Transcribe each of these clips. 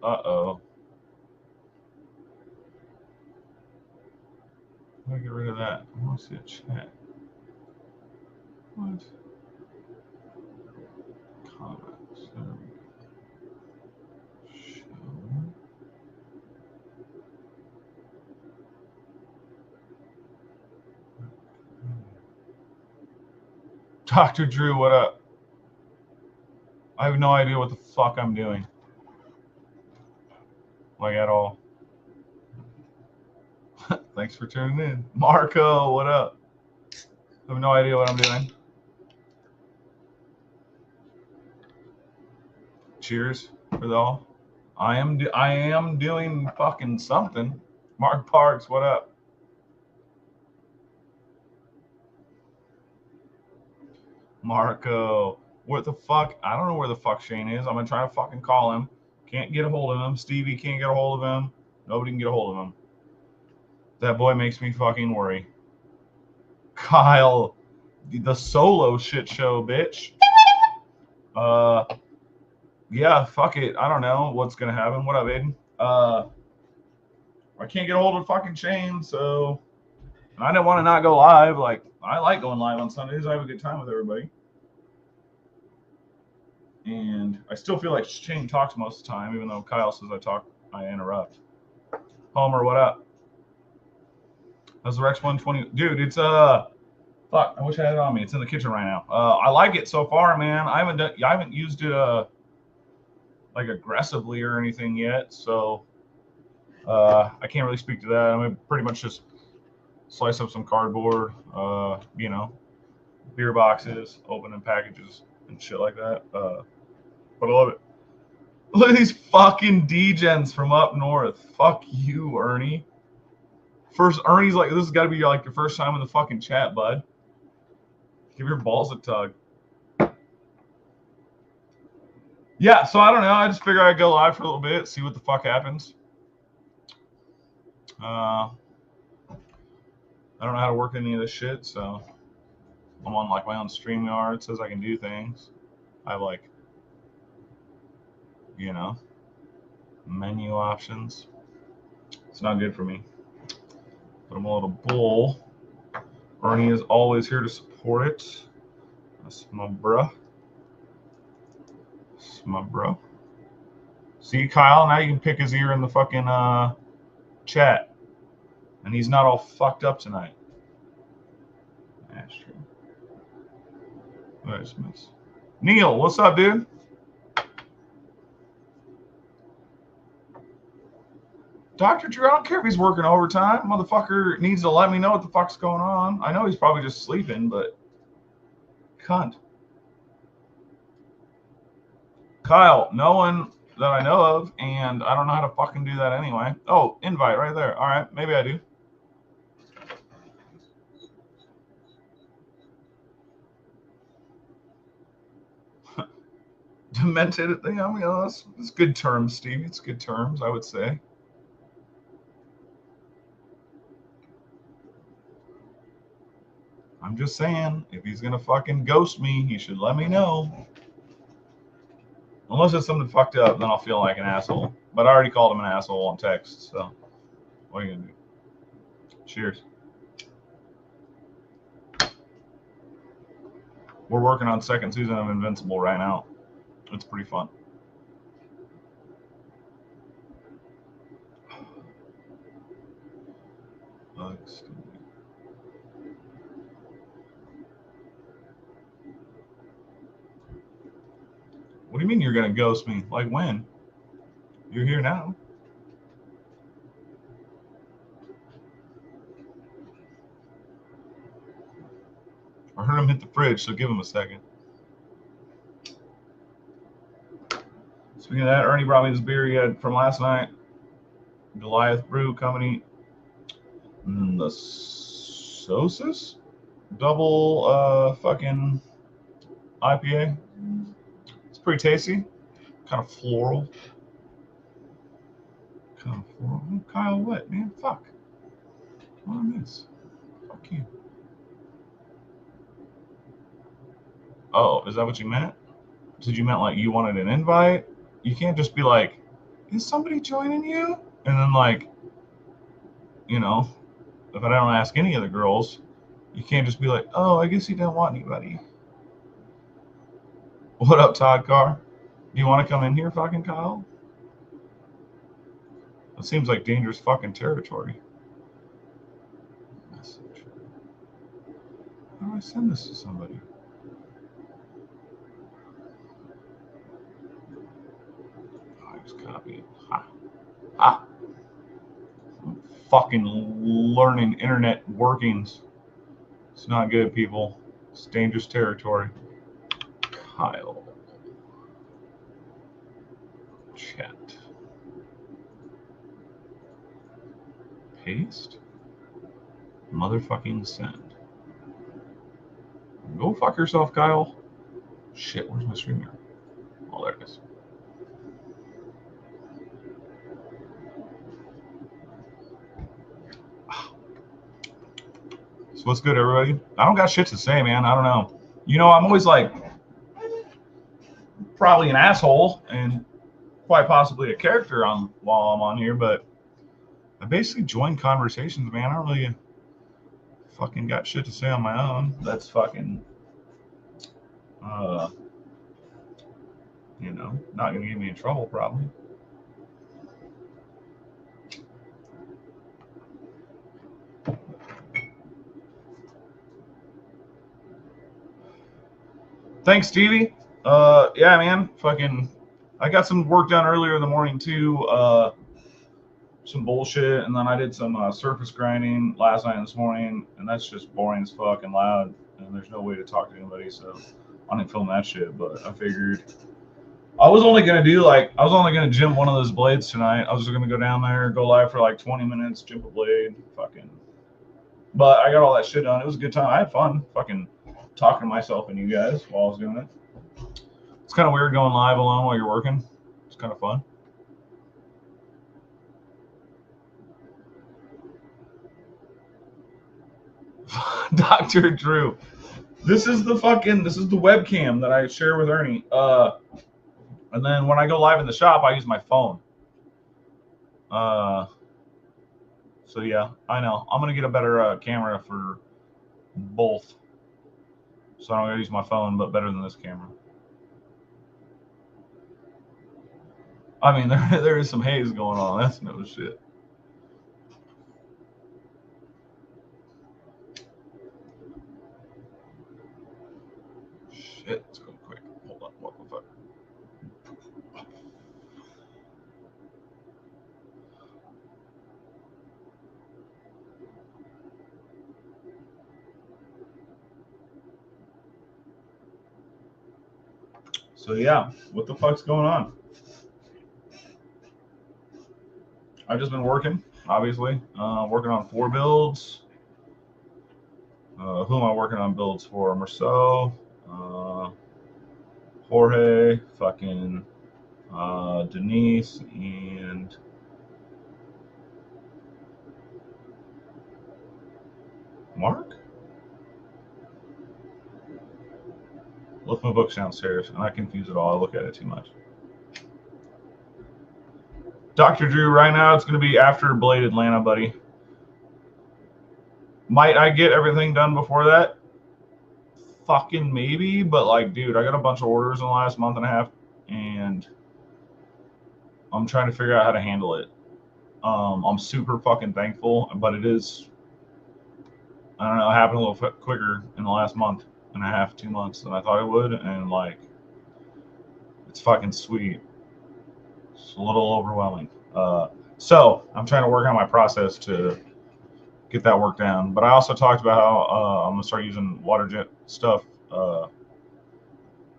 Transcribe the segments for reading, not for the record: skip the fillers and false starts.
Uh-oh. How do I get rid of that? I want to see a chat. What? Comments. There we go. Show. Dr. Drew, what up? I have no idea what the fuck I'm doing. Like, at all. Thanks for tuning in. Marco, what up? I have no idea what I'm doing. Cheers for all. I am doing fucking something. Mark Parks, what up? Marco, what the fuck? I don't know where the fuck Shane is. I'm gonna try to fucking call him. Can't get a hold of him. Stevie can't get a hold of him. Nobody can get a hold of him. That boy makes me fucking worry. Kyle, the solo shit show, bitch. Yeah, fuck it. I don't know what's gonna happen. What up, Aiden? I can't get a hold of fucking Shane, so I didn't want to not go live. Like, I like going live on Sundays. I have a good time with everybody. And I still feel like Shane talks most of the time, even though Kyle says I interrupt. Homer, what up? How's the Rex 120? Dude, it's fuck. I wish I had it on me. It's in the kitchen right now. I like it so far, man. I haven't used it like aggressively or anything yet, so I can't really speak to that. I mean, pretty much just slice up some cardboard, you know, beer boxes, opening packages and shit like that. But I love it. Look at these fucking degens from up north. Fuck you, Ernie. Ernie's like, this has got to be like your first time in the fucking chat, bud. Give your balls a tug. Yeah, so I don't know. I just figure I'd go live for a little bit, see what the fuck happens. I don't know how to work any of this shit, so I'm on like my own StreamYard. It says I can do things. I have like, you know, menu options. It's not good for me. But I'm a little bull. Ernie is always here to support it. That's my bruh. That's my bro. See, Kyle, now you can pick his ear in the fucking chat. And he's not all fucked up tonight. That's true. Nice miss. Neil, what's up, dude? Dr. Drew, I don't care if he's working overtime. Motherfucker needs to let me know what the fuck's going on. I know he's probably just sleeping, but cunt. Kyle, no one that I know of, and I don't know how to fucking do that anyway. Oh, invite right there. All right, maybe I do. Demented thing. I mean, it's good terms, Steve. It's good terms, I would say. I'm just saying, if he's gonna fucking ghost me, he should let me know. Unless it's something fucked up, then I'll feel like an asshole. But I already called him an asshole on text, so what are you gonna do? Cheers. We're working on second season of Invincible right now. It's pretty fun. What do you mean you're gonna ghost me? Like when? You're here now. I heard him hit the fridge, so give him a second. Speaking of that, Ernie brought me this beer he had from last night. Goliath Brew Company. The Sosis double fucking IPA. It's pretty tasty. Kind of floral. Kind of floral. Oh, Kyle, what, man? Fuck. What I miss? Fuck you. Oh, is that what you meant? Did you meant like you wanted an invite? You can't just be like, is somebody joining you? And then, like, you know, if I don't ask any of the girls, you can't just be like, oh, I guess he didn't want anybody. What up, Todd Carr? Do you want to come in here, fucking Kyle? It seems like dangerous fucking territory. Message. How do I send this to somebody? Oh, I just copy it. Ha. Ha. I'm fucking learning internet workings. It's not good, people. It's dangerous territory. Kyle. Chat. Paste. Motherfucking send. Go fuck yourself, Kyle. Shit, where's my streamer? Oh, there it is. So what's good, everybody? I don't got shit to say, man. I don't know. You know, I'm always like probably an asshole and quite possibly a character on while I'm on here, but I basically join conversations, man. I don't really fucking got shit to say on my own. That's fucking you know, not gonna get me in trouble probably. Thanks, Stevie. Yeah, man. Fucking I got some work done earlier in the morning too. Some bullshit, and then I did some surface grinding last night and this morning, and that's just boring as fuck and loud, and there's no way to talk to anybody, so I didn't film that shit. But I figured I was only gonna gym one of those blades tonight. I was just gonna go down there, go live for like 20 minutes, gym a blade, fucking. But I got all that shit done. It was a good time. I had fun, fucking talking to myself and you guys while I was doing it. It's kind of weird going live alone while you're working. It's kind of fun. Dr. Drew. This is the webcam that I share with Ernie. And then when I go live in the shop, I use my phone. So yeah, I know. I'm gonna get a better camera for both. So I don't gotta use my phone, but better than this camera. I mean, there is some haze going on. That's no shit. Shit, it's going quick. Hold on, what the fuck? So yeah, what the fuck's going on? I've just been working, obviously. Working on 4 builds. Who am I working on builds for? Marceau, Jorge, fucking Denise, and Mark? Left my books downstairs, and I confuse it all. I look at it too much. Dr. Drew, right now it's going to be after Blade Atlanta, buddy. Might I get everything done before that? Fucking maybe, but like, dude, I got a bunch of orders in the last month and a half, and I'm trying to figure out how to handle it. I'm super fucking thankful, but it is, I don't know, it happened a little quicker in the last month and a half, 2 months than I thought it would, and like, it's fucking sweet. It's a little overwhelming. So I'm trying to work on my process to get that work down. But I also talked about how I'm gonna start using water jet stuff,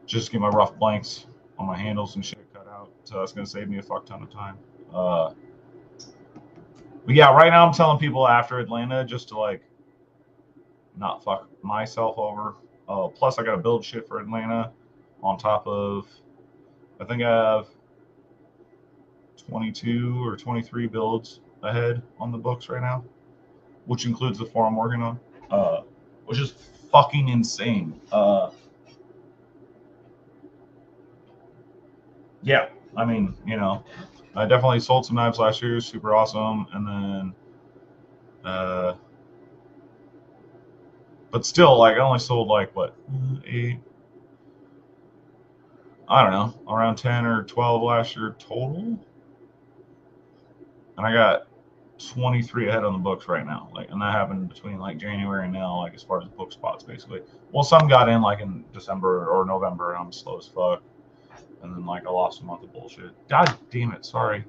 just to get my rough blanks on my handles and shit cut out. So that's gonna save me a fuck ton of time. But yeah, right now I'm telling people after Atlanta just to like not fuck myself over. Plus I gotta build shit for Atlanta on top of, I think I have 22 or 23 builds ahead on the books right now, which includes the 4 I'm working on, which is fucking insane. Yeah, I mean, you know, I definitely sold some knives last year, super awesome, and then, but still, like I only sold like what 8, I don't know, around 10 or 12 last year total, and I got 23 ahead on the books right now, like, and that happened between like January and now, like as far as book spots basically. Well, some got in like in December or November, and I'm slow as fuck, and then like I lost a month of bullshit. God damn it, sorry.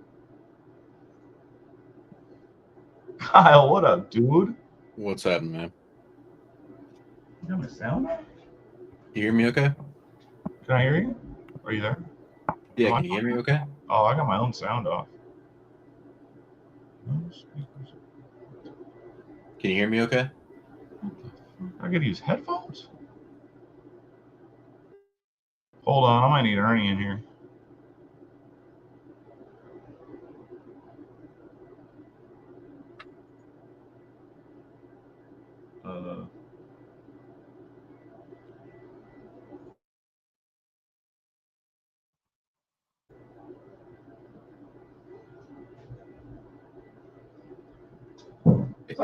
Kyle, what up, dude? What's happening, man? You got my sound on? You hear me okay? Can I hear you? Are you there? Yeah, can you hear me okay? Oh, I got my own sound off. No speakers. Can you hear me okay? I gotta use headphones? Hold on, I might need Ernie in here.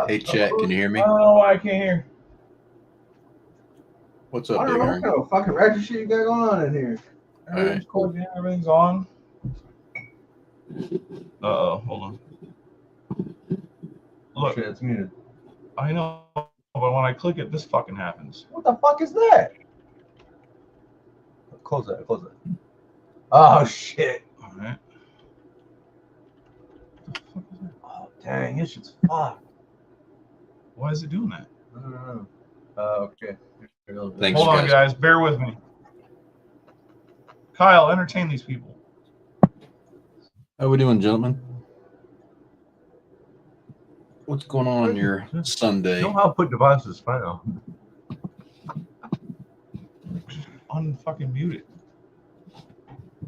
Hey, chat, can you hear me? I don't know why I can't hear. What's I up, don't Big know Ern? what kind of fucking ratchet shit you got going on in here. Everything's cool, yeah, everything's on. Hold on. Look, Shit, it's muted. I know, but when I click it, this fucking happens. What the fuck is that? Close that. Close that. Oh shit. All right. Oh dang, this shit's fucked. Why is it doing that? I don't know. Okay. Thanks, Hold on, guys. guys. Bear with me. Kyle, entertain these people. How we doing, gentlemen? What's going on your Sunday? Know how to put devices file. Unfucking mute it.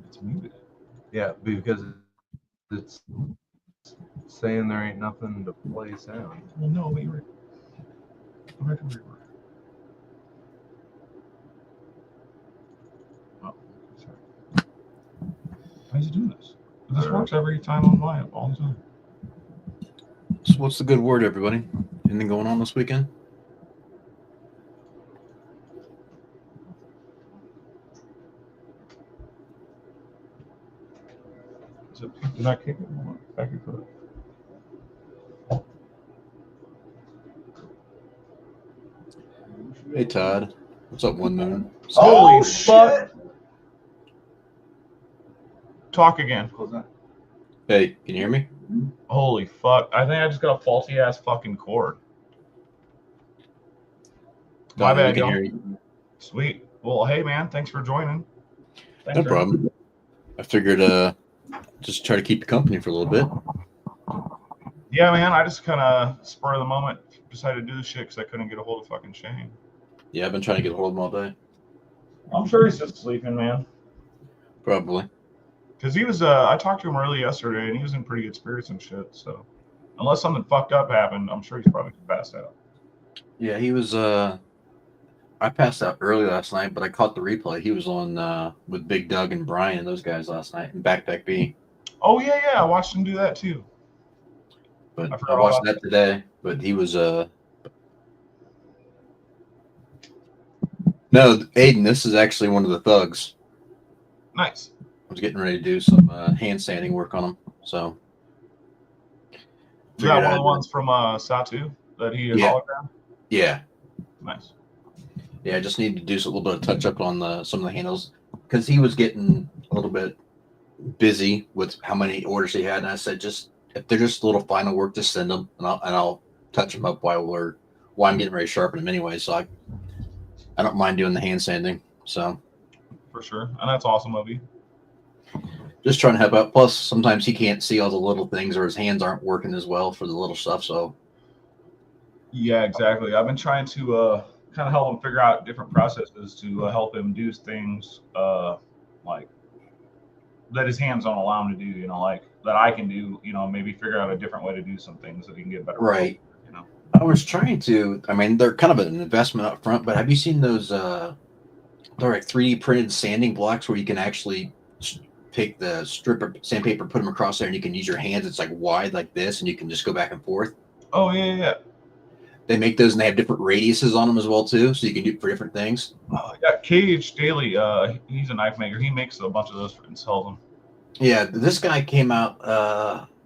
It's muted. Yeah, because it's saying there ain't nothing to play sound. Well, no, we were. Oh, sorry. Why is he doing this? This works every time on my all the time. So what's the good word, everybody? Anything going on this weekend? Did I kick it? Back and forth. Hey, Todd. What's up, One Moon? Holy shit! Talk again. Hey, can you hear me? Holy fuck. I think I just got a faulty ass fucking cord. My Donnie, we bad, can y'all. hear you. Sweet. Well, hey, man. Thanks for joining. Thanks, No problem. I figured just try to keep you company for a little bit. Yeah, man. I just kind of spur of the moment decided to do this shit because I couldn't get a hold of fucking Shane. Yeah, I've been trying to get a hold of him all day. I'm sure he's just sleeping, man. Probably. Because he was, I talked to him early yesterday, and he was in pretty good spirits and shit. So, unless something fucked up happened, I'm sure he's probably passed out. Yeah, he was. I passed out early last night, but I caught the replay. He was on with Big Doug and Brian and those guys last night in Backpack B. Oh yeah, I watched him do that too. But I I forgot watched all that today. But he was No, Aiden, this is actually one of the thugs. Nice. I was getting ready to do some hand sanding work on him. So Is that figured one of I'd- the ones from Satu that he Yeah. hologram? Yeah. Nice. Yeah, I just need to do a little bit of touch up on some of the handles because he was getting a little bit busy with how many orders he had, and I said, just if they're just a little final work, just send them, and I'll touch them up while I'm getting ready to sharpen them anyway. So I don't mind doing the hand sanding. So For sure, and that's awesome of you. just trying to help out. Plus, sometimes he can't see all the little things, or his hands aren't working as well for the little stuff. So Yeah, exactly. I've been trying to kind of help him figure out different processes to help him do things like that his hands don't allow him to do. You know, like that I can do. You know, maybe figure out a different way to do some things that he can get better. right. Results, you know. I was trying to. I mean, they're kind of an investment up front, but have you seen those? They're like 3D printed sanding blocks where you can actually take the strip of sandpaper, put them across there, and you can use your hands. It's like wide like this, and you can just go back and forth. Oh yeah. They make those, and they have different radiuses on them as well too, so you can do it for different things. Oh, I got Cage Daily. He's a knife maker. He makes a bunch of those and sells them. Yeah, this guy came out.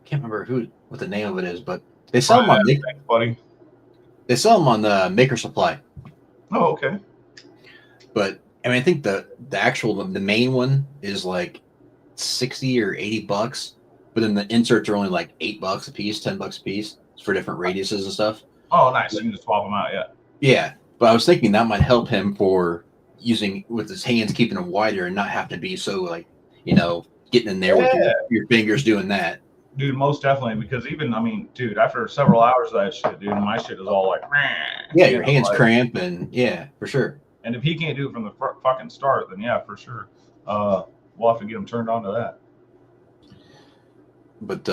Can't remember what the name of it is, but they sell them on Thanks, buddy. They sell them on the Maker Supply. Oh, okay. But I mean, I think the main one is like $60 or $80, but then the inserts are only like $8 a piece, $10 a piece for different radiuses and stuff. Oh, nice. You can just swap them out. Yeah. Yeah, but I was thinking that might help him for using with his hands, keeping them wider and not have to be so like, getting in there with your fingers doing that. Dude, most definitely, because even, I mean, dude, after several hours of that shit, dude, my shit is all like, yeah, your hands cramp, and yeah, for sure. And if he can't do it from the fucking start, then yeah, for sure. We'll have to get him turned on to that. But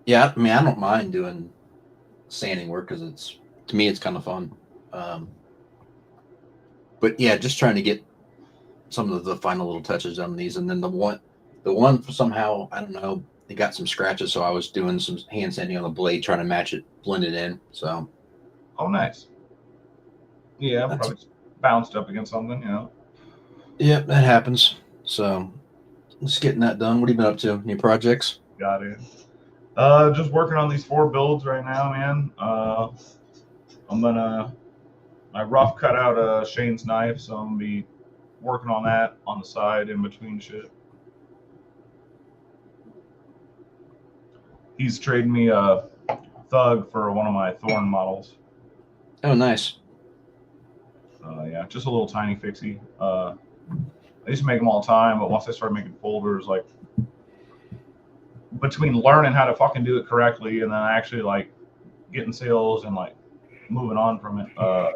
yeah, I mean, I don't mind doing sanding work because to me it's kind of fun. But yeah, just trying to get some of the final little touches on these, and then the one somehow, I don't know, it got some scratches, so I was doing some hand sanding on the blade, trying to match it, blend it in. So, oh, nice. Yeah, probably bounced up against something, Yeah, that happens. So, just getting that done. What have you been up to? Any projects? Got it. Just working on these 4 builds right now, man. I rough cut out Shane's knife, so I'm gonna be working on that on the side in between shit. He's trading me a Thug for one of my Thorn models. Oh, nice. Yeah, just a little tiny fixie. I used to make them all the time, but once I started making folders, like between learning how to fucking do it correctly and then actually like getting sales and like moving on from it, I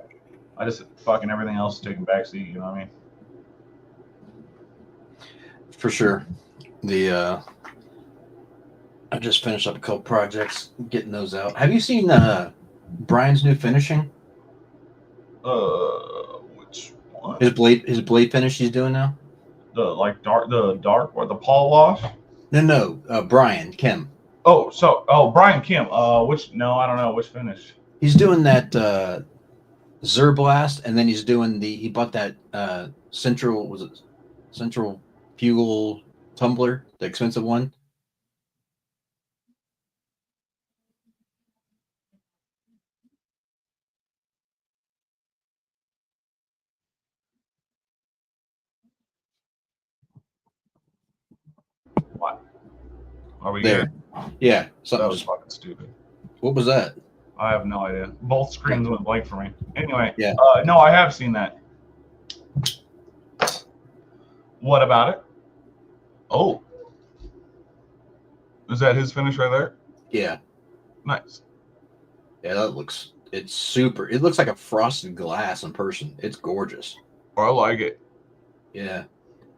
just fucking everything else is taking backseat. You know what I mean? For sure. I just finished up a couple projects, getting those out. Have you seen Brian's new finishing? Which one? His blade finish he's doing now? The dark or the Paul wash? No, Brian Kim. Brian Kim. No, I don't know which finish. He's doing that Zerblast, and then he's doing he bought that Central Fuel tumbler, the expensive one. What? Are we there? Good? Yeah, That was fucking stupid. What was that? I have no idea. Both screens went blank for me. Anyway, yeah. No, I have seen that. What about it? Oh, is that his finish right there? Yeah. Nice. Yeah, it's super. It looks like a frosted glass in person. It's gorgeous. I like it. Yeah.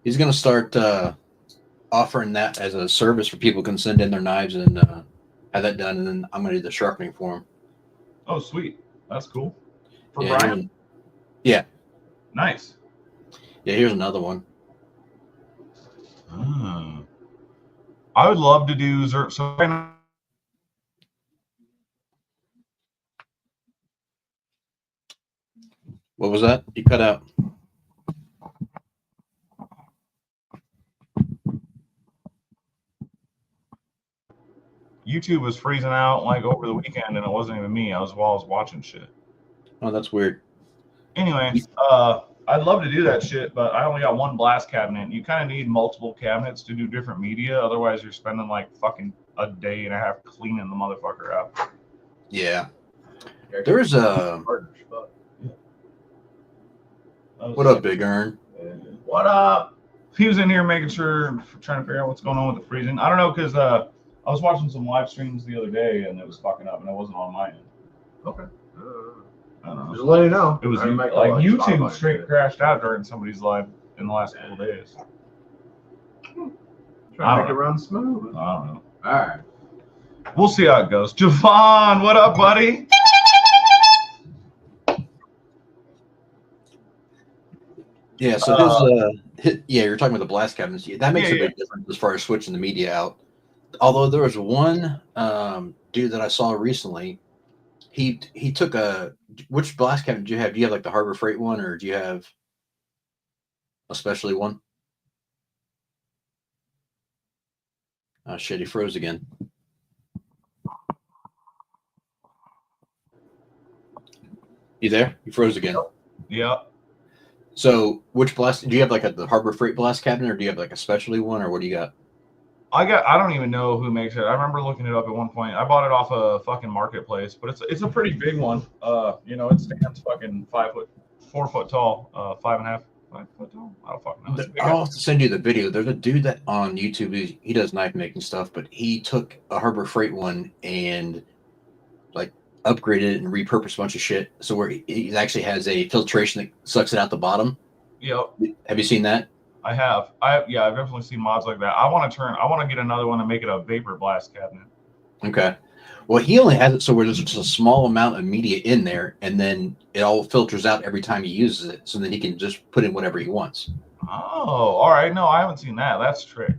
He's going to start offering that as a service for people who can send in their knives and have that done, and then I'm going to do the sharpening for him. Oh, sweet. That's cool. For yeah, Brian? Yeah. Nice. Yeah, here's another one. I would love to do so. What was that? You cut out. YouTube was freezing out like over the weekend, and it wasn't even me. I was watching shit. Oh, that's weird. Anyway, I'd love to do that shit, but I only got one blast cabinet. You kind of need multiple cabinets to do different media. Otherwise, you're spending like fucking a day and a half cleaning the motherfucker out. Yeah. There's a. What up, Big Earn? What up? He was in here making sure, trying to figure out what's going on with the freezing. I don't know, because I was watching some live streams the other day, and it was fucking up, and it wasn't on my end. Okay. I don't know. Just let you know. It was like YouTube straight crashed out during somebody's live in the last couple of days. Trying to make it run smooth. I don't know. All right. We'll see how it goes. Javon, what up, buddy? Yeah, so yeah, you're talking about the blast cabinets. Yeah, that makes a Yeah. big difference as far as switching the media out. Although there was one dude that I saw recently, he took which blast cabinet do you have? Do you have like the Harbor Freight one, or do you have a specialty one? Oh shit, he froze again. You there? You froze again. Yeah. So which blast do you have, like the Harbor Freight blast cabinet, or do you have like a specialty one, or what do you got? I don't even know who makes it. I remember looking it up at one point. I bought it off a fucking marketplace, but it's a pretty big one. It stands fucking 5 foot, 4 foot tall, 5.5, 5 foot tall. I don't fucking know. It's a big I'll ass. have to send you the video. There's a dude that on YouTube, he does knife making stuff, but he took a Harbor Freight one and like upgraded it and repurposed a bunch of shit. So where he actually has a filtration that sucks it out the bottom. Yep. Have you seen that? I have. I've definitely seen mods like that. I want to get another one and make it a vapor blast cabinet. Okay. Well, he only has it so where there's just a small amount of media in there, and then it all filters out every time he uses it. So then he can just put in whatever he wants. Oh, all right. No, I haven't seen that. That's trick.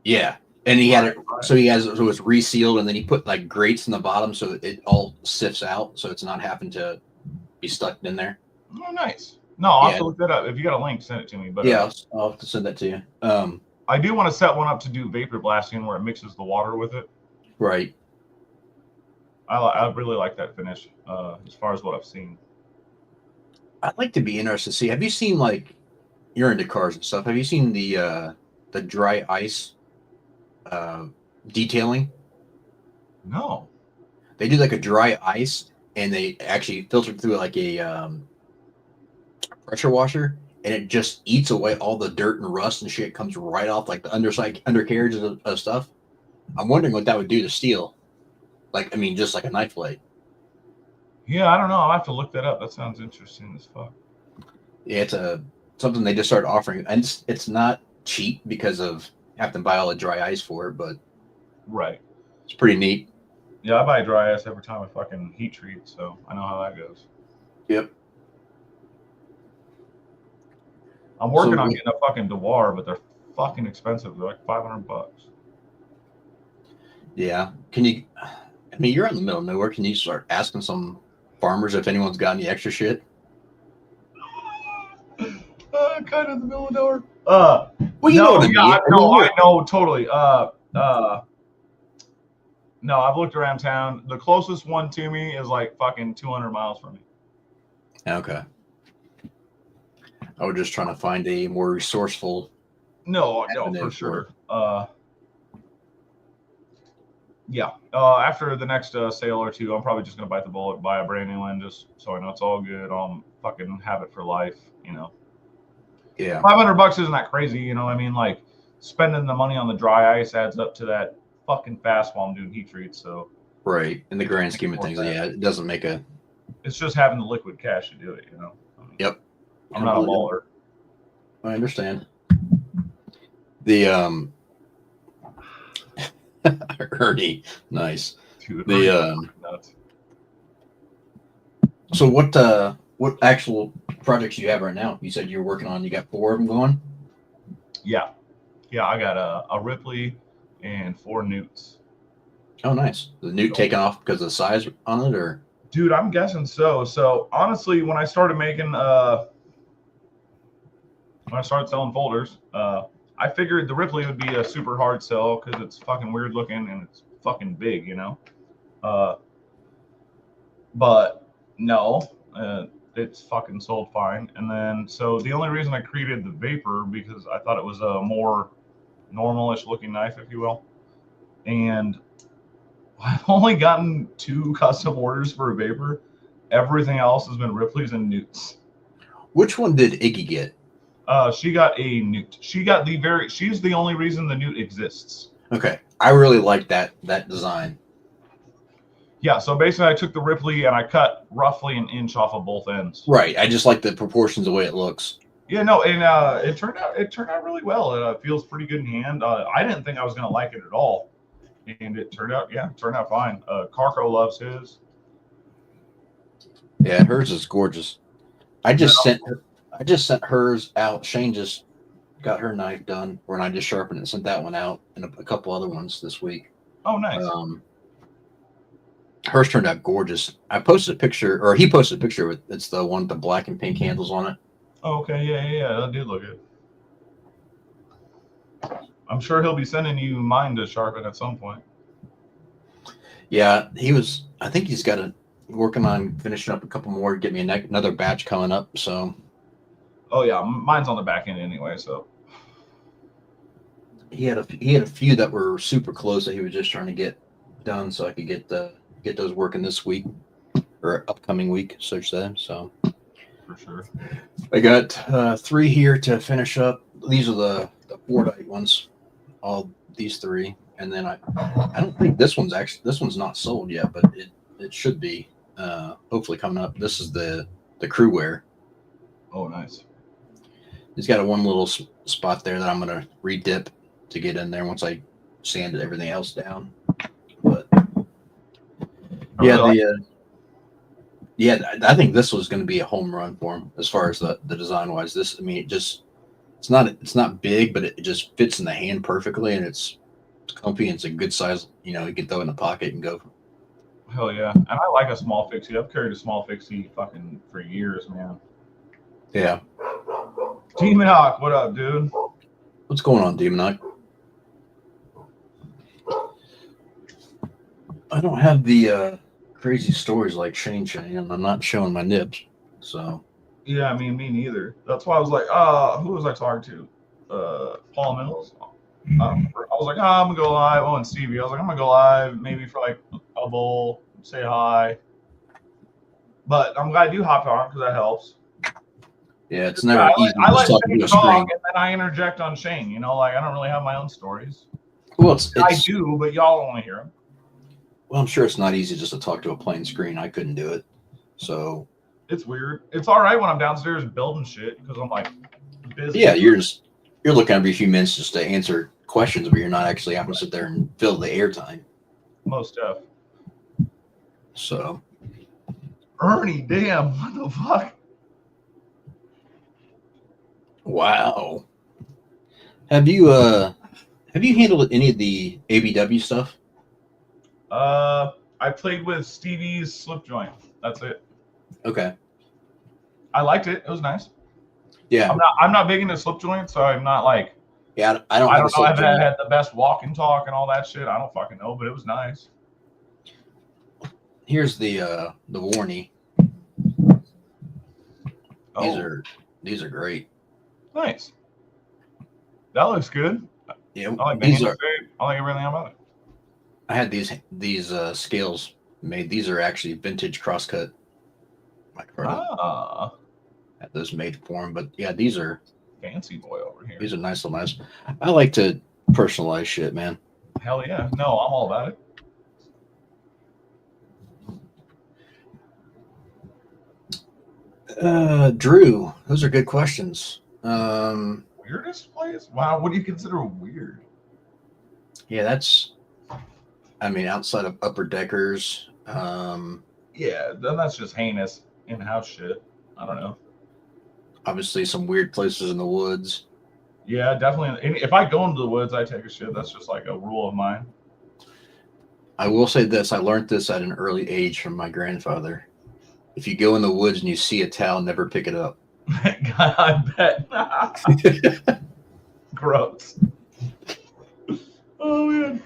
Yeah. And he had it, so so it's resealed, and then he put like grates in the bottom so it all sifts out, so it's not having to be stuck in there. Oh, nice. No, I'll have to look that up. If you got a link, send it to me. But yeah, I'll have to send that to you. I do want to set one up to do vapor blasting where it mixes the water with it. Right. I really like that finish as far as what I've seen. I'd like to be interested to see. Have you seen, like, you're into cars and stuff? Have you seen the dry ice detailing? No. They do like a dry ice, and they actually filter through like a pressure washer, and it just eats away all the dirt and rust and shit. Comes right off like the undercarriage of stuff. I'm wondering what that would do to steel. Like, I mean, just like a knife blade. Yeah, I don't know. I'll have to look that up. That sounds interesting as fuck. Yeah, it's something they just started offering, and it's not cheap because of having to buy all the dry ice for it, but right, it's pretty neat. Yeah, I buy dry ice every time I fucking heat treat, so I know how that goes. Yep. I'm working on getting a fucking Dewar, but they're fucking expensive. They're like $500. Yeah. Can you? I mean, you're in the middle of nowhere. Can you start asking some farmers if anyone's got any extra shit? Kind of in the middle of nowhere. Well, you know what I mean. I know totally. No, I've looked around town. The closest one to me is like fucking 200 miles from me. Okay. I was just trying to find a more resourceful. No, for sure. Yeah. After the next sale or two, I'm probably just gonna bite the bullet, buy a brand new one, just so I know it's all good. I'll fucking have it for life, you know. Yeah. $500 isn't that crazy, you know. I mean, like spending the money on the dry ice adds up to that fucking fast while I'm doing heat treats. So. Right. In the grand scheme of things, yeah, it doesn't make a. It's just having the liquid cash to do it, you know. Yep. I'm not a baller. I understand. The Ernie, nice. Dude, nuts. So what actual projects do you have right now? You said you're working on. You got 4 of them going. Yeah. I got a Ripley and 4 Newts. Oh, nice. The Newt taken off because of the size on it, or? Dude, I'm guessing so. So honestly, when I started making when I started selling folders, I figured the Ripley would be a super hard sell because it's fucking weird looking and it's fucking big, you know. But no, it's fucking sold fine. And then so the only reason I created the Vapor because I thought it was a more normalish looking knife, if you will. And I've only gotten 2 custom orders for a Vapor. Everything else has been Ripleys and Newts. Which one did Iggy get? She got a Newt. She's the only reason the Newt exists. Okay. I really like that design. Yeah, so basically I took the Ripley and I cut roughly an inch off of both ends. Right. I just like the proportions, the way it looks. Yeah, no, and it turned out really well. It feels pretty good in hand. I didn't think I was gonna like it at all. And it turned out fine. Carco loves his. Yeah, hers is gorgeous. I just sent I just sent hers out. Shane just got her knife done, and I just sharpened it and sent that one out, and a couple other ones this week. Oh, nice. Hers turned out gorgeous. I posted a picture, or he posted a picture with it's the one with the black and pink handles on it. Oh, okay, yeah. That did look good. I'm sure he'll be sending you mine to sharpen at some point. Yeah, he was. I think he's got working on finishing up a couple more. Get me another batch coming up. So. Oh yeah, mine's on the back end anyway. So. He had a few that were super close that he was just trying to get done, so I could get those working this week or upcoming week, so to say. So. For sure. I got 3 here to finish up. These are the Fordite ones. All these 3. And then I don't think this one's not sold yet, but it should be hopefully coming up. This is the crew wear. Oh, nice. He's got one little spot there that I'm gonna redip to get in there once I sanded everything else down. But I think this was going to be a home run for him as far as the design wise. This, I mean, it's not big, but it just fits in the hand perfectly, and it's comfy and it's a good size. You know, you can throw it in the pocket and go. Hell yeah, and I like a small fixie. I've carried a small fixie fucking for years, man. Yeah. Demon Hawk, what up, dude? What's going on, Demon Hawk? I don't have the crazy stories like Shane, and I'm not showing my nips, so. Yeah, I mean, me neither. That's why I was like, who was I talking to? Paul Mills. I was like, I'm gonna go live. Oh, and Stevie. I was like, I'm gonna go live, maybe for like a bowl, say hi. But I'm glad you hopped on because that helps. Yeah, it's never easy. I let Shane talk, and then I interject on Shane. You know, like I don't really have my own stories. Well, I do, but y'all only hear them. Well, I'm sure it's not easy just to talk to a plain screen. I couldn't do it, so. It's weird. It's all right when I'm downstairs building shit because I'm like busy. Yeah, you're looking every few minutes just to answer questions, but you're not actually having to sit there and fill the airtime. Most stuff. So. Ernie, damn, what the fuck? Wow. Have you handled any of the ABW stuff? I played with Stevie's slip joint. That's it. Okay. I liked it. It was nice. Yeah. I'm not big into slip joints, so I'm not like. Yeah, I don't know if I had the best walk and talk and all that shit. I don't fucking know, but it was nice. Here's the Warnie. Oh. These are great. Nice. That looks good. Yeah, I like the handle shape. I like everything about it. I had these scales made. These are actually vintage crosscut. Had those made for them, but yeah, these are fancy boy over here. These are nice. I like to personalize shit, man. Hell yeah! No, I'm all about it. Drew, those are good questions. Weirdest place? Wow, what do you consider weird? Yeah, outside of upper deckers. Yeah, then that's just heinous in-house shit. I don't know. Obviously, some weird places in the woods. Yeah, definitely. If I go into the woods, I take a shit. That's just like a rule of mine. I will say this. I learned this at an early age from my grandfather. If you go in the woods and you see a towel, never pick it up. I bet. Gross. Oh, man.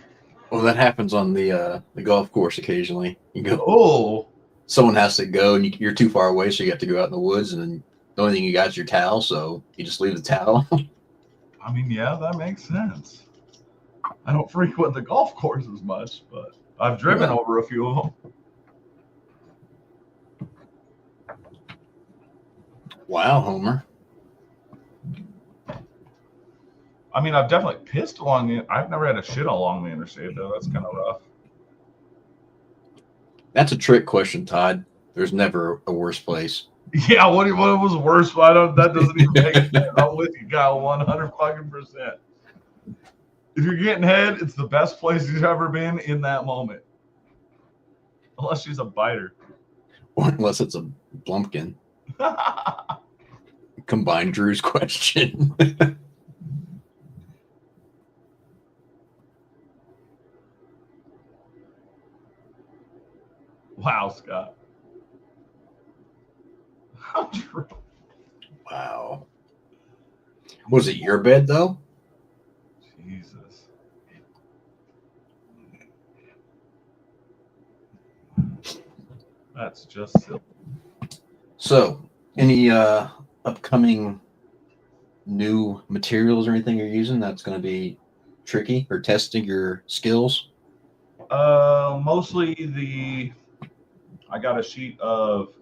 Well, that happens on the golf course occasionally. You go, oh. Someone has to go, and you're too far away, so you have to go out in the woods, and then the only thing you got is your towel, so you just leave the towel. I mean, yeah, that makes sense. I don't frequent the golf courses much, but I've driven over a few of them. Wow, Homer. I mean, I've definitely pissed along the. I've never had a shit along the interstate though. That's kind of rough. That's a trick question, Todd. There's never a worse place. Yeah, what was worse? That doesn't even make sense. I'm with you, Kyle, 100%. If you're getting head, it's the best place you've ever been in that moment. Unless she's a biter. Or unless it's a blumpkin. combine Drew's question. Wow, Scott. Wow. Was it your bed though? Jesus. That's just silly. So, any upcoming new materials or anything you're using that's going to be tricky or testing your skills? Mostly I got a sheet of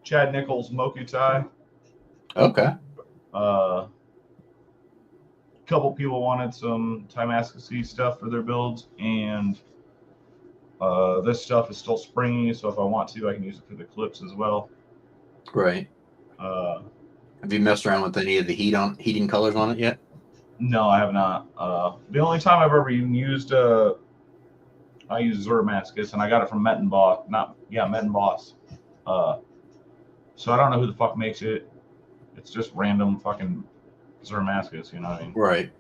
Chad Nichols Mokutai. Okay. Couple people wanted some Timascus stuff for their builds, and this stuff is still springy, so if I want to, I can use it for the clips as well. Right. Have you messed around with any of the heating colors on it yet? No, I have not. The only time I've ever even used I use Zermascus, and I got it from Metten Boss. Metten Boss. So I don't know who the fuck makes it. It's just random fucking Zermascus, you know what I mean? Right.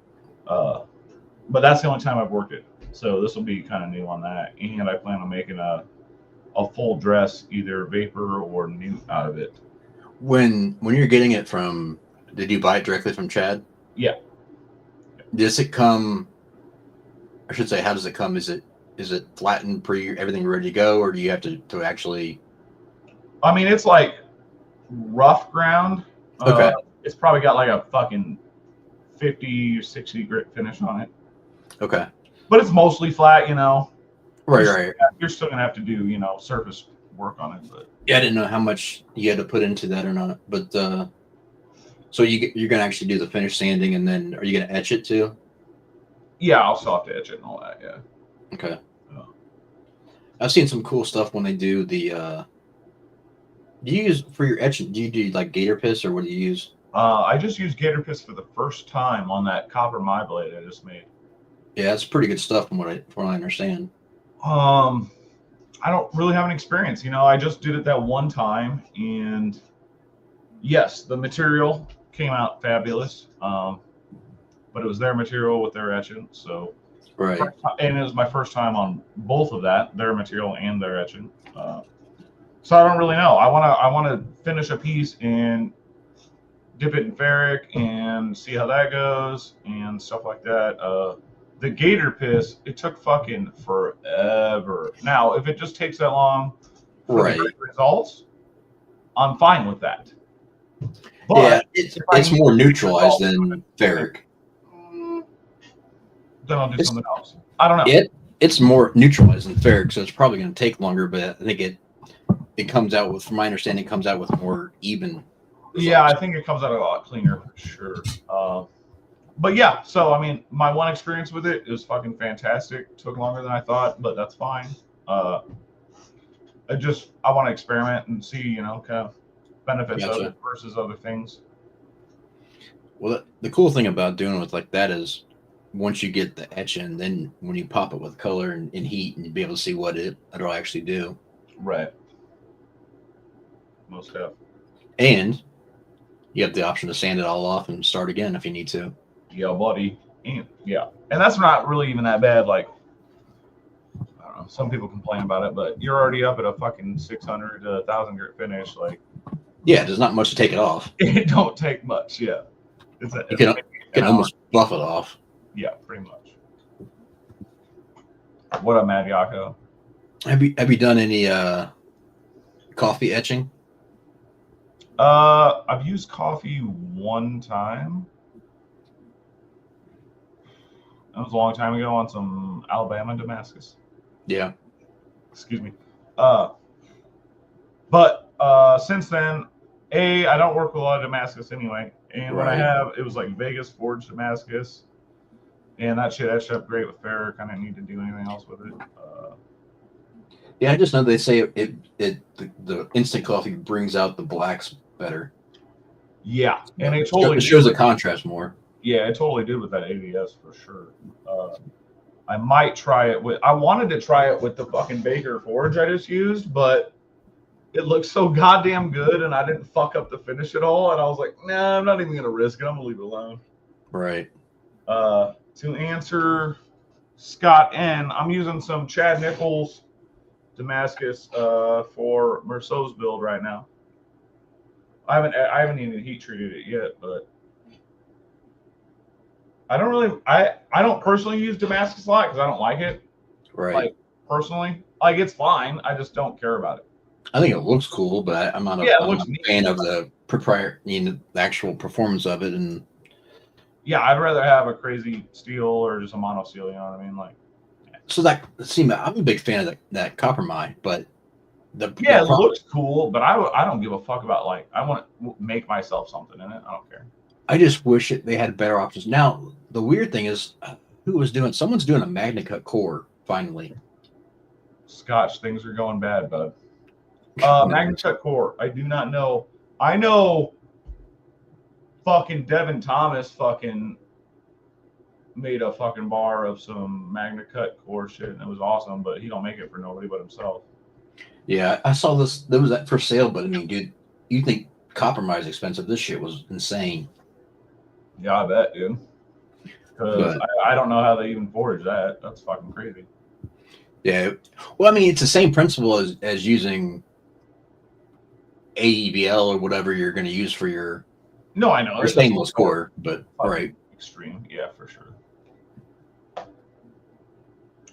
But that's the only time I've worked it. So this will be kind of new on that. And I plan on making a full dress, either vapor or new out of it. When you're getting it from, did you buy it directly from Chad? Yeah. Does it come, I should say, how does it come? Is it flattened everything ready to go, or do you have to actually? I mean, it's like rough ground. Okay. It's probably got like a fucking 50 or 60 grit finish on it. Okay. But it's mostly flat, you know. Right. You're still gonna have to do, you know, surface work on it. But yeah, I didn't know how much you had to put into that or not. But so you're gonna actually do the finish sanding, and then are you gonna etch it too? Yeah, I'll soft etch it and all that. Yeah. Okay. I've seen some cool stuff when they do the. Do you use for your etching? Do you do like gator piss, or what do you use? I just used gator piss for the first time on that copper my blade I just made. Yeah, it's pretty good stuff from what I understand. I don't really have an experience. You know, I just did it that one time, and yes, the material came out fabulous. But it was their material with their etching, so right. And it was my first time on both of that, their material and their etching. So I don't really know. I wanna finish a piece and dip it in ferric and see how that goes and stuff like that. The gator piss, it took fucking forever. Now, if it just takes that long for the great results, I'm fine with that. But yeah, it's more neutralized than ferric. Then I'll do something else. I don't know. It's more neutralized than ferric, so it's probably going to take longer. But I think it comes out with, from my understanding, it comes out with more even results. Yeah, I think it comes out a lot cleaner for sure. But yeah, so I mean, my one experience with it is fucking fantastic. Took longer than I thought, but that's fine. I want to experiment and see, you know, kind of benefits of it versus other things. Well, the cool thing about doing it like that is once you get the etch in, then when you pop it with color and heat, and you'll be able to see what it'll actually do. Right. Most have. And you have the option to sand it all off and start again if you need to. Yeah, buddy. And that's not really even that bad. Like, I don't know, some people complain about it, but you're already up at a fucking 600 to 1,000 grit finish. Like, yeah, there's not much to take it off. It don't take much. Yeah, you can almost buff it off. Yeah, pretty much. What up, Mad Yako? Have you done any coffee etching? I've used coffee one time. That was a long time ago on some Alabama Damascus. Yeah. Excuse me. But since then, I don't work with a lot of Damascus anyway. And when I have, it was like Vegas forged Damascus. And that shit etched up great with ferric. I didn't need to do anything else with it. Yeah, I just know they say the instant coffee brings out the blacks better. Yeah, and it totally shows the contrast more. Yeah, it totally did with that ABS for sure. I might try it with. I wanted to try it with the fucking Baker Forge I just used, but it looked so goddamn good, and I didn't fuck up the finish at all. And I was like, nah, I'm not even gonna risk it. I'm gonna leave it alone. Right. To answer Scott N, I'm using some Chad Nichols Damascus for Merceau's build right now. I haven't even heat treated it yet, but I don't personally use Damascus a lot because I don't like it. Right. Like personally, like it's fine. I just don't care about it. I think it looks cool, but I'm not a fan of the the actual performance of it. And yeah, I'd rather have a crazy steel or just a mono steel. You know what I mean? Like, so I'm a big fan of that copper mine, but it looks cool, but I don't give a fuck about like I want to make myself something in it. I don't care. I just wish they had better options. Now the weird thing is, someone's doing a Magna Cut core finally. Scotch, things are going bad, bud. Magna Cut core. I do not know. I know fucking Devin Thomas fucking made a fucking bar of some Magna Cut core shit, and it was awesome, but he don't make it for nobody but himself. Yeah, I saw this. There was that for sale, but I mean, dude, you think copper mine is expensive? This shit was insane. Yeah, I bet, dude. Because I don't know how they even forge that. That's fucking crazy. Yeah. Well, I mean, it's the same principle as using AEBL or whatever you're going to use for your stainless core, but right. Extreme. Yeah, for sure.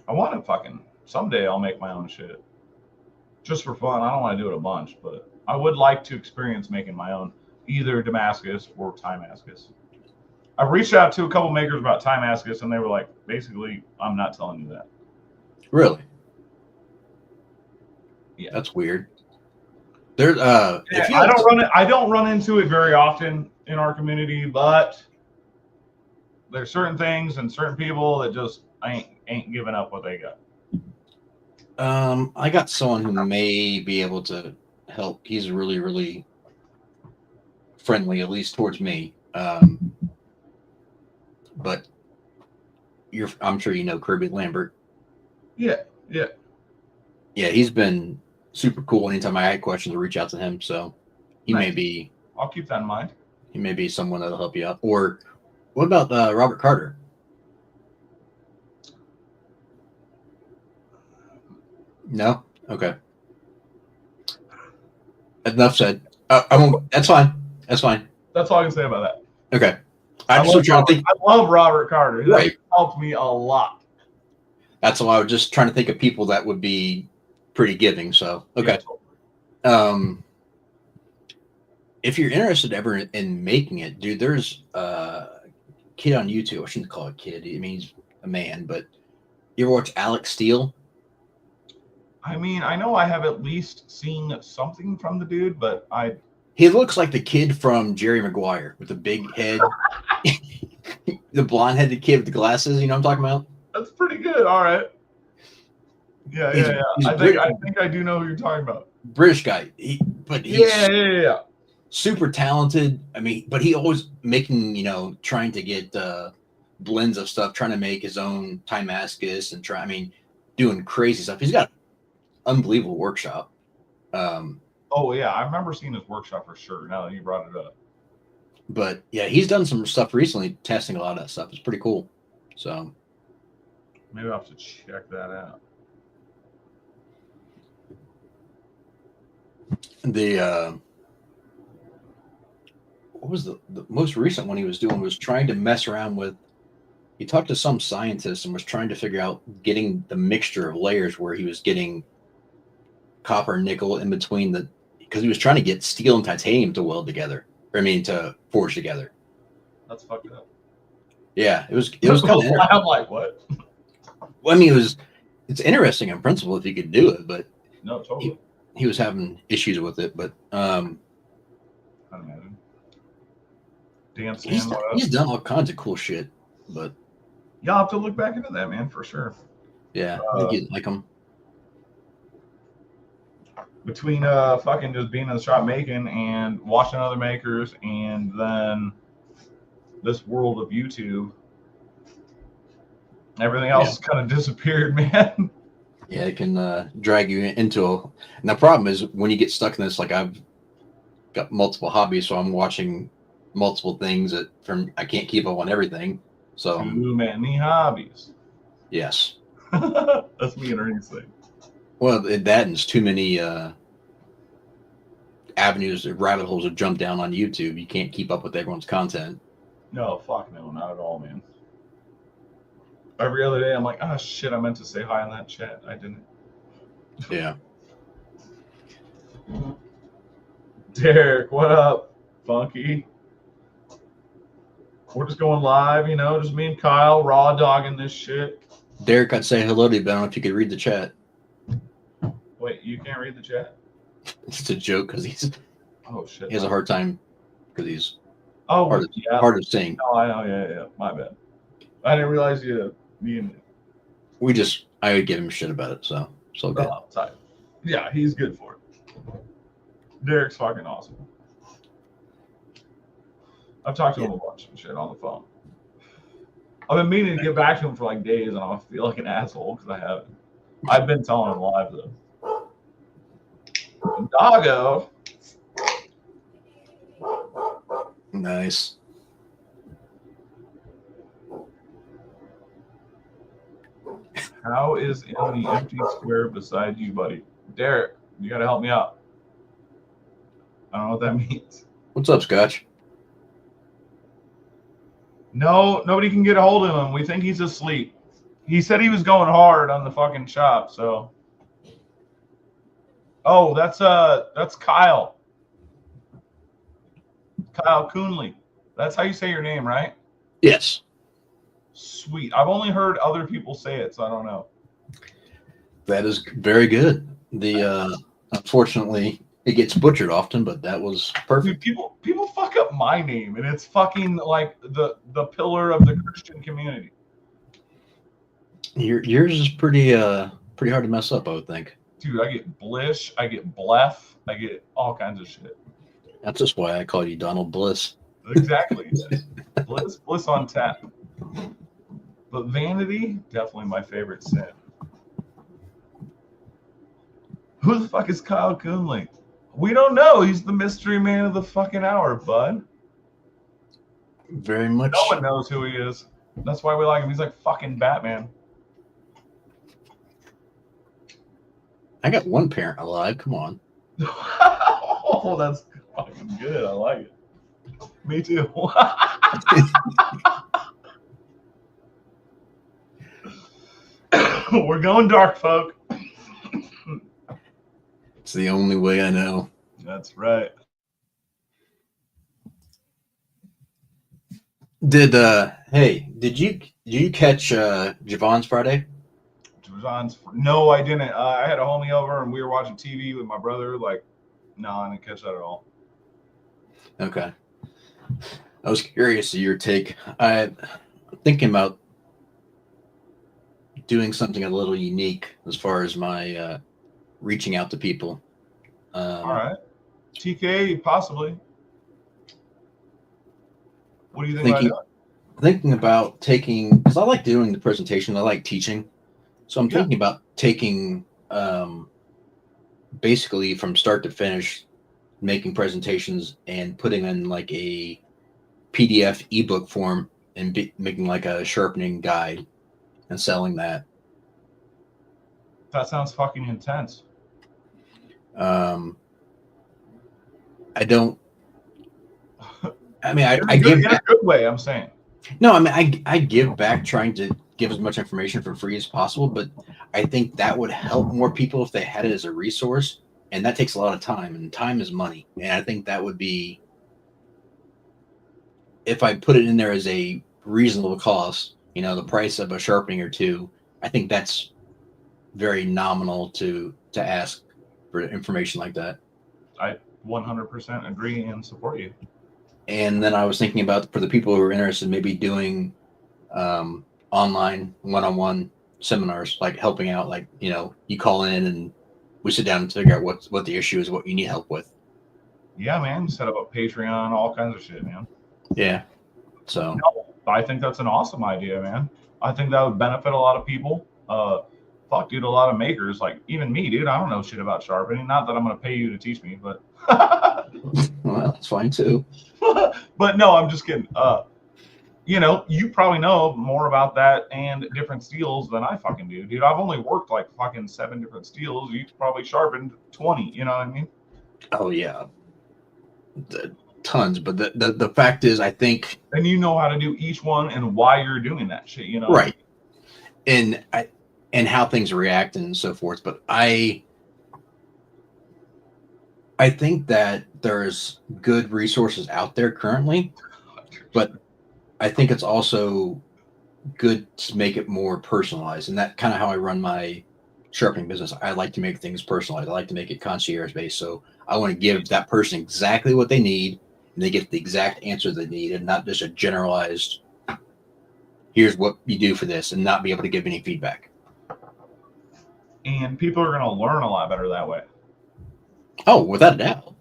I want to fucking someday I'll make my own shit. Just for fun. I don't want to do it a bunch, but I would like to experience making my own, either Damascus or Timascus. I've reached out to a couple makers about Timascus, and they were like, basically, I'm not telling you that. Really? Yeah. That's weird. There's I don't run into it very often in our community, but there's certain things and certain people that just ain't giving up what they got. I got someone who may be able to help. He's really, really friendly, at least towards me. But I'm sure you know Kirby Lambert. Yeah. Yeah, he's been super cool. Anytime I had questions, I reach out to him. So he may be. I'll keep that in mind. He may be someone that'll help you out. Or what about Robert Carter? No? Okay. Enough said. I won't. That's fine. That's fine. That's all I can say about that. Okay. I love Robert Carter. He helped me a lot. That's why I was just trying to think of people that would be pretty giving. So, okay. If you're interested ever in making it, dude, there's a kid on YouTube. I shouldn't call it kid. I mean, he's a man, but you ever watch Alex Steele? I mean, I know I have at least seen something from the dude, but he looks like the kid from Jerry Maguire with the big head, the blonde-headed kid with the glasses. You know what I'm talking about? That's pretty good. All right. Yeah. I think I do know who you're talking about. British guy, but he's yeah. super talented. I mean, but he always making, trying to get blends of stuff, trying to make his own Timascus and doing crazy stuff. He's got an unbelievable workshop. Oh yeah, I remember seeing his workshop for sure. Now that you brought it up. But yeah, he's done some stuff recently, testing a lot of that stuff. It's pretty cool. So maybe I'll have to check that out. What was the most recent one he was doing was trying to mess around with. He talked to some scientist and was trying to figure out getting the mixture of layers where he was getting copper and nickel in between because he was trying to get steel and titanium to weld together. To forge together. That's fucked up. Yeah, it was kind of. I'm like, what? Well, I mean, it's interesting in principle if you could do it, but no, totally. He was having issues with it, but I imagine. He's done all kinds of cool shit, but y'all have to look back into that, man, for sure. Yeah, I think you'd like him. Between fucking just being in the shop making and watching other makers and then this world of YouTube, everything else kind of disappeared, man. Yeah, it can drag you into a. And the problem is when you get stuck in this, like I've got multiple hobbies, so I'm watching multiple things that from I can't keep up on everything. So Too many hobbies. yes, That's me and Ernie's thing. well that and it's too many avenues, rabbit holes to jump down on YouTube. You can't keep up with everyone's content. No, fuck no, not at all, man. Every other day, I'm like, oh shit, I meant to say hi in that chat. I didn't. Yeah. Derek, what up, Funky? We're just going live, you know, just me and Kyle raw dogging this shit. Derek, I'd say hello to you, but I don't know if you could read the chat. Wait, you can't read the chat? It's a joke because he shit. has a hard time because he's hard of saying. Oh, I know, yeah. My bad. I didn't realize you being. I would give him shit about it, so good. Tight. Yeah, he's good for it. Derek's fucking awesome. I've talked to him a bunch and shit on the phone. I've been meaning to get back to him for like days, and I feel like an asshole because I haven't. I've been telling him live though. Doggo. Nice. How is in the empty square beside you, buddy? Derek, you gotta help me out. I don't know what that means. What's up, Scotch? No, nobody can get a hold of him. We think he's asleep. He said he was going hard on the fucking shop, so. Oh, that's Kyle. Kyle Coonley. That's how you say your name, right? Yes. Sweet. I've only heard other people say it, so I don't know. That is very good. The unfortunately it gets butchered often, but that was perfect. Dude, people fuck up my name, and it's fucking like the pillar of the Christian community. Yours is pretty hard to mess up, I would think. Dude, I get Blish, I get Blef, I get all kinds of shit. That's just why I call you Donald Bliss. Exactly. Bliss on tap. But vanity, definitely my favorite sin. Who the fuck is Kyle Coonley? We don't know. He's the mystery man of the fucking hour, bud. Very much. No one knows who he is. That's why we like him. He's like fucking Batman. I got one parent alive. Come on. Oh, that's fucking good. I like it. Me too. We're going dark, folk. It's the only way I know. That's right. Did you catch Javon's Friday? No, I didn't. I had a homie over and we were watching TV with my brother. Like, no, I didn't catch that at all. Okay. I was curious of your take. I'm thinking about doing something a little unique as far as my reaching out to people. All right. TK, possibly. What do you think about doing? Thinking about taking, because I like doing the presentation. I like teaching. So I'm thinking about taking basically from start to finish, making presentations and putting in like a PDF ebook form and making like a sharpening guide and selling that. That sounds fucking intense. I don't. I mean, I give give in a good way. I'm saying. No, I mean, I give back trying to give as much information for free as possible, but I think that would help more people if they had it as a resource, and that takes a lot of time, and time is money. And I think that would be, if I put it in there as a reasonable cost, you know, the price of a sharpening or two, I think that's very nominal to ask for information like that. I 100% agree and support you. And then I was thinking about, for the people who are interested, maybe doing online one-on-one seminars, like helping out, like, you know, you call in and we sit down and figure out what the issue is, what you need help with. Yeah, man. Set up a Patreon, all kinds of shit, man. Yeah. So I think that's an awesome idea, man. I think that would benefit a lot of people. fuck, dude, a lot of makers, like even me, dude, I don't know shit about sharpening. Not that I'm gonna pay you to teach me, but Well, that's fine too. but no, I'm just kidding. You know, you probably know more about that and different steels than I fucking do, dude. I've only worked like fucking 7 different steels. You've probably sharpened 20. You know what I mean? Oh yeah, tons. But the fact is, I think, And you know how to do each one and why you're doing that shit. You know? right, and how things react and so forth. But I think that there's good resources out there currently, but I think it's also good to make it more personalized, and that kind of how I run my sharpening business. I like to make things personalized. I like to make it concierge based. So I want to give that person exactly what they need, and they get the exact answer they need, and not just a generalized, here's what you do for this, and not be able to give any feedback. And people are gonna learn a lot better that way. Oh, without a doubt,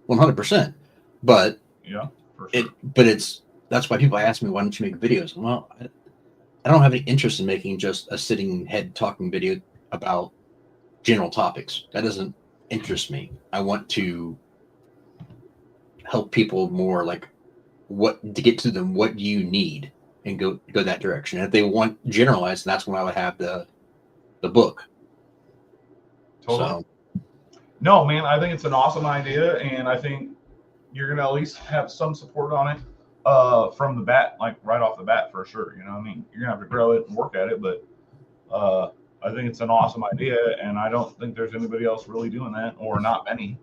100%. But Yeah, for sure. that's why people ask me, why don't you make videos? Well, I don't have any interest in making just a sitting head talking video about general topics. That doesn't interest me. I want to help people more, like what to get to them, what you need, and go that direction. And if they want generalized, that's when I would have the book. Totally. So No, man, I think it's an awesome idea, and I think you're gonna at least have some support on it from the bat, like right off the bat, for sure. You know what I mean? You're gonna have to grow it and work at it, but I think it's an awesome idea, and I don't think there's anybody else really doing that, or not many.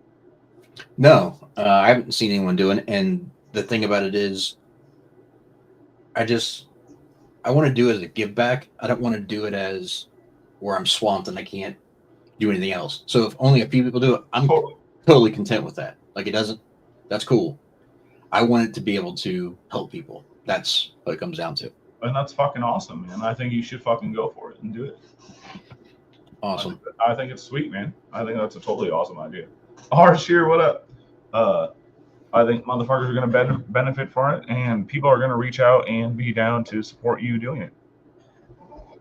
no, I haven't seen anyone doing it. And the thing about it is, I want to do it as a give back. I don't want to do it as where I'm swamped and I can't do anything else. So if only a few people do it, I'm totally content with that. Like that's cool. I want it to be able to help people. That's what it comes down to. And that's fucking awesome, man. I think you should fucking go for it and do it. Awesome. I think it's sweet, man. I think that's a totally awesome idea. Sheer, what up? I think motherfuckers are going to benefit from it, and people are going to reach out and be down to support you doing it.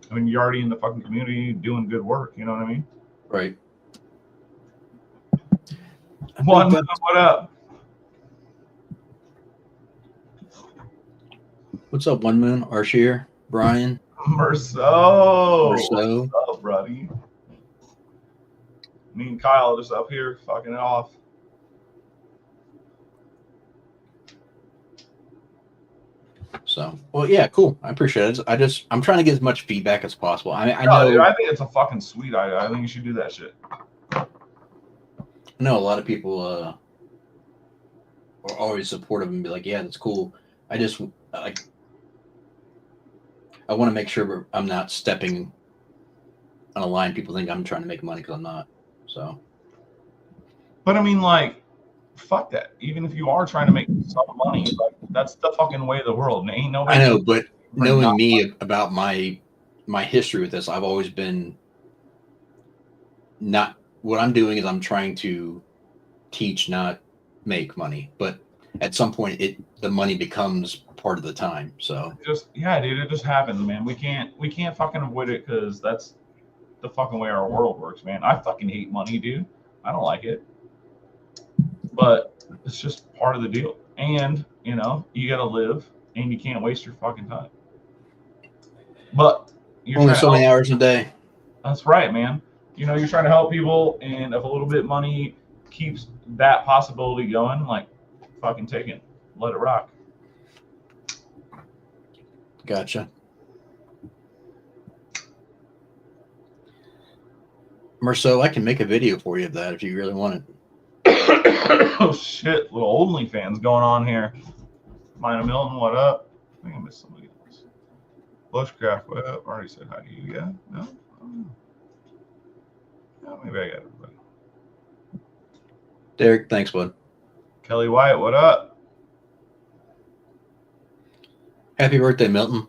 I mean, you're already in the fucking community doing good work. You know what I mean? Right. One, what up? What's up, One Moon, Arshier, Brian? Merceau. Merceau. What's up, buddy? Me and Kyle just up here fucking it off. So, well, yeah, cool. I appreciate it. I'm trying to get as much feedback as possible. I No, know. dude, I think it's a fucking sweet idea. I think you should do that shit. I know a lot of people are always supportive and be like, yeah, that's cool. I just like, I want to make sure I'm not stepping on a line. People think I'm trying to make money because I'm not. So, but I mean, like, fuck that. Even if you are trying to make some money, like, that's the fucking way of the world. And ain't nobody. I know, but knowing me about my history with this, I've always been not. What I'm doing is I'm trying to teach, not make money. But at some point, the money becomes part of the time. So yeah, dude, it just happens, man. We can't fucking avoid it because that's the fucking way our world works, man. I fucking hate money, dude. I don't like it, but it's just part of the deal. And you know, you gotta live, and you can't waste your fucking time. But you're only so many hours a day. That's right, man. You know, you're trying to help people, and if a little bit of money keeps that possibility going, like, fucking take it, let it rock. Gotcha. Merceau, I can make a video for you of that if you really want it. Oh shit, little OnlyFans going on here. Mina Milton, what up? I think I missed somebody else. Bushcraft, what up? I already said hi to you. Yeah? No? Oh, maybe I got everybody. Derek, thanks, bud. Kelly Wyatt, what up? Happy birthday, Milton.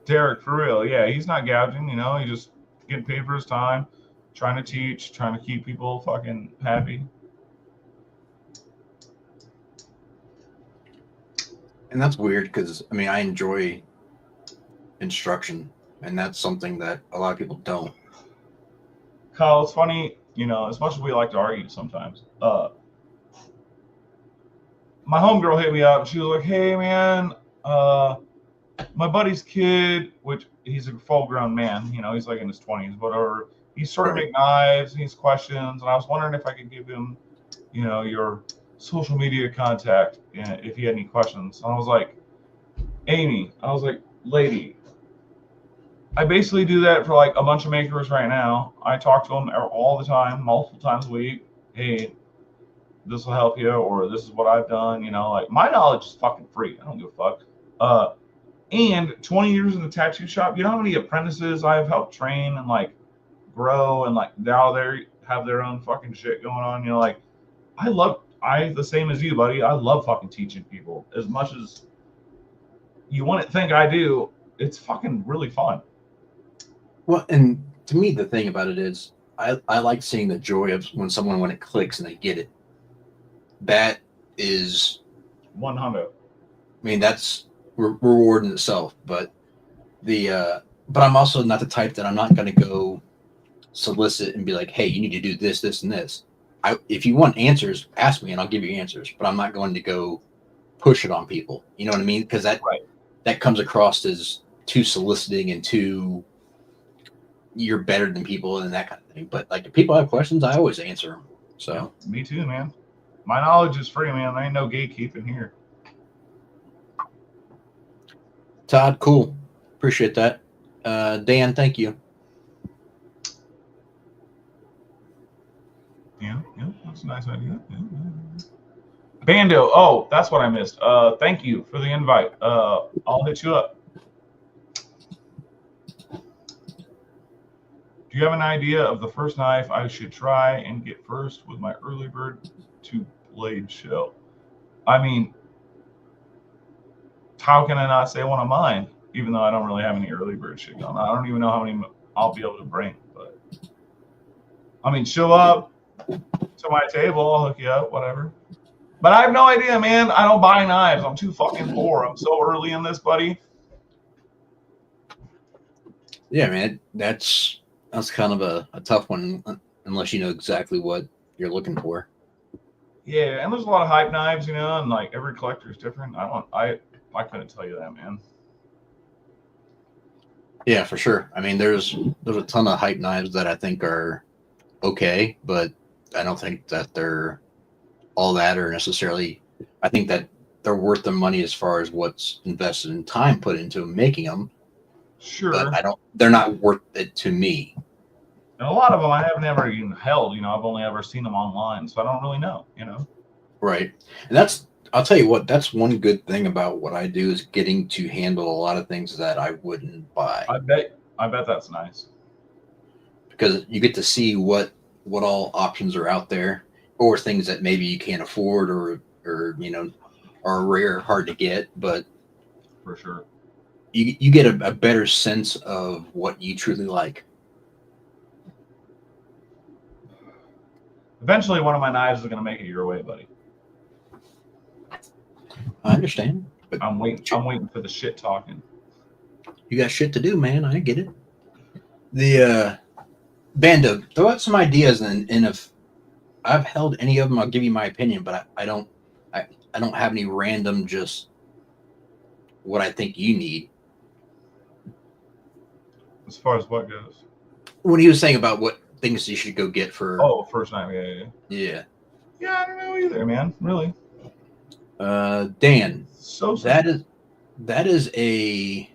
Derek, for real. Yeah, he's not gouging, you know, he's just getting paid for his time, trying to teach, trying to keep people fucking happy. And that's weird because, I mean, I enjoy instruction, and that's something that a lot of people don't. Kyle, it's funny, as much as we like to argue sometimes. My homegirl hit me up and she was like, "Hey man, my buddy's kid, which he's a full-grown man, he's like in his 20s, whatever. He's starting to make knives, and he's questions, and I was wondering if I could give him, your social media contact if he had any questions." And I was like, "Amy," I was like, "Lady, I basically do that for like a bunch of makers right now. I talk to them all the time, multiple times a week. Hey, this will help you, or this is what I've done. Like my knowledge is fucking free. I don't give a fuck. And 20 years in the tattoo shop, you know how many apprentices I've helped train and like grow, and like now they have their own fucking shit going on. Like the same as you, buddy. I love fucking teaching people as much as you wouldn't think I do. It's fucking really fun. Well, and to me, the thing about it is, I like seeing the joy of when it clicks and they get it. That is 100. I mean, that's reward in itself. But I'm also not the type that I'm not going to go solicit and be like, "Hey, you need to do this, this, and this." If you want answers, ask me and I'll give you answers. But I'm not going to go push it on people. You know what I mean? Because that comes across as too soliciting and too you're better than people and that kind of thing. But like if people have questions, I always answer them. So yeah, me too, man. My knowledge is free, man. There ain't no gatekeeping here. Todd, cool. Appreciate that. Dan, thank you. Yeah, that's a nice idea. Yeah. Bando, oh, that's what I missed. Thank you for the invite. I'll hit you up. Do you have an idea of the first knife I should try and get first with my early bird 2-blade shell? I mean, how can I not say one of mine, even though I don't really have any early bird shit going on? I don't even know how many I'll be able to bring, but I mean, show up to my table, I'll hook you up, whatever. But I have no idea, man. I don't buy knives. I'm too fucking poor. I'm so early in this, buddy. Yeah, man, that's kind of a tough one unless you know exactly what you're looking for. Yeah, and there's a lot of hype knives, and like every collector is different. I couldn't tell you that, man. Yeah, for sure. I mean, there's a ton of hype knives that I think are okay, but I don't think that they're all that or necessarily. I think that they're worth the money as far as what's invested in time put into making them. Sure. But they're not worth it to me. And a lot of them I haven't ever even held, I've only ever seen them online, so I don't really know, Right. And I'll tell you what, that's one good thing about what I do is getting to handle a lot of things that I wouldn't buy. I bet that's nice. Because you get to see what all options are out there, or things that maybe you can't afford or are rare, hard to get, but for sure. You get a better sense of what you truly like. Eventually, one of my knives is going to make it your way, buddy. I understand, but I'm waiting for the shit talking. You got shit to do, man. I get it. The Bando, throw out some ideas, and if I've held any of them, I'll give you my opinion. But I don't have any random just what I think you need. As far as what goes, what he was saying about what things you should go get for. Oh, first time, yeah. Yeah, I don't know either, man. Really. Dan. So that is a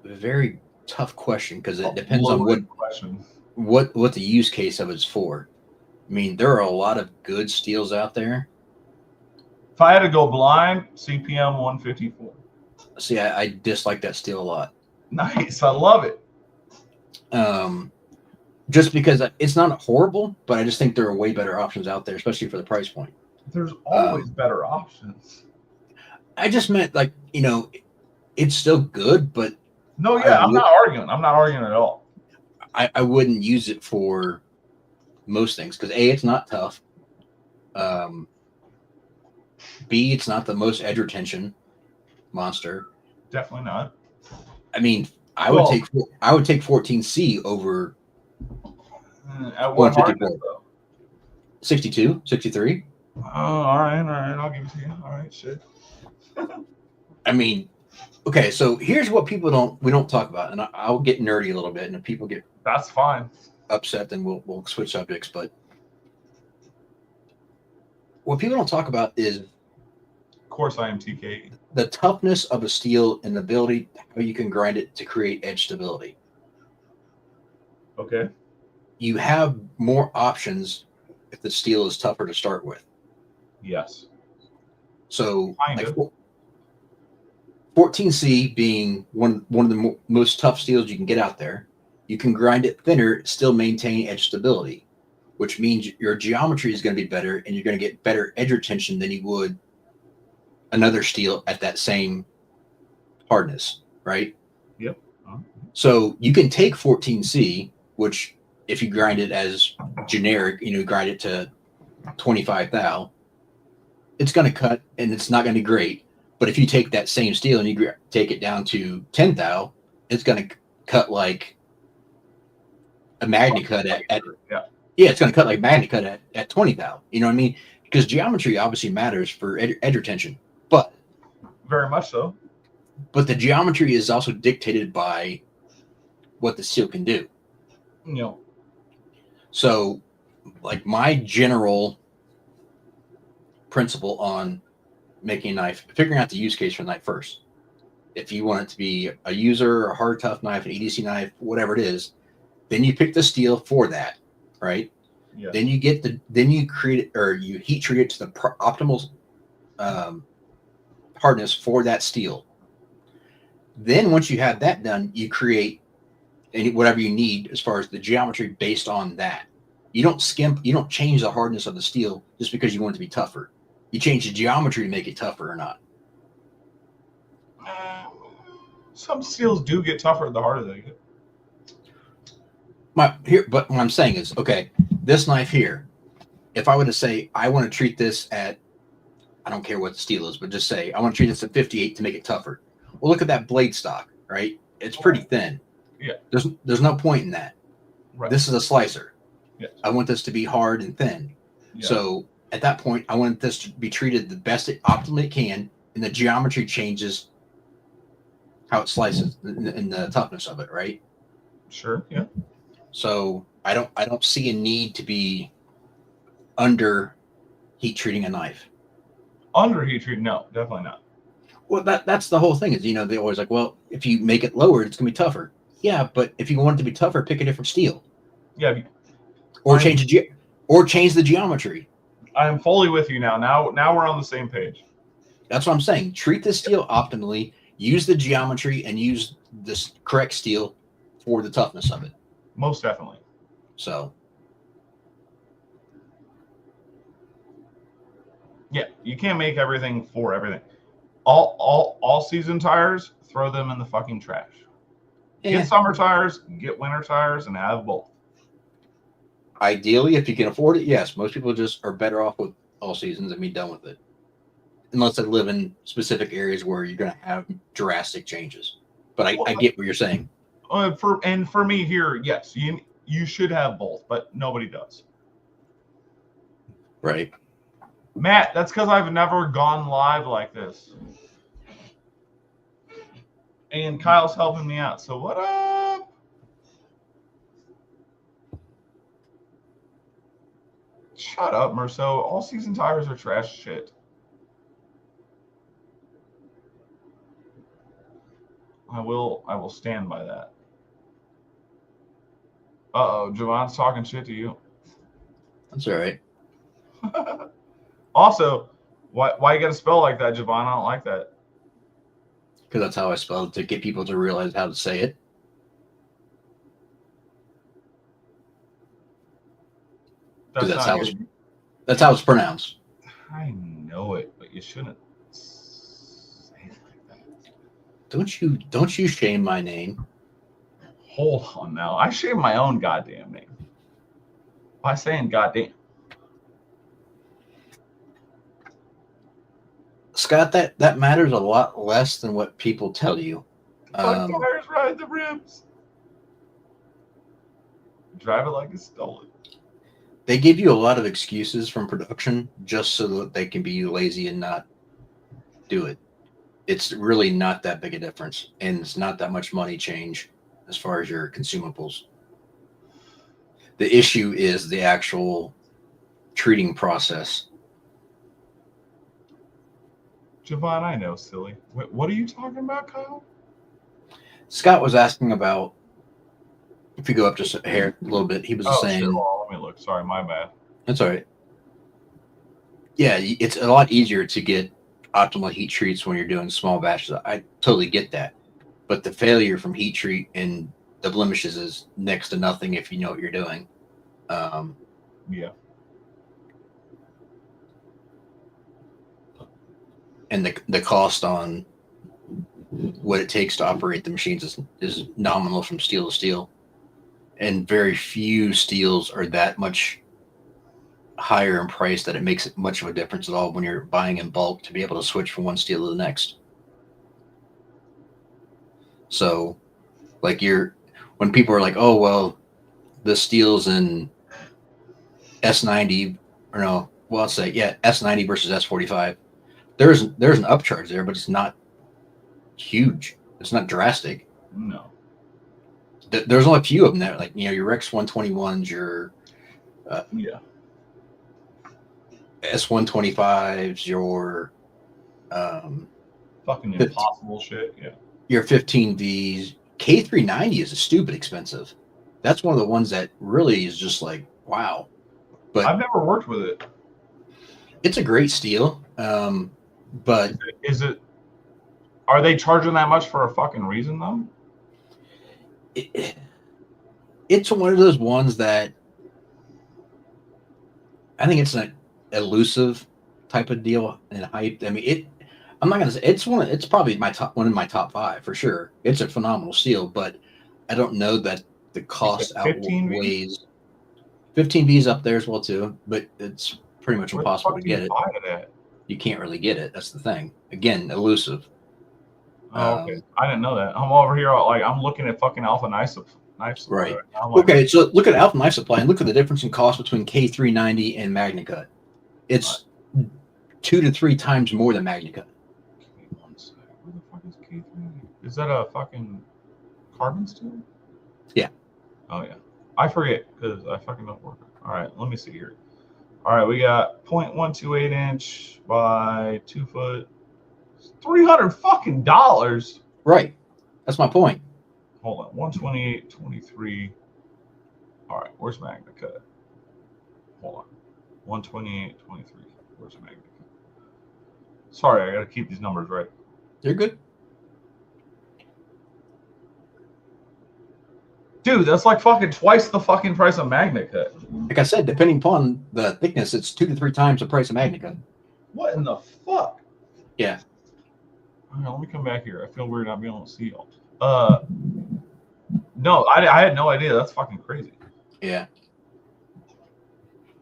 very tough question because it depends on what the use case of it's for. I mean, there are a lot of good steels out there. If I had to go blind, CPM 154. See, I dislike that steel a lot. Nice, I love it. Just because it's not horrible, but I just think there are way better options out there, especially for the price point. There's always better options. I just meant it's still good, but no, yeah, I'm not arguing. I'm not arguing at all. I wouldn't use it for most things because A, it's not tough. B, it's not the most edge retention monster. Definitely not. I mean, I Well- would take 14C over At what hardness 154. though? 62, 63. All right, I'll give it to you. All right, shit. I mean, okay, so here's what we don't talk about, and I'll get nerdy a little bit, and if people get That's fine. upset, then we'll switch subjects. But what people don't talk about is Of course, I am TK. the toughness of a steel and the ability how you can grind it to create edge stability. Okay. You have more options if the steel is tougher to start with. Yes. So, Kind like of. 14C being one of the most tough steels you can get out there, you can grind it thinner, still maintain edge stability, which means your geometry is going to be better and you're going to get better edge retention than you would another steel at that same hardness, right? Yep. Uh-huh. So you can take 14C, which if you grind it as generic, grind it to 25 thou, it's going to cut and it's not going to be great. But if you take that same steel and you take it down to 10 thou, it's going to cut like a magnet cut at it's going to cut like magnet cut at 20 thou. You know what I mean? Because geometry obviously matters for edge retention, but Very much so. But the geometry is also dictated by what the steel can do. You know. So, like my general principle on making a knife, figuring out the use case for the knife first. If you want it to be a user, a hard tough knife, an EDC knife, whatever it is, then you pick the steel for that, right? Yeah. Then you create it, or you heat treat it to the optimal hardness for that steel. Then once you have that done, you create whatever you need as far as the geometry based on that. You don't change the hardness of the steel just because you want it to be tougher. You change the geometry to make it tougher or not. Some steels do get tougher the harder they get. But what I'm saying is, okay, this knife here, if I were to say I want to treat this at, I don't care what the steel is, but just say I want to treat this at 58 to make it tougher. Well, look at that blade stock, right? It's pretty thin. Yeah. There's no point in that. Right. This is a slicer. Yes. I want this to be hard and thin. Yeah. So at that point, I want this to be treated the best it optimally can, and the geometry changes how it slices and the toughness of it, right? Sure. Yeah. So I don't see a need to be under heat treating a knife. Under heat treat? No, definitely not. Well, that's the whole thing is, they always like, well, if you make it lower, it's going to be tougher. Yeah, but if you want it to be tougher, pick a different steel. Yeah. Or change the geometry. I am fully with you now. Now we're on the same page. That's what I'm saying. Treat the steel optimally, use the geometry, and use this correct steel for the toughness of it. Most definitely. So. Yeah, you can't make everything for everything. All season tires, throw them in the fucking trash. Get summer tires, get winter tires, and have both. Ideally, if you can afford it, yes. Most people just are better off with all seasons and be done with it. Unless they live in specific areas where you're going to have drastic changes. But I get what you're saying. For me here, yes, you should have both, but nobody does. Right. Matt, that's because I've never gone live like this. And Kyle's helping me out. So what up? Shut up, Merso. All season tires are trash shit. I will stand by that. Uh-oh, Javon's talking shit to you. That's all right. Also, why you got to spell like that, Javon? I don't like that. Because that's how I spell it, to get people to realize how to say it. That's how it's pronounced. I know it, but you shouldn't say it like that. Don't you shame my name. Hold on now. I shame my own goddamn name by saying goddamn. Scott, that matters a lot less than what people tell you. Front tires ride the rims. Drive it like it's stolen. They give you a lot of excuses from production just so that they can be lazy and not do it. It's really not that big a difference, and it's not that much money change as far as your consumables. The issue is the actual treating process. Javon, I know, silly. What are you talking about, Kyle? Scott was asking about, if you go up just a hair a little bit, he was saying. Sure. Well, let me look. Sorry, my bad. That's all right. Yeah, it's a lot easier to get optimal heat treats when you're doing small batches. I totally get that. But the failure from heat treat and the blemishes is next to nothing if you know what you're doing. Yeah. And the cost on what it takes to operate the machines is nominal from steel to steel. And very few steels are that much higher in price that it makes much of a difference at all when you're buying in bulk to be able to switch from one steel to the next. So, like when people are like, oh, well, the steel's in S90, or no, well, I'll say, yeah, S90 versus S45. There's an upcharge there, but it's not huge. It's not drastic. No. There's only a few of them that, like, your Rex 121s, your S125s, your fucking impossible shit. Yeah. Your 15Vs. K390 is stupid expensive. That's one of the ones that really is just like, wow. But I've never worked with it. It's a great steel. But is it? Are they charging that much for a fucking reason though? It's one of those ones that I think it's an elusive type of deal and hype. I mean, I'm not gonna say it's probably one of my top 5 for sure. It's a phenomenal steel, but I don't know that the cost outweighs. 15V's up there as well too, but it's pretty much impossible to get it. You can't really get it. That's the thing. Again, elusive. Oh, okay. I didn't know that. I'm over here like I'm looking at fucking Alpha Knife Supply. Right. Okay, so look at Alpha Knife Supply and look at the difference in cost between K390 and MagnaCut. It's 2 to 3 times more than MagnaCut. Where the fuck is K390? Is that a fucking carbon steel? Yeah. Oh yeah. I forget because I fucking don't work. All right, let me see here. All right, we got 0.128 inch by 2 foot. $300 fucking dollars. Right. That's my point. Hold on. 128.23. All right, where's MagnaCut? Hold on. 128.23. Where's MagnaCut? Sorry, I gotta keep these numbers right. You're good. Dude, that's like fucking twice the fucking price of MagnaCut. Like I said, depending upon the thickness, it's 2 to 3 times the price of MagnaCut. What in the fuck? Yeah. All right, let me come back here. I feel weird not being able to see y'all. No, I had no idea. That's fucking crazy. Yeah.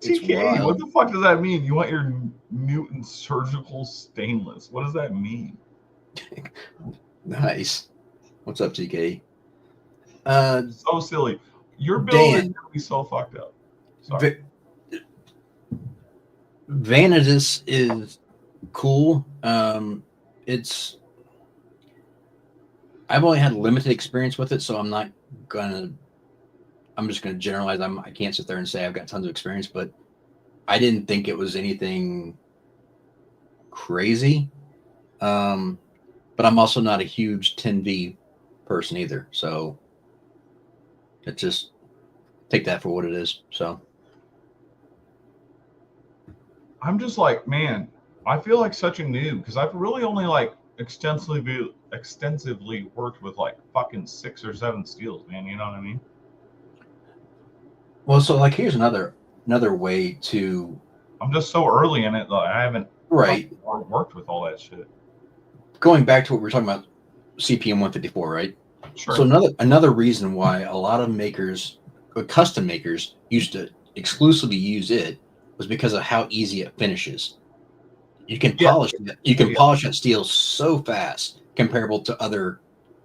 TK, what the fuck does that mean? You want your Newton surgical stainless? What does that mean? Nice. What's up, TK? So silly. Your build is gonna be so fucked up. Sorry. Vanadis is cool. I've only had limited experience with it, so I'm just gonna generalize. I can't sit there and say I've got tons of experience, but I didn't think it was anything crazy. But I'm also not a huge 10V person either, so it just take that for what it is. So I'm just like, man, I feel like such a noob because I've really only like extensively worked with like fucking 6 or 7 steels, man. You know what I mean? Well, so like here's another way to. I'm just so early in it that I haven't worked with all that shit. Going back to what we were talking about, CPM 154, right? Sure. So another reason why a lot of makers, custom makers, used to exclusively use it was because of how easy it finishes. You can polish that. You can polish that steel so fast, comparable to other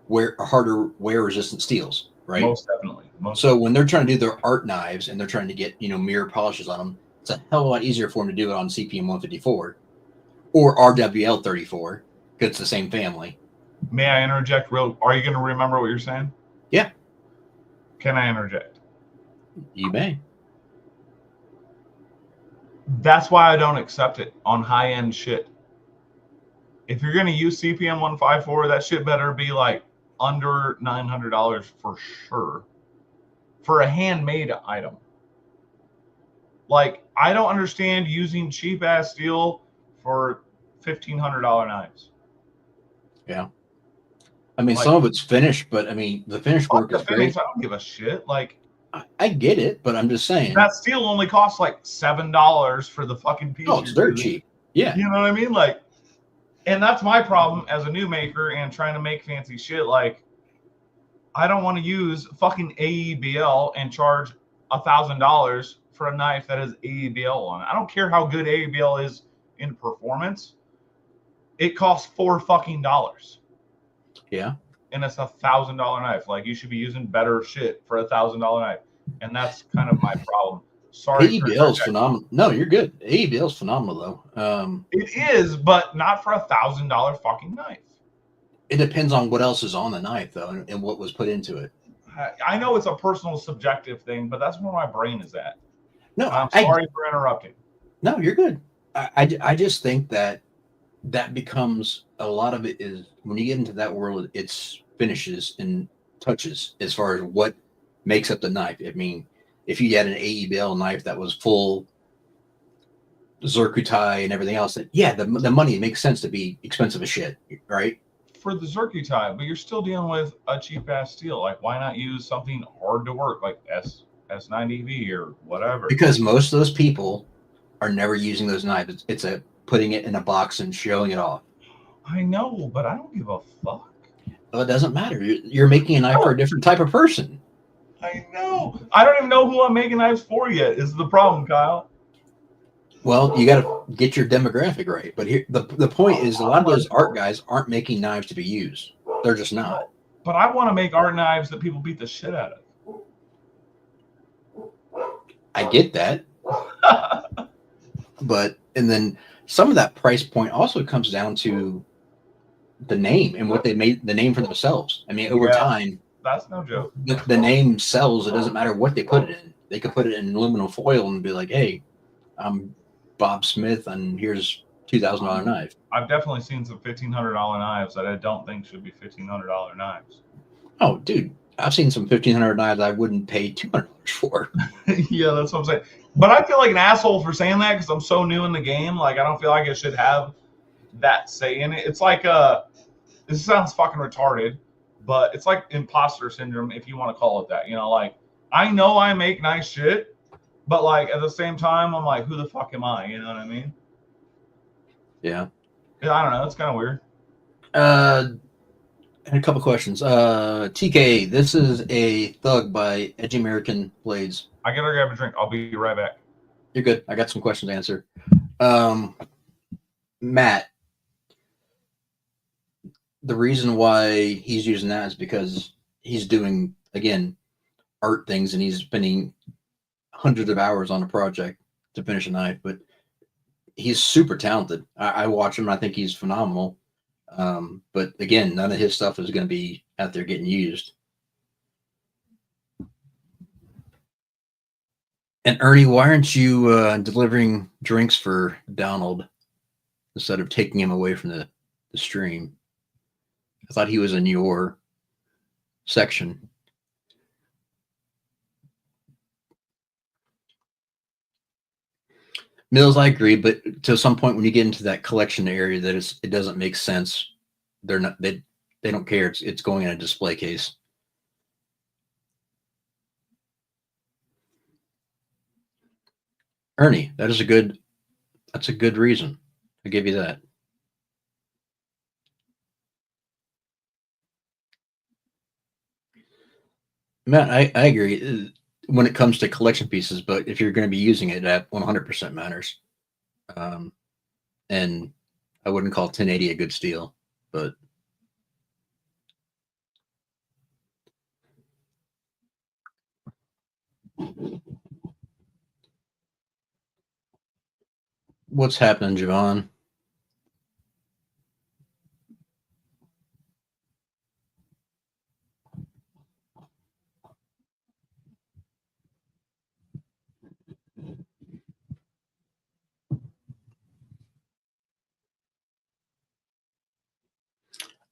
harder wear resistant steels, right? Most definitely. So when they're trying to do their art knives and they're trying to get mirror polishes on them, it's a hell of a lot easier for them to do it on CPM 154 or RWL 34 because it's the same family. May I interject? Are you going to remember what you're saying? Yeah. Can I interject? You may. That's why I don't accept it on high-end shit. If you're going to use CPM 154, that shit better be like under $900 for sure for a handmade item. Like, I don't understand using cheap-ass steel for $1,500 knives. Yeah. I mean, some of it's finished, but I mean, the finished work is great. I don't give a shit. Like, I get it, but I'm just saying that steel only costs like $7 for the fucking piece. Oh, it's dirt cheap. Yeah. You know what I mean? Like, and that's my problem as a new maker and trying to make fancy shit. Like, I don't want to use fucking AEBL and charge $1,000 for a knife that has AEBL on it. I don't care how good AEBL is in performance. It costs $4 Yeah. And it's $1,000 knife. Like, you should be using better shit for $1,000 knife. And that's kind of my problem. Sorry. AEBL is phenomenal. No, you're good. AEBL is phenomenal though. It is, but not for $1,000 fucking knife. It depends on what else is on the knife though, and what was put into it. I know it's a personal, subjective thing, but that's where my brain is at. No, I'm sorry for interrupting. No, you're good. I just think that becomes a lot of it is when you get into that world, it's finishes and touches as far as what makes up the knife. I mean, if you had an AEBL knife that was full zircuti and everything else, yeah, the money makes sense to be expensive as shit, right? For the zircuti, but you're still dealing with a cheap ass steel. Like, why not use something hard to work like S90V or whatever? Because most of those people are never using those knives. It's a putting it in a box and showing it off. I know, but I don't give a fuck. Well, it doesn't matter. You're making a knife for a different type of person. I know. I don't even know who I'm making knives for yet. Is the problem, Kyle? Well, you got to get your demographic right. But here, the point is, a lot of those art guys aren't making knives to be used. They're just not. But I want to make art knives that people beat the shit out of. I get that. And then some of that price point also comes down to the name and what they made the name for themselves. I mean, over time, that's no joke. The name sells. It doesn't matter what they put it in. They could put it in aluminum foil and be like, "Hey, I'm Bob Smith, and here's $2,000 knife." I've definitely seen some $1,500 knives that I don't think should be $1,500 knives. Oh, dude, I've seen some $1,500 knives I wouldn't pay $200 for. Yeah, that's what I'm saying. But I feel like an asshole for saying that because I'm so new in the game. Like, I don't feel like I should have that say in it. It's like this sounds fucking retarded, but it's like imposter syndrome, if you want to call it that. You know, like, I know I make nice shit, but like at the same time, I'm like, who the fuck am I? You know what I mean? Yeah. I don't know. It's kind of weird. And a couple questions. TK, this is a Thug by Edgy American Blades. I gotta grab a drink. I'll be right back. You're good. I got some questions to answer. Matt, the reason why he's using that is because he's doing, again, art things, and he's spending hundreds of hours on a project to finish a knife, but he's super talented. I watch him. I think he's phenomenal. But again, none of his stuff is going to be out there getting used. And Ernie, why aren't you delivering drinks for Donald instead of taking him away from the stream? I thought he was in your section. Mills, I agree, but to some point when you get into that collection area, that it doesn't make sense. They're not they don't care. It's going in a display case. Ernie, that's a good reason. I give you that. Matt, I agree when it comes to collection pieces, but if you're going to be using it, that 100% matters. And I wouldn't call 1080 a good steal, but What's happening, Javon?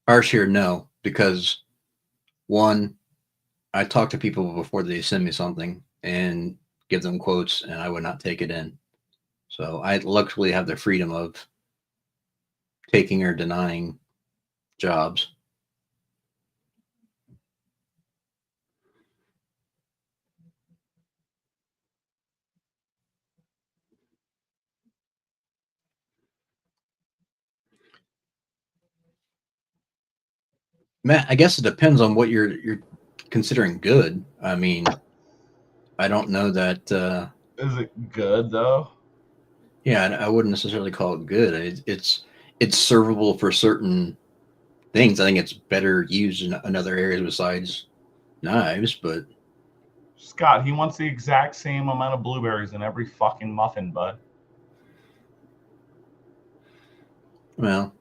Ours here, no, because one, I talk to people before they send me something and give them quotes, and I would not take it in. So I luckily have the freedom of taking or denying jobs. Matt, I guess it depends on what you're considering good. I mean, I don't know that. Is it good though? Yeah, I wouldn't necessarily call it good. It's servable for certain things. I think it's better used in other areas besides knives. But Scott, he wants the exact same amount of blueberries in every fucking muffin, bud. well,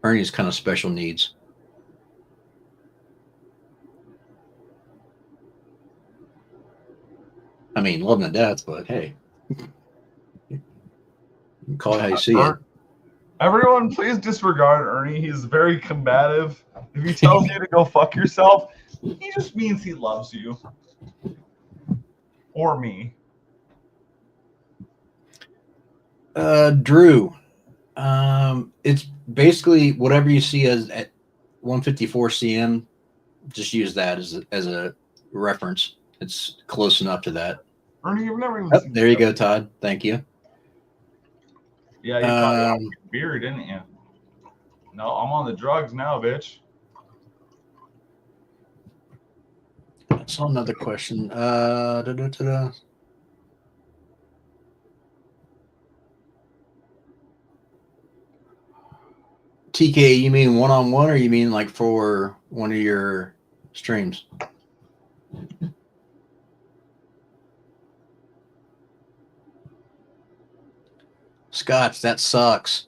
Ernie's kind of special needs. I mean, love him to death, but hey, call it how you see it. Everyone, please disregard Ernie. He's very combative. If he tells you to go fuck yourself, he just means he loves you. Or me. Drew, it's basically whatever you see as at 154 cm. Just use that as a reference. It's close enough to that. Ernie, you've never even Oh, seen there you go, Todd. Thank you. Yeah, you caught it off your beer, didn't you? No, I'm on the drugs now, bitch. I saw another question. TK, you mean one-on-one, or you mean like for one of your streams? Scotch, that sucks.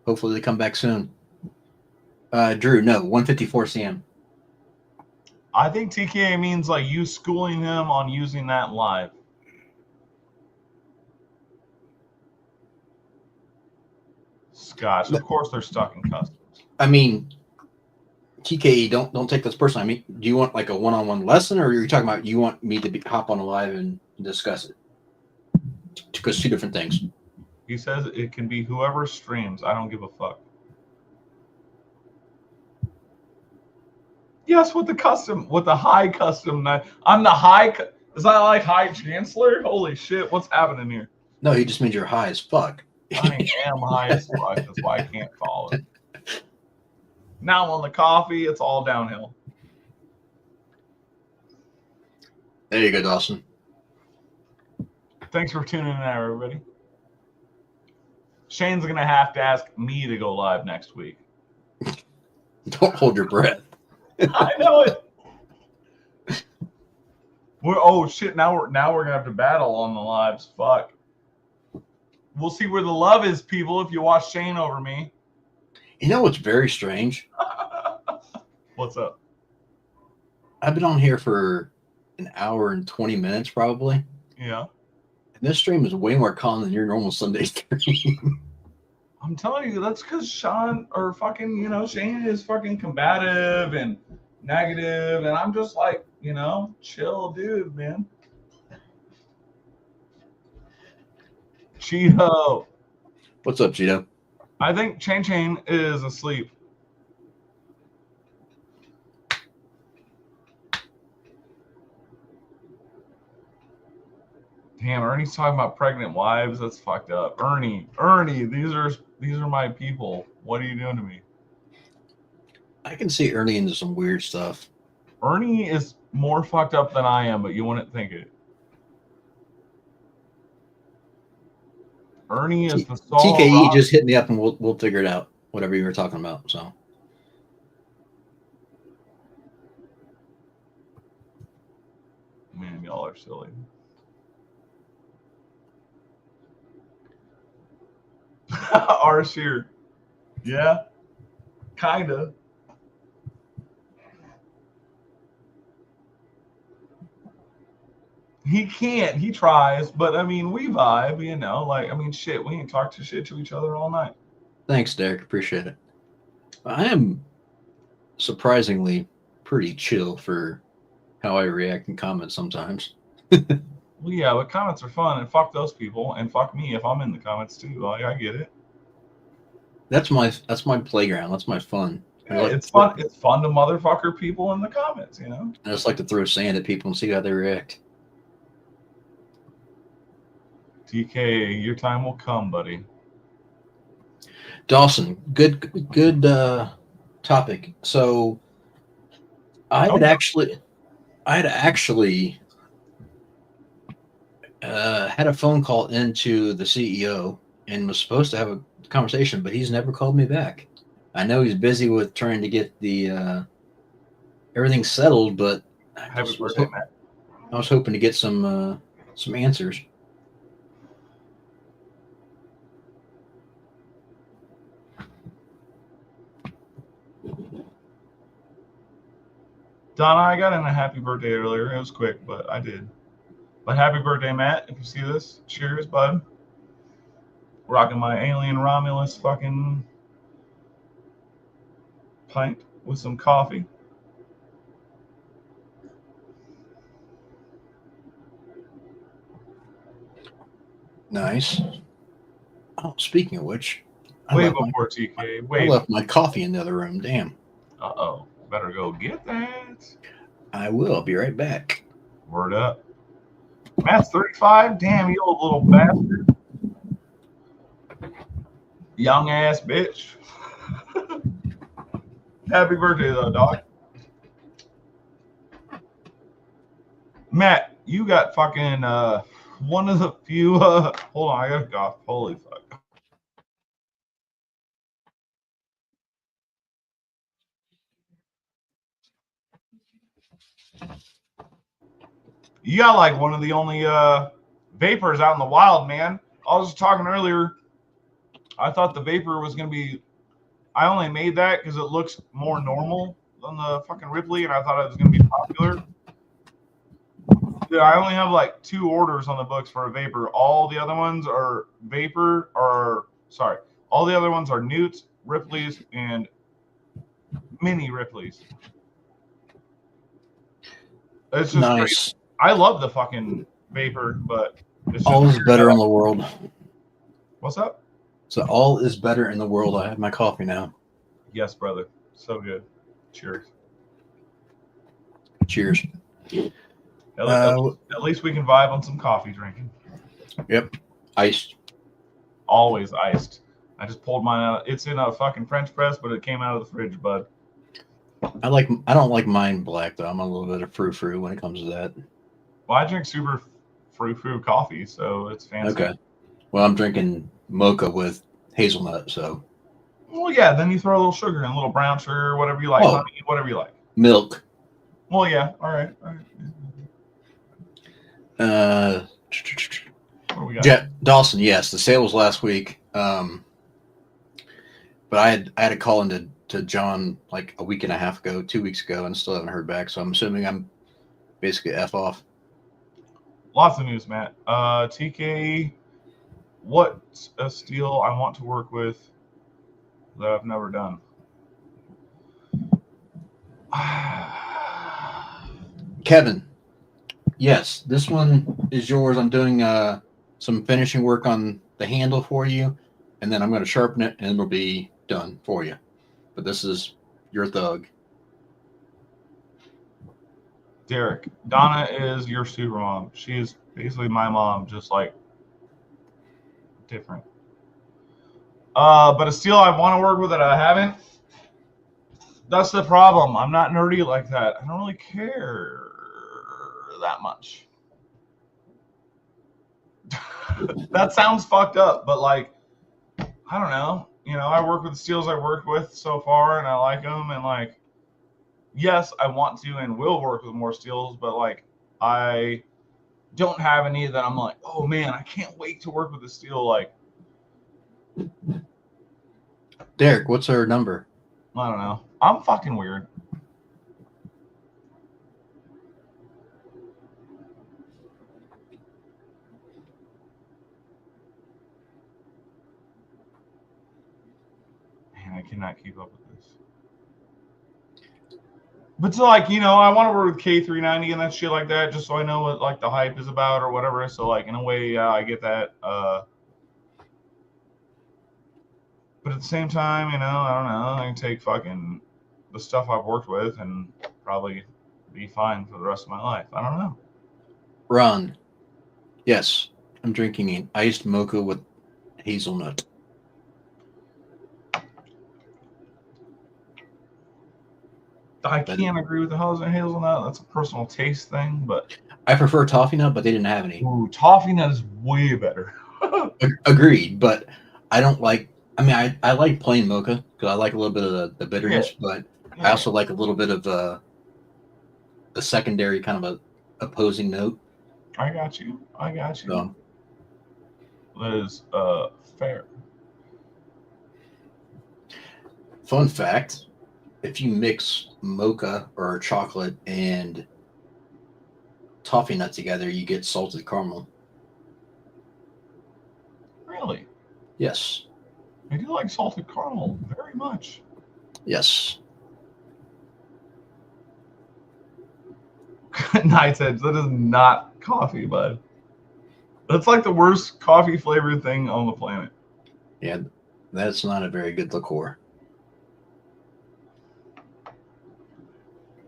Hopefully they come back soon. Drew, no, 154 cm. I think TKA means like you schooling him on using that live. Scotch, of course they're stuck in customs. I mean, TK, don't take this personally. I mean, do you want like a one-on-one lesson, or are you talking about you want me to hop on a live and discuss it? Because two different things. He says it can be whoever streams. I don't give a fuck. Yes, with the high custom knife. I'm the high. Is that like high chancellor? Holy shit! What's happening here? No, he just means you're high as fuck. I am high as fuck. That's why I can't follow it. Now I'm on the coffee. It's all downhill. There you go, Dawson. Thanks for tuning in, everybody. Shane's gonna have to ask me to go live next week. Don't hold your breath. I know it. Oh shit! Now we're gonna have to battle on the lives. Fuck. We'll see where the love is, people. If you watch Shane over me. You know what's very strange? What's up? I've been on here for an hour and 20 minutes, probably. Yeah. And this stream is way more calm than your normal Sunday stream. I'm telling you, that's because Shane is fucking combative and negative, and I'm just like, chill dude, man. Cheeto. What's up, Cheeto? I think Chain is asleep. Damn, Ernie's talking about pregnant wives. That's fucked up. Ernie, these are my people. What are you doing to me? I can see Ernie into some weird stuff. Ernie is more fucked up than I am, but you wouldn't think it. Ernie is the Saul TKE Rock. just hit me up and we'll figure it out. Whatever you were talking about. So Man, y'all are silly. harsh here. Yeah, kinda. He can't. He tries, but I mean, we vibe, you know. Like, I mean, shit, we ain't talked to shit to each other all night. Thanks, Derek. Appreciate it. I am surprisingly pretty chill for how I react in comments sometimes. Well, yeah, but comments are fun, and fuck those people, and fuck me if I'm in the comments too. Like, I get it. That's my playground. That's my fun. Yeah, it's fun. It's fun to motherfucker people in the comments, you know. I just like to throw sand at people and see how they react. TK, your time will come, buddy. Dawson, good topic. So I had actually had a phone call into the CEO and was supposed to have a conversation, but he's never called me back. I know he's busy with trying to get the everything settled, but Happy birthday, Matt. I was hoping to get some answers. Donna, I got in a happy birthday earlier. It was quick, but I did. But happy birthday, Matt. If you see this, cheers, bud. Rocking my Alien Romulus fucking pint with some coffee. Nice. Oh, speaking of which, Way before TK. I left my coffee in the other room. Damn. Uh-oh. Better go get that. I will. Be right back. Word up. Matt's 35? Damn, you old little bastard. Young ass bitch. Happy birthday, though, dog. Matt, you got fucking one of the few. Hold on, I gotta cough. Holy fuck. You got like one of the only vapors out in the wild, man. I was talking earlier. I thought the vapor was gonna be. I only made that because it looks more normal than the fucking Ripley, and I thought it was gonna be popular. Dude, I only have like 2 orders on the books for a vapor. All the other ones are vapor, or sorry, all the other ones are Newts, Ripleys, and mini Ripleys. It's just nice. crazy. I love the fucking vapor, but it's all is better in the world. What's up? So all is better in the world. I have my coffee now. Yes, brother. So good. Cheers. Cheers. At least we can vibe on some coffee drinking. Yep. Iced. Always iced. I just pulled mine out. It's in a fucking French press, but it came out of the fridge, bud. I don't like mine black though. I'm a little bit of frou-frou when it comes to that. Well, I drink super frou-frou coffee, so it's fancy. Okay. Well, I'm drinking mocha with hazelnut, so. Well, yeah, then you throw a little sugar in, a little brown sugar, whatever you like, honey, whatever you like. Milk. Well, yeah. All right. What do we got? Dawson, yes, the sale was last week. But I had a call into John like a week and a half ago, 2 weeks ago, and still haven't heard back. So I'm assuming I'm basically F off. Lots of news, Matt. TK, what's a steel I want to work with that I've never done? Kevin, yes, this one is yours. I'm doing some finishing work on the handle for you, and then I'm going to sharpen it, and it'll be done for you. But this is your thug. Derek, Donna is your super mom. She is basically my mom, just like different. But a steel I want to work with that I haven't. That's the problem. I'm not nerdy like that. I don't really care that much. That sounds fucked up, but like, I don't know. You know, I work with the steels I worked with so far, and I like them. And like, yes, I want to and will work with more steels, but like, I don't have any that I'm like, oh man, I can't wait to work with the steel. Like, Derek, what's our number? I don't know. I'm fucking weird. Man, I cannot keep up with this. But so, like, I want to work with K390 and that shit like that, just so I know what like the hype is about or whatever. So like in a way, yeah, I get that. But at the same time, I don't know. I can take fucking the stuff I've worked with and probably be fine for the rest of my life. I don't know. Ron. Yes, I'm drinking an iced mocha with hazelnut. I can't agree with the hazelnut. That's a personal taste thing, but I prefer toffee nut, but they didn't have any. ooh, toffee nut is way better. Agreed, but I don't like. I mean, I like plain mocha because I like a little bit of the bitterness, but I also like a little bit of the secondary kind of a opposing note. I got you. So, that is fair. Fun fact: if you mix mocha or chocolate and toffee nut together, you get salted caramel. Really? Yes. I do like salted caramel very much. Yes. Night Edge, that is not coffee, bud. That's like the worst coffee flavored thing on the planet. Yeah, that's not a very good liqueur.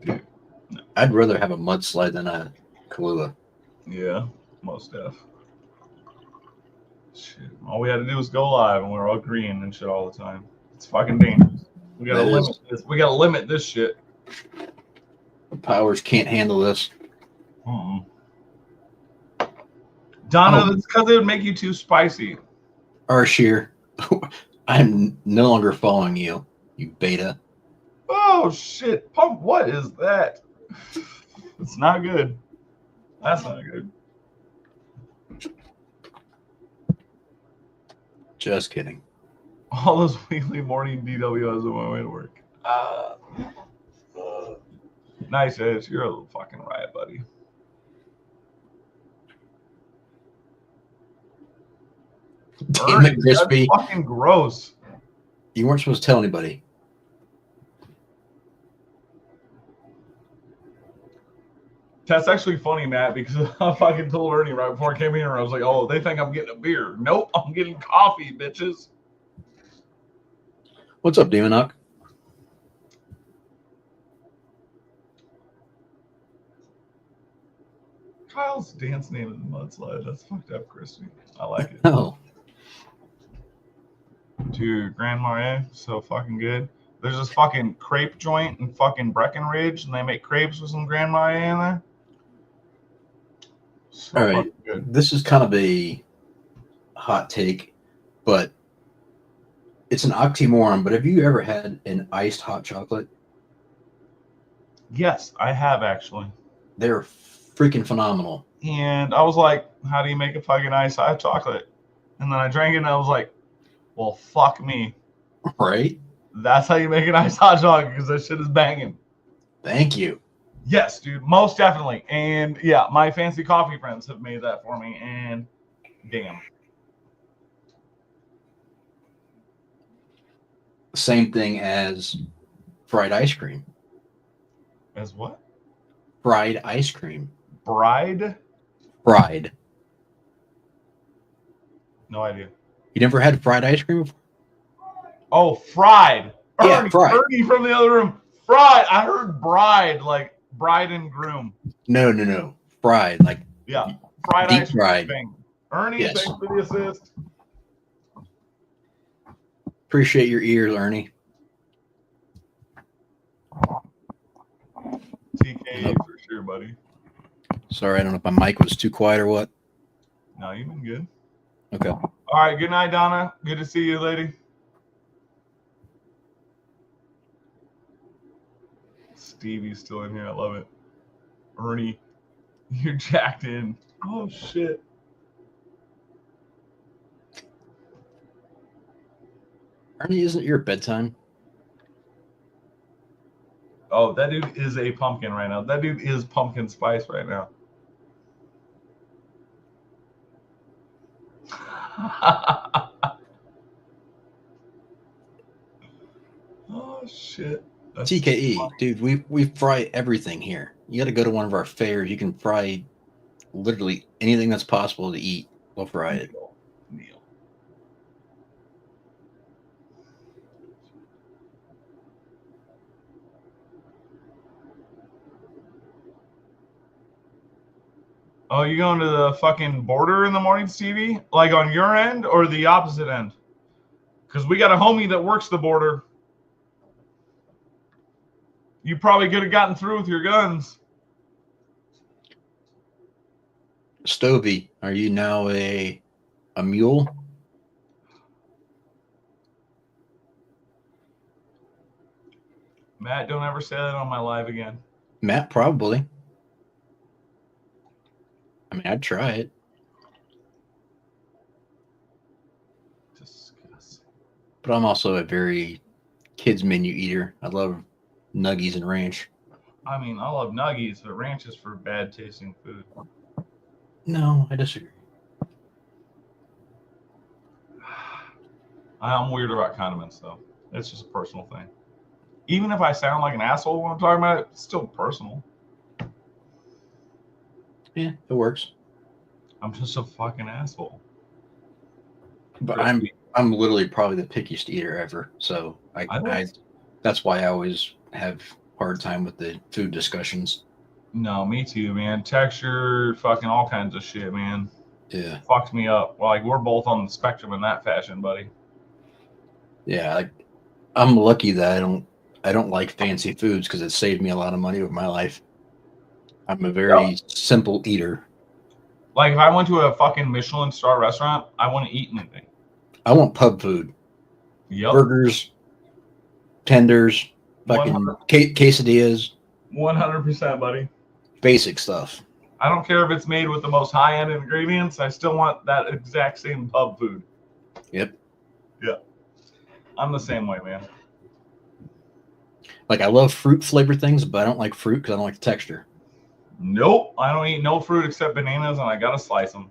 Dude, no. I'd rather have a mudslide than a Kahlua. Yeah, most def. Shit. All we had to do was go live and we were all green and shit all the time. It's fucking dangerous. We gotta limit this. We gotta limit this shit. The powers can't handle this. Donna, that's because it would make you too spicy. Arshir, I'm no longer following you, you beta. Oh shit, Pump! What is that? It's not good. That's not good. Just kidding. All those weekly morning DWs on my way to work. Nice Edge, you're a little fucking riot, buddy. Damn it, Crispy. That's fucking gross. You weren't supposed to tell anybody. That's actually funny, Matt, because I fucking told Ernie right before I came here. I was like, oh, they think I'm getting a beer. Nope, I'm getting coffee, bitches. What's up, Demon Hawk? Kyle's dance name is Mudslide. That's fucked up, Christy. I like it. Oh. Dude, Grand Marnier, so fucking good. There's this fucking crepe joint in fucking Breckenridge, and they make crepes with some Grand Marnier in there. So all right. good. This is kind of a hot take, but it's an oxymoron. But have you ever had an iced hot chocolate? Yes, I have actually. They're freaking phenomenal. And I was like, how do you make a fucking iced hot chocolate? And then I drank it and I was like, well, fuck me. Right? That's how you make an iced hot chocolate, because that shit is banging. Thank you. Yes, dude, most definitely. And yeah, my fancy coffee friends have made that for me, and damn. Same thing as fried ice cream. As what? Fried ice cream. Bride? Fried. No idea. You never had fried ice cream before? Oh, fried. Yeah, Ernie, fried. Ernie from the other room. Fried. I heard bride, like bride and groom. No. Fried, like yeah, fried deep ice cream fried. thing. Ernie, yes. Thanks for the assist. Appreciate your ears, Ernie. TK for sure, buddy. Sorry, I don't know if my mic was too quiet or what. No, you've been good. Okay. All right. Good night, Donna. Good to see you, lady. Stevie's still in here. I love it. Ernie, you're jacked in. Oh, shit. Arnie, isn't it your bedtime? Oh, that dude is a pumpkin right now. That dude is pumpkin spice right now. Oh shit. That's TKE, dude, we fry everything here. You got to go to one of our fairs. You can fry literally anything that's possible to eat. We'll fry it. Neil. Oh, you going to the fucking border in the morning, Stevie? Like on your end or the opposite end? Because we got a homie that works the border. You probably could have gotten through with your guns. Stovey, are you now a mule? Matt, don't ever say that on my live again. Matt, probably. I mean, I'd try it. Disgusting. But I'm also a very kids menu eater. I love nuggies and ranch. I mean, I love nuggies, but ranch is for bad tasting food. No, I disagree. I'm weird about condiments, though. It's just a personal thing. Even if I sound like an asshole when I'm talking about it, it's still personal. Yeah, it works. I'm just a fucking asshole. But I'm literally probably the pickiest eater ever. So I that's why I always have hard time with the food discussions. No, me too, man. Texture, fucking all kinds of shit, man. Yeah. Fucks me up. Like, we're both on the spectrum in that fashion, buddy. Yeah, I'm lucky that I don't like fancy foods because it saved me a lot of money with my life. I'm a very simple eater. Like, if I went to a fucking Michelin star restaurant, I wouldn't eat anything. I want pub food. Yep. Burgers, tenders, fucking quesadillas. 100%, buddy. Basic stuff. I don't care if it's made with the most high-end ingredients. I still want that exact same pub food. Yep. Yeah. I'm the same way, man. Like, I love fruit flavored things, but I don't like fruit because I don't like the texture. Nope. I don't eat no fruit except bananas, and I gotta slice them.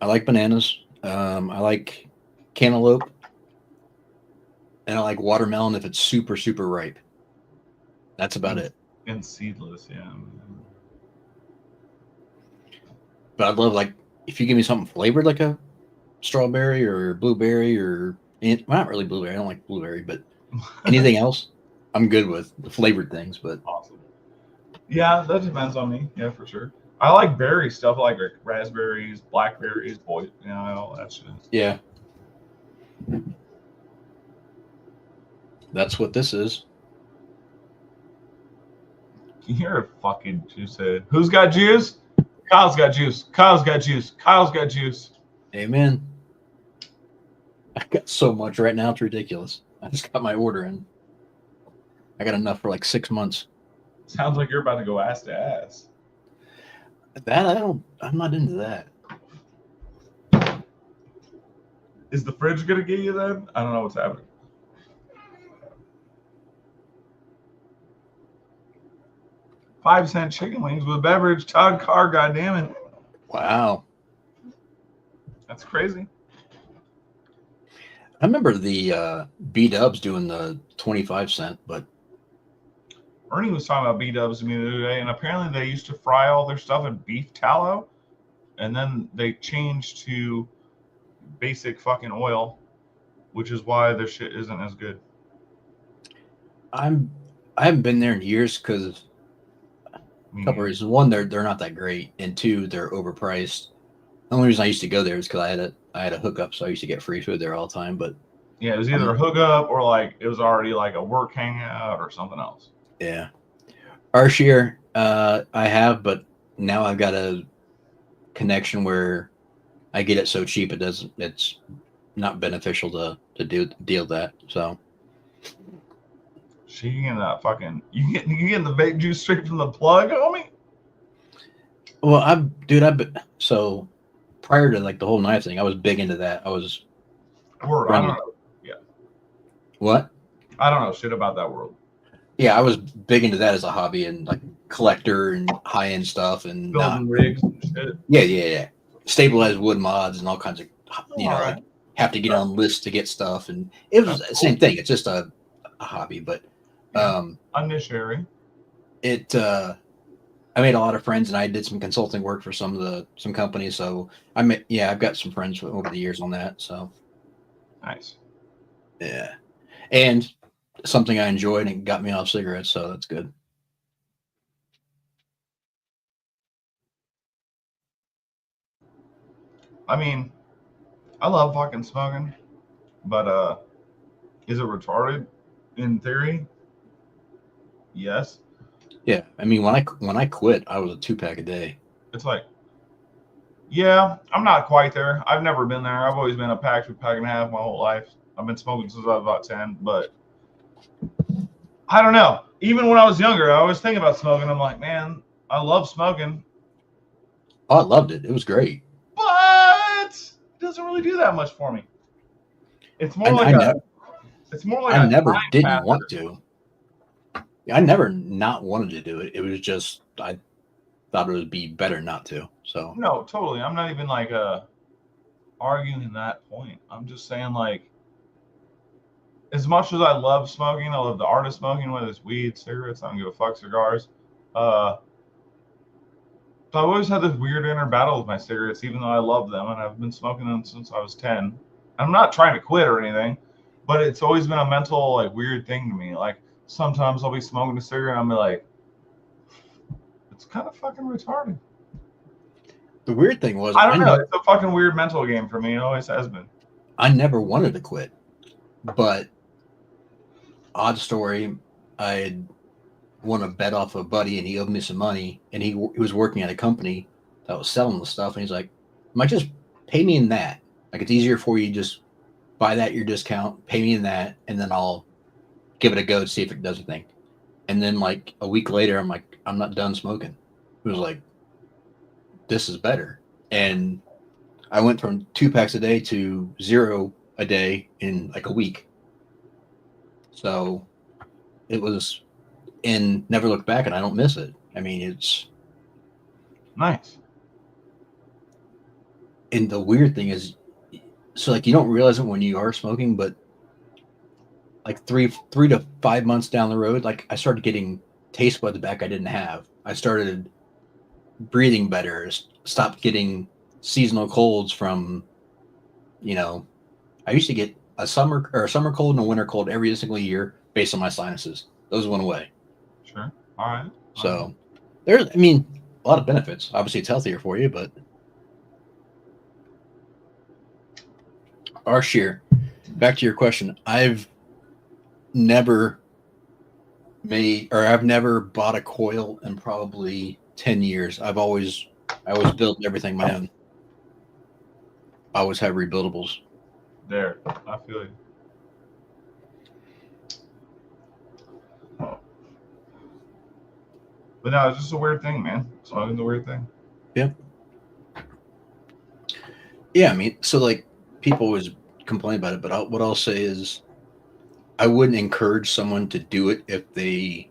I like bananas. I like cantaloupe. And I like watermelon if it's super, super ripe. That's about it. And seedless, yeah. But I'd love, like, if you give me something flavored like a strawberry or blueberry or well, not really blueberry. I don't like blueberry, but anything else, I'm good with the flavored things. But Awesome. Yeah, that depends on me. Yeah, for sure. I like berry stuff, like raspberries, blackberries, all that shit. Yeah. That's what this is. You hear a fucking juice head. Who's got juice? Kyle's got juice. Kyle's got juice. Kyle's got juice. Amen. I got so much right now, it's ridiculous. I just got my order in. I got enough for like 6 months. Sounds like you're about to go ass to ass. I'm not into that. Is the fridge gonna get you then? I don't know what's happening. $0.05 chicken wings with a beverage. Todd Carr, goddammit. Wow. That's crazy. I remember the B-dubs doing the 25-cent, but Ernie was talking about B-dubs to me the other day, and apparently they used to fry all their stuff in beef tallow, and then they changed to basic fucking oil, which is why their shit isn't as good. I haven't been there in years because a couple reasons. One, they're not that great, and two, they're overpriced. The only reason I used to go there is because I had a hookup, so I used to get free food there all the time. But yeah, it was either a hookup or like it was already like a work hangout or something else. Yeah, Arshier, I have, but now I've got a connection where I get it so cheap it's not beneficial to deal that. So She getting that fucking you getting the vape juice straight from the plug, homie? well, so prior to like the whole knife thing, I was big into that. I was Word. I don't know. What? I don't know shit about that world. Yeah, I was big into that as a hobby and like collector and high end stuff and Building rigs and shit. yeah. Stabilized wood mods and all kinds of Alright. like have to get on lists to get stuff, and it was That's the same thing. It's just a hobby, but a niche area. I made a lot of friends and I did some consulting work for some companies. So I've got some friends over the years on that. So Nice. yeah, and something I enjoyed and it got me off cigarettes, so that's good. I mean, I love fucking smoking, but is it retarded? In theory, yes. Yeah, I mean when I quit, I was a 2-pack a day. It's like, yeah, I'm not quite there. I've never been there. I've always been a pack to pack and a half my whole life. I've been smoking since I was about 10, but I don't know. Even when I was younger, I always think about smoking. I'm like, man, I love smoking, Oh, I loved it. It was great. but it doesn't really do that much for me. It's more like I never time didn't passer. want to. I never not wanted to do it. It was just I thought it would be better not to. So No, totally. I'm not even like arguing that point. I'm just saying like, as much as I love smoking, I love the art of smoking, whether it's weed, cigarettes, I don't give a fuck, cigars. So I've always had this weird inner battle with my cigarettes, even though I love them and I've been smoking them since I was 10. I'm not trying to quit or anything, but it's always been a mental like weird thing to me. Like sometimes I'll be smoking a cigarette and I'll be like, it's kind of fucking retarded. the weird thing was I don't know. It's a fucking weird mental game for me. It always has been. I never wanted to quit, but odd story, I had won a bet off a buddy and he owed me some money, and he was working at a company that was selling the stuff, and he's like, might just pay me in that. Like it's easier for you, just buy that your discount, pay me in that, and then I'll give it a go to see if it does anything. And then like a week later, I'm like, I'm not done smoking. It was like, this is better. And I went from 2 packs a day to 0 a day in like a week. So it was, and never looked back, and I don't miss it. I mean, it's nice. And the weird thing is, so like you don't realize it when you are smoking, but like three to 5 months down the road, like I started getting taste buds back I didn't have. I started breathing better, stopped getting seasonal colds from, I used to get a summer cold and a winter cold every single year based on my sinuses. Those went away. Sure. All right. So there's, I mean, a lot of benefits. Obviously it's healthier for you, but back to your question. I've never bought a coil in probably 10 years. I always built everything my own. I always have rebuildables. There, I feel you. But no, it's just a weird thing, man. Smoking's a weird thing. Yep. Yeah, I mean, so like people always complain about it, but what I'll say is I wouldn't encourage someone to do it if they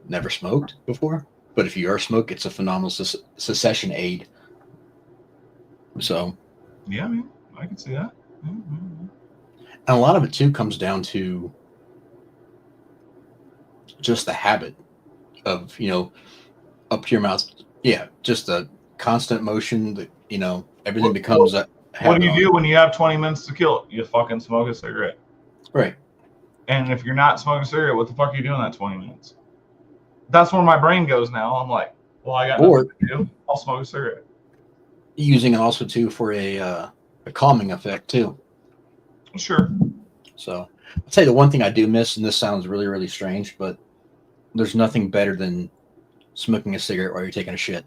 never smoked before. But if you are smoking, it's a phenomenal cessation aid. So yeah, I mean, I can see that. Mm-hmm. And a lot of it too comes down to just the habit of, up to your mouth. Yeah, just a constant motion that, everything becomes a habit. What do you do when you have 20 minutes to kill? You fucking smoke a cigarette. Right. And if you're not smoking a cigarette, what the fuck are you doing that 20 minutes? That's where my brain goes now. I'm like, well, I got nothing to do. I'll smoke a cigarette. Using it also too for a calming effect too. Sure. So I'll tell you the one thing I do miss, and this sounds really, really strange, but there's nothing better than smoking a cigarette while you're taking a shit.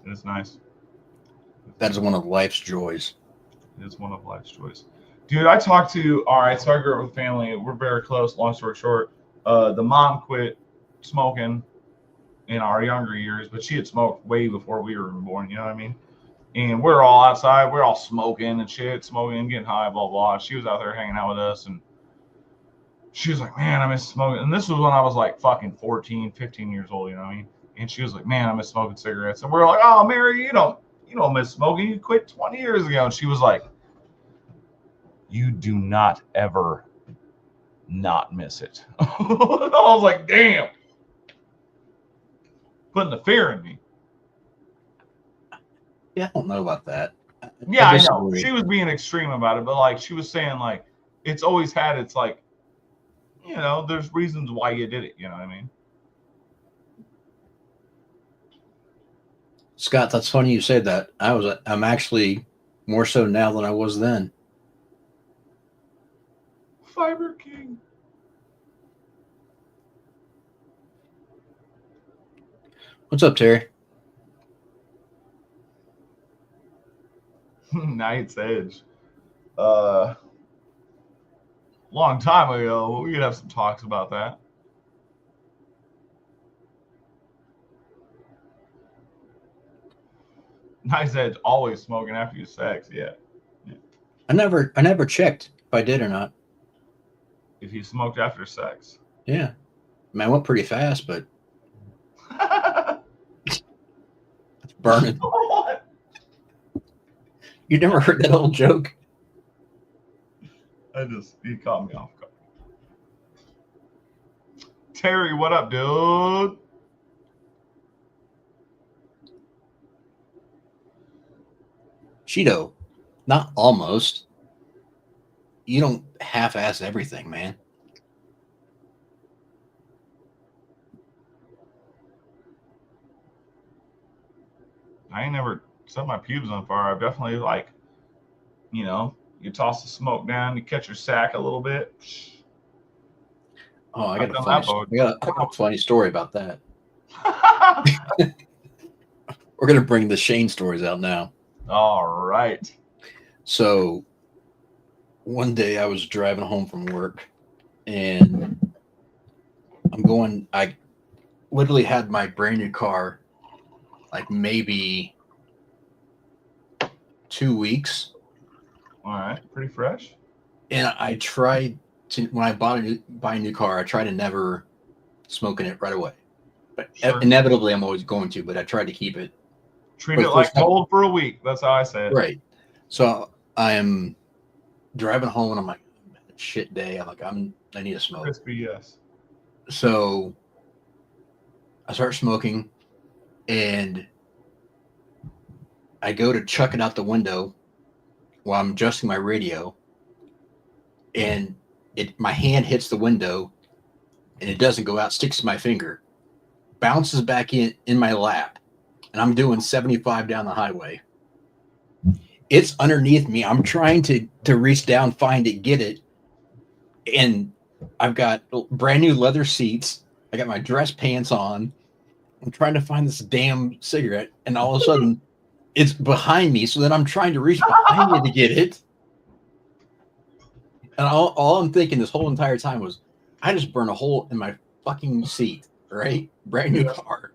It is nice. That is one of life's joys. It is one of life's joys. Dude, I talked to, all right, so I grew up with family. We're very close, long story short. The mom quit smoking in our younger years, but she had smoked way before we were born, you know what I mean? And we're all outside. We're all smoking and shit, smoking, getting high, blah, blah. She was out there hanging out with us. And she was like, man, I miss smoking. And this was when I was like fucking 14, 15 years old, you know what I mean? And she was like, man, I miss smoking cigarettes. And we're like, oh, Mary, you don't miss smoking. You quit 20 years ago. And she was like, you do not ever not miss it. I was like, damn. Putting the fear in me. Yeah, I don't know about that. Yeah, I know. She was being extreme about it, but like she was saying, like, it's always had its like, you know, there's reasons why you did it, you know what I mean? Scott, that's funny you said that. I'm actually more so now than I was then. Fiber King. What's up, Terry? Night's Edge. Long time ago, we could have some talks about that. Night's Edge always smoking after you sex, yeah. I never checked if I did or not. If you smoked after sex. Yeah. I mean, I went pretty fast, but it's burning. What? You never heard that old joke? You caught me off guard. Terry, what up, dude? Cheeto, not almost. You don't half-ass everything, man. I ain't never set my pubes on fire. I've definitely, like, you know, you toss the smoke down, you catch your sack a little bit. Oh, I got a funny story about that. We're going to bring the Shane stories out now. All right. So one day I was driving home from work and I literally had my brand new car like maybe 2 weeks. All right. Pretty fresh. And I tried to, when I buy a new car, I try to never smoke in it right away. But inevitably I'm always going to, but I tried to keep it. Treat it like gold for a week. That's how I say it. Right. So I am driving home and I'm like, shit day. I'm like, I need to smoke. Crispy, yes. So I start smoking and I go to chuck it out the window while I'm adjusting my radio, and my hand hits the window and it doesn't go out, sticks to my finger, bounces back in my lap, and I'm doing 75 down the highway. It's underneath me. I'm trying to reach down, find it, get it. And I've got brand new leather seats. I got my dress pants on. I'm trying to find this damn cigarette. And all of a sudden it's behind me. So then I'm trying to reach behind me to get it. And all I'm thinking this whole entire time was, I just burned a hole in my fucking seat, right? Brand new car.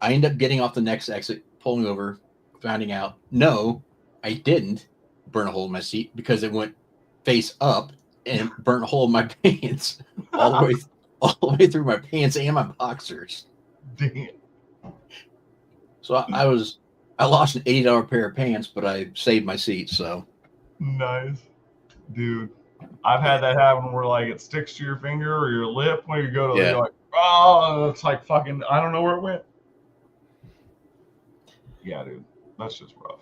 I end up getting off the next exit, pulling over, finding out, no, I didn't burn a hole in my seat because it went face up and burnt a hole in my pants all the way through my pants and my boxers. Damn. So I lost an $80 pair of pants, but I saved my seat. So nice, dude. I've had that happen where like it sticks to your finger or your lip when you go to you're like, oh, it's like fucking, I don't know where it went. Yeah, dude, that's just rough.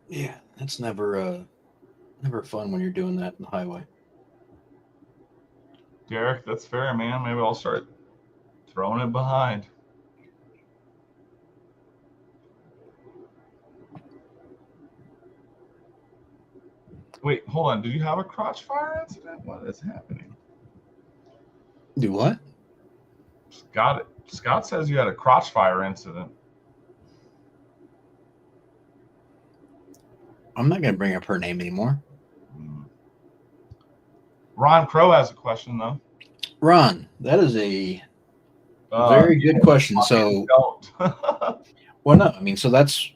Yeah, that's never fun when you're doing that in the highway. Derek, that's fair, man. Maybe I'll start throwing it behind. Wait, hold on. Did you have a crotch fire incident? What is happening? Do what? Scott says you had a crotch fire incident. I'm not going to bring up her name anymore. Ron Crow has a question, though. Ron, that is a very good question. So, well, no, I mean, so that's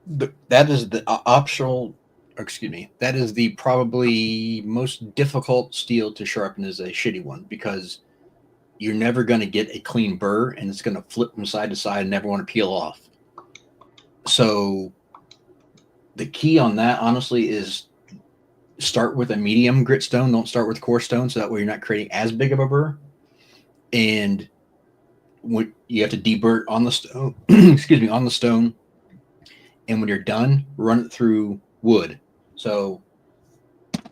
That is the optional. Excuse me. That is the probably most difficult steel to sharpen is a shitty one because you're never going to get a clean burr and it's going to flip from side to side and never want to peel off. So the key on that, honestly, is start with a medium grit stone. Don't start with coarse stone, so that way you're not creating as big of a burr. And when you have to deburr on the stone, excuse me, on the stone. And when you're done, run it through wood. So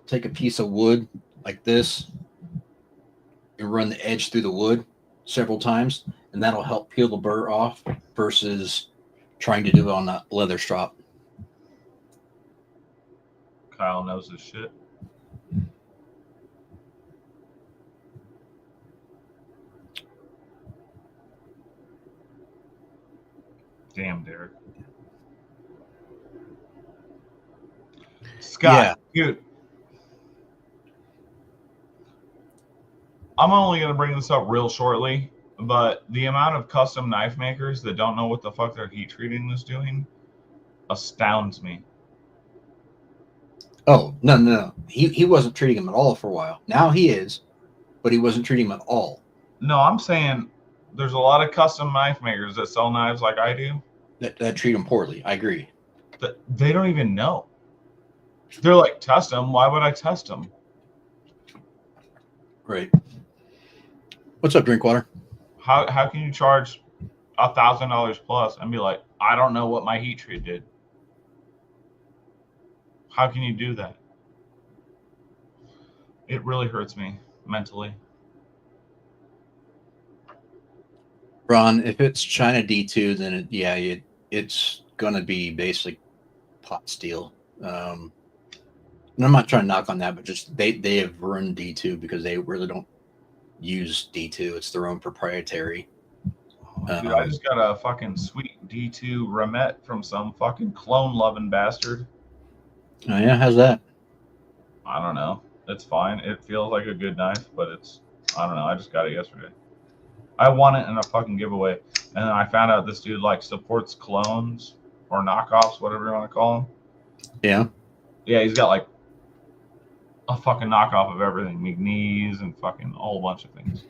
take a piece of wood like this and run the edge through the wood several times, and that'll help peel the burr off versus trying to do it on a leather strop. Kyle knows his shit. Damn, Derek. Scott, dude. I'm only going to bring this up real shortly, but the amount of custom knife makers that don't know what the fuck their heat treating is doing astounds me. Oh, no. He wasn't treating them at all for a while. Now he is, but he wasn't treating them at all. No, I'm saying there's a lot of custom knife makers that sell knives like I do. That treat them poorly. I agree. That they don't even know. They're like, test them. Why would I test them? Right. What's up, Drinkwater? How can you charge $1,000 plus and be like, I don't know what my heat treat did? How can you do that? It really hurts me mentally. Ron, if it's China D2, then it's gonna be basically pot steel. And I'm not trying to knock on that, but just they have ruined D2 because they really don't use D2. It's their own proprietary. Dude, I just got a fucking sweet D2 Remet from some fucking clone loving bastard. Oh yeah, how's that? I don't know. It's fine. It feels like a good knife, but I don't know. I just got it yesterday. I won it in a fucking giveaway, and then I found out this dude like supports clones or knockoffs, whatever you want to call them. Yeah. Yeah, he's got like a fucking knockoff of everything, McNeese and fucking a whole bunch of things.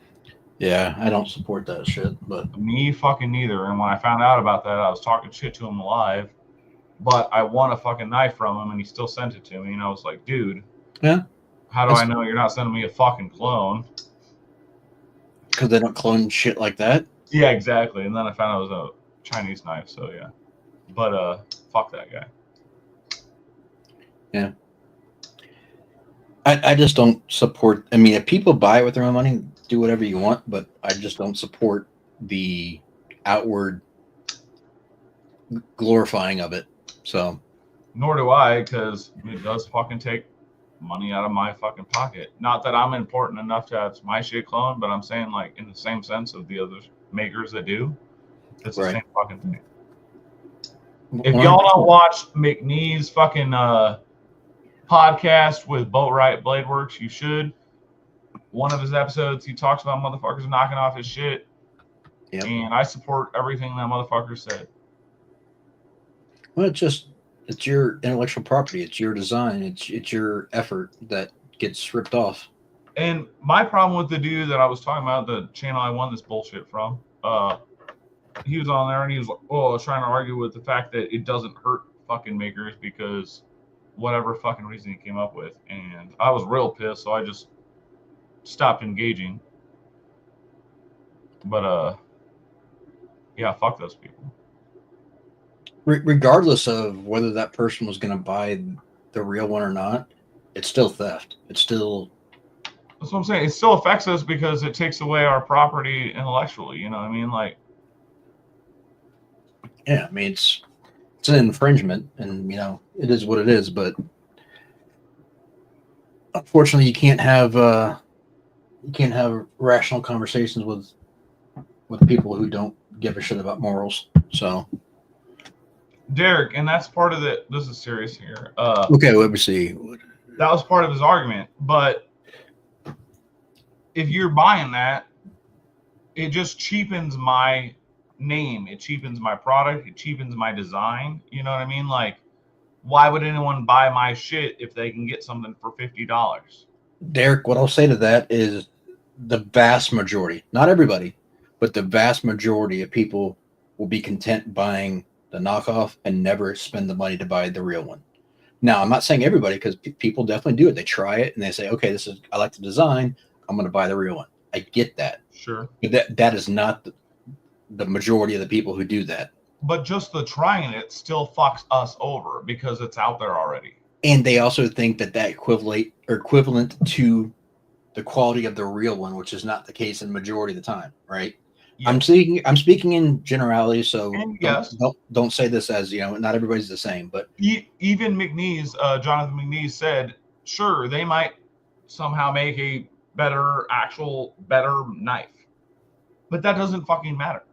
Yeah, I don't support that shit, but me fucking neither. And when I found out about that, I was talking shit to him live, but I won a fucking knife from him, and he still sent it to me, and I was like, dude, yeah, how do I know you're not sending me a fucking clone? Because they don't clone shit like that. Yeah, exactly. And then I found out it was a Chinese knife, so yeah. But fuck that guy. Yeah. I just don't support. I mean, if people buy it with their own money, do whatever you want, but I just don't support the outward glorifying of it. So. Nor do I, because it does fucking take money out of my fucking pocket. Not that I'm important enough to have my shit cloned, but I'm saying like in the same sense of the other makers that do. It's the same fucking thing. If y'all don't watch McNee's fucking podcast with Boat Right Blade Works, you should. One of his episodes, he talks about motherfuckers knocking off his shit. Yep. And I support everything that motherfucker said. Well, it's your intellectual property. It's your design. It's your effort that gets ripped off. And my problem with the dude that I was talking about, the channel I won this bullshit from, he was on there and he was like, trying to argue with the fact that it doesn't hurt fucking makers because whatever fucking reason he came up with. And I was real pissed, so I just stopped engaging. But yeah, fuck those people. Regardless of whether that person was going to buy the real one or not, it's still theft. It's still. That's what I'm saying. It still affects us because it takes away our property intellectually. You know what I mean? Like. Yeah, I mean it's an infringement, and it is what it is. But unfortunately, you can't have rational conversations with people who don't give a shit about morals. So. Derek, and that's part of the. This is serious here. Okay, let me see. That was part of his argument, but if you're buying that, it just cheapens my name. It cheapens my product. It cheapens my design. You know what I mean? Like, why would anyone buy my shit if they can get something for $50? Derek, what I'll say to that is the vast majority, not everybody, but the vast majority of people will be content buying the knockoff and never spend the money to buy the real one. Now, I'm not saying everybody, because people definitely do it. They try it and they say, okay, I like the design. I'm going to buy the real one. I get that. Sure. But that is not the majority of the people who do that. But just the trying it still fucks us over because it's out there already. And they also think that equivalent to the quality of the real one, which is not the case in the majority of the time, right? Yes. I'm speaking in generality, so don't say this as, not everybody's the same, but even Jonathan McNeese said, sure, they might somehow make a better knife, but that doesn't fucking matter.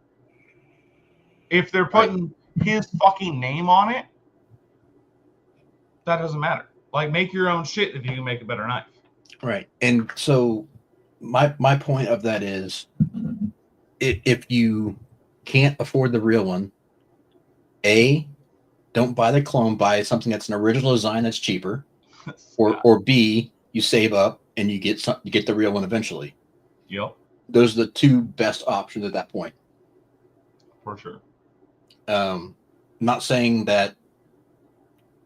If they're putting his fucking name on it, that doesn't matter. Like, make your own shit if you can make a better knife. Right. And so my point of that is, if you can't afford the real one, A, don't buy the clone, buy something that's an original design that's cheaper, or B, you save up and you get the real one eventually. Yep. Those are the two best options at that point. For sure. Not saying that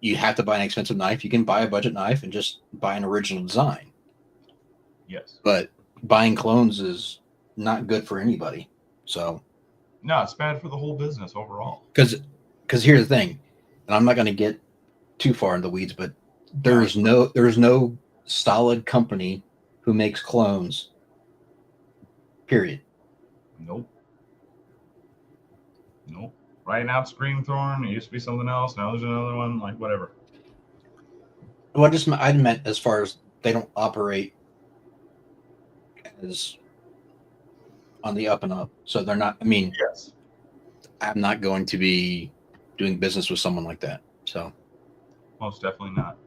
you have to buy an expensive knife. You can buy a budget knife and just buy an original design. Yes. But buying clones is not good for anybody. So no, it's bad for the whole business overall. Because here's the thing, and I'm not going to get too far in the weeds, but there's no solid company who makes clones. Period. Nope. Right now it's Greenthorn. It used to be something else. Now there's another one. Like, whatever. Well, I meant as far as they don't operate as on the up and up. So they're not, yes. I'm not going to be doing business with someone like that. So most definitely not.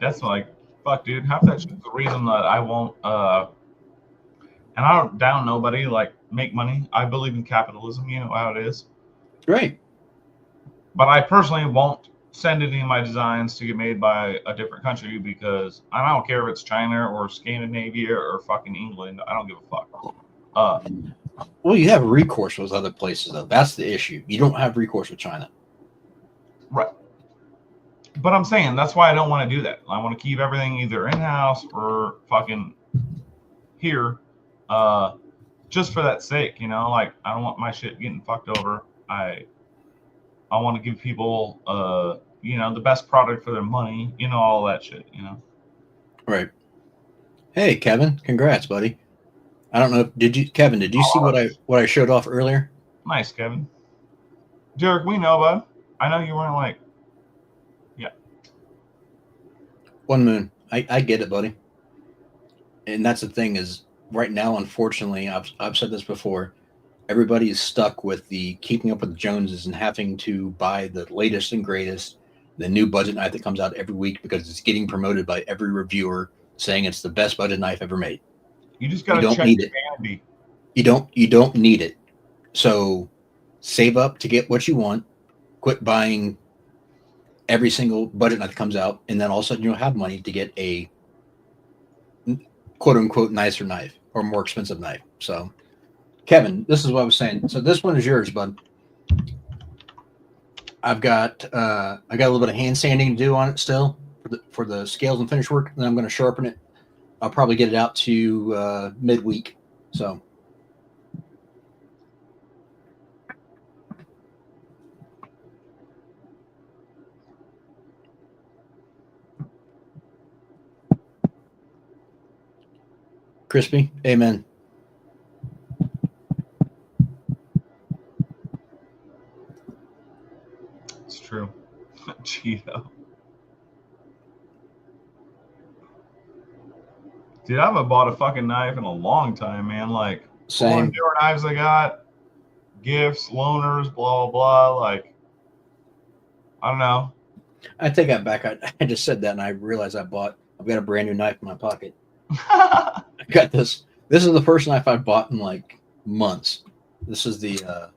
That's like, fuck, dude. Half that shit's the reason that I won't, and I don't down nobody, like, make money. I believe in capitalism. You know how it is. Right. But I personally won't send any of my designs to get made by a different country because I don't care if it's China or Scandinavia or fucking England. I don't give a fuck. Well, you have recourse with other places, though. That's the issue. You don't have recourse with China. Right. But I'm saying that's why I don't want to do that. I want to keep everything either in-house or fucking here. Just for that sake, like, I don't want my shit getting fucked over. I want to give people, the best product for their money, all that shit, Right. Hey, Kevin, congrats, buddy. I don't know. Kevin, did you see what I showed off earlier? Nice, Kevin. Derek, we know, bud. I know you weren't like, yeah. One moon. I get it, buddy. And that's the thing is, right now, unfortunately, I've said this before, everybody is stuck with the keeping up with the Joneses and having to buy the latest and greatest, the new budget knife that comes out every week because it's getting promoted by every reviewer saying it's the best budget knife ever made. You just got to check your vanity. You don't need it. So save up to get what you want. Quit buying every single budget knife that comes out, and then all of a sudden you'll have money to get a quote unquote nicer knife or more expensive knife. So Kevin, this is what I was saying. So this one is yours, bud. I got a little bit of hand sanding to do on it still for the scales and finish work. Then I'm going to sharpen it. I'll probably get it out to midweek. So crispy. Amen. It's true. Cheeto. Dude, I haven't bought a fucking knife in a long time, man. Like, all the newer knives I got, gifts, loaners, blah, blah, blah. Like, I don't know. I take that back. I just said that, and I realized I've got a brand new knife in my pocket. I got this This is the first knife I've bought in like months. This is the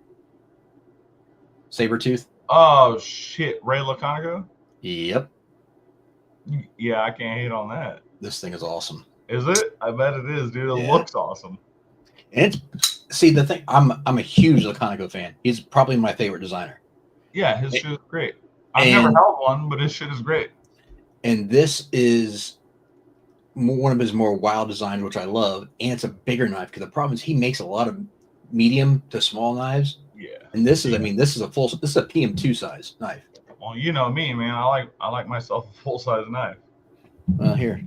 saber tooth. Oh shit, Ray Laconico? Yep, Yeah, I can't hate on that. this thing is awesome. Is it? I bet it is, dude. It Yeah. looks awesome. And see the thing, I'm a huge Laconico fan. He's probably my favorite designer. Yeah, his shit is great. I've never held one, but his shit is great. And this is one of his more wild designs, which I love. And it's a bigger knife because the problem is he makes a lot of medium to small knives. Yeah. And this is, I mean, this is a PM2 size knife. Well, you know me, man. I like myself a full size knife. Here,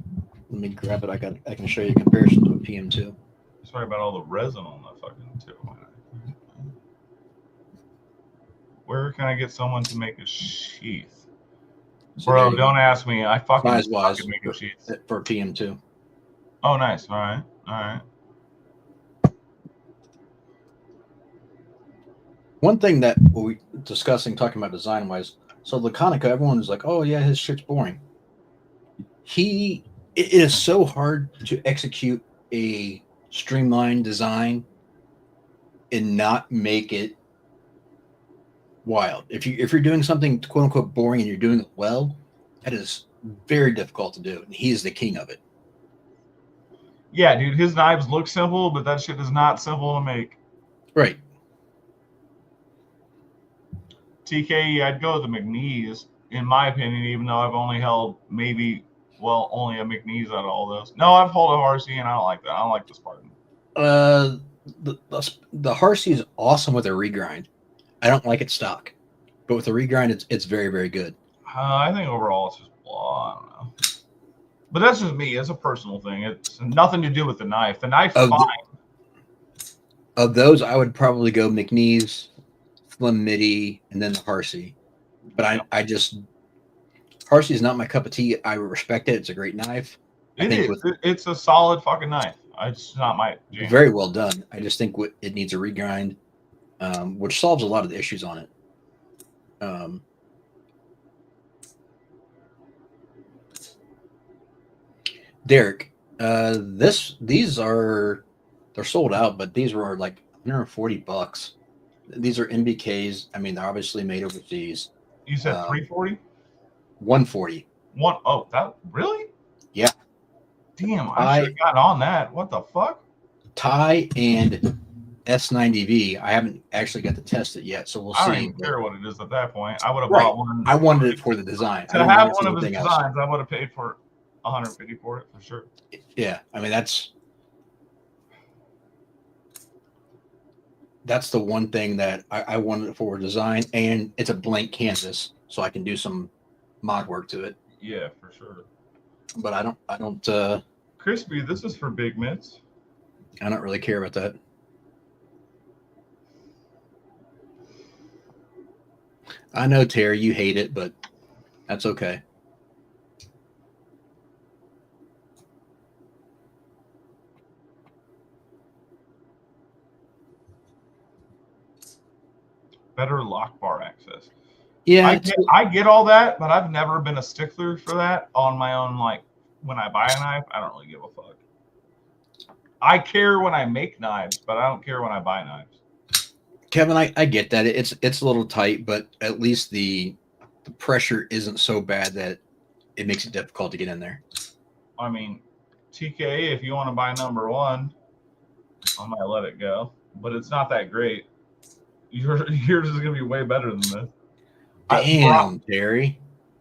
let me grab it. I can show you a comparison to a PM2. Sorry about all the resin on the fucking tip of my knife. Where can I get someone to make a sheath? So Bro, don't ask me. I fucking size-wise fucking make a sheath. for PM2. Oh, nice. All right. All right. One thing that we discussing, talking about design wise, so Laconico, everyone is like, oh yeah, his shit's boring. It is so hard to execute a streamlined design and not make it wild. If you're doing something quote unquote boring and you're doing it well, that is very difficult to do. And he is the king of it. Yeah, dude, his knives look simple, but that shit is not simple to make. Right. TK, I'd go with the McNeese, in my opinion, even though I've only held only a McNeese out of all those. No, I've held a Harsey, and I don't like that. I don't like the Spartan. The Harsey is awesome with a regrind. I don't like it stock, but with a regrind, it's very, very good. I think overall it's just blah. I don't know. But that's just me. It's a personal thing. It's nothing to do with the knife. The knife's fine. Of those, I would probably go McNeese, Slim Midi, and then the Harsey. But I just Harsey is not my cup of tea. I respect it. It's a great knife. It's a solid fucking knife. It's not my jam. Very well done. I just think it needs a regrind, which solves a lot of the issues on it. Derek, they're sold out, but these were like $140. These are MBKs. I mean, they're obviously made overseas. You said 340? 140. That really? Yeah. Damn, I should have gotten on that. What the fuck? Thai and S90V. I haven't actually got to test it yet, so we'll see. I don't even care what it is at that point. I would have bought one. I wanted it for the design. To have one of his designs, I would have paid for $150 for it for sure. Yeah, I mean that's the one thing that I wanted it for design, and it's a blank canvas, so I can do some mod work to it. Yeah, for sure. But I don't. Crispy, this is for big mitts. I don't really care about that. I know, Terry, you hate it, but that's okay. Better lock bar access. Yeah, I get all that, but I've never been a stickler for that on my own. Like when I buy a knife, I don't really give a fuck. I care when I make knives, but I don't care when I buy knives. Kevin, I get that. It's a little tight, but at least the pressure isn't so bad that it makes it difficult to get in there. I mean, TK, if you want to buy number one, I might let it go, but it's not that great. Yours is going to be way better than this. Damn, Terry.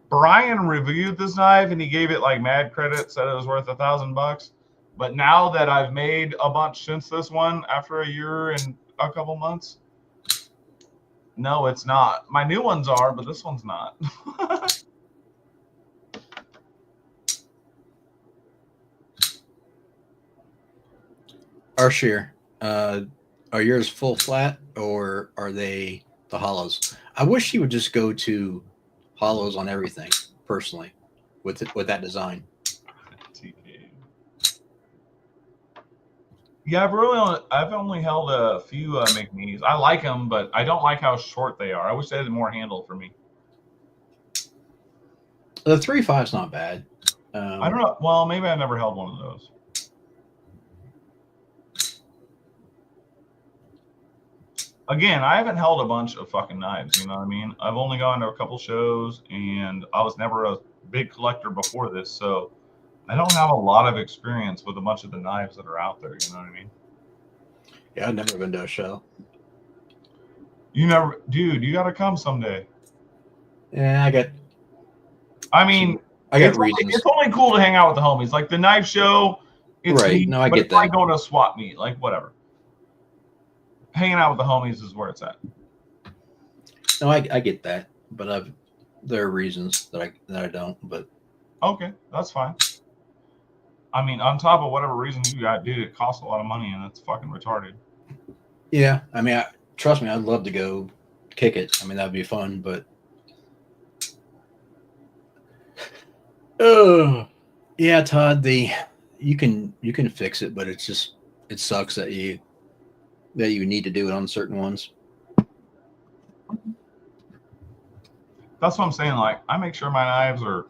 Brian reviewed this knife and he gave it like mad credit, said it was worth $1,000. But now that I've made a bunch since this one, after a year and a couple months, no, it's not. My new ones are, but this one's not. Arshir, are yours full flat or are they the hollows? I wish you would just go to hollows on everything, personally, with that design. Yeah, I've only held a few McNeese. I like them, but I don't like how short they are. I wish they had more handle for me. The 3.5's not bad. I don't know. Well, maybe I never held one of those. again, I haven't held a bunch of fucking knives. You know what I mean? I've only gone to a couple shows, and I was never a big collector before this, so I don't have a lot of experience with a bunch of the knives that are out there. You know what I mean? Yeah, I've never been to a show. You never, dude. You got to come someday. Yeah, I mean, I got it's reasons. only cool to hang out with the homies. Like the knife show, it's Right. neat, No, I but get it's like that. going to a swap meet. Like whatever. Hanging out with the homies is where it's at. No, I get that, but there are reasons that I don't. But Okay, that's fine. I mean, on top of whatever reason you got, dude, it costs a lot of money and it's fucking retarded. yeah, I mean, trust me, I'd love to go kick it. I mean, that'd be fun. But yeah, Todd, you can fix it, but it's just it sucks that you need to do it on certain ones. That's what I'm saying. Like, I make sure my knives are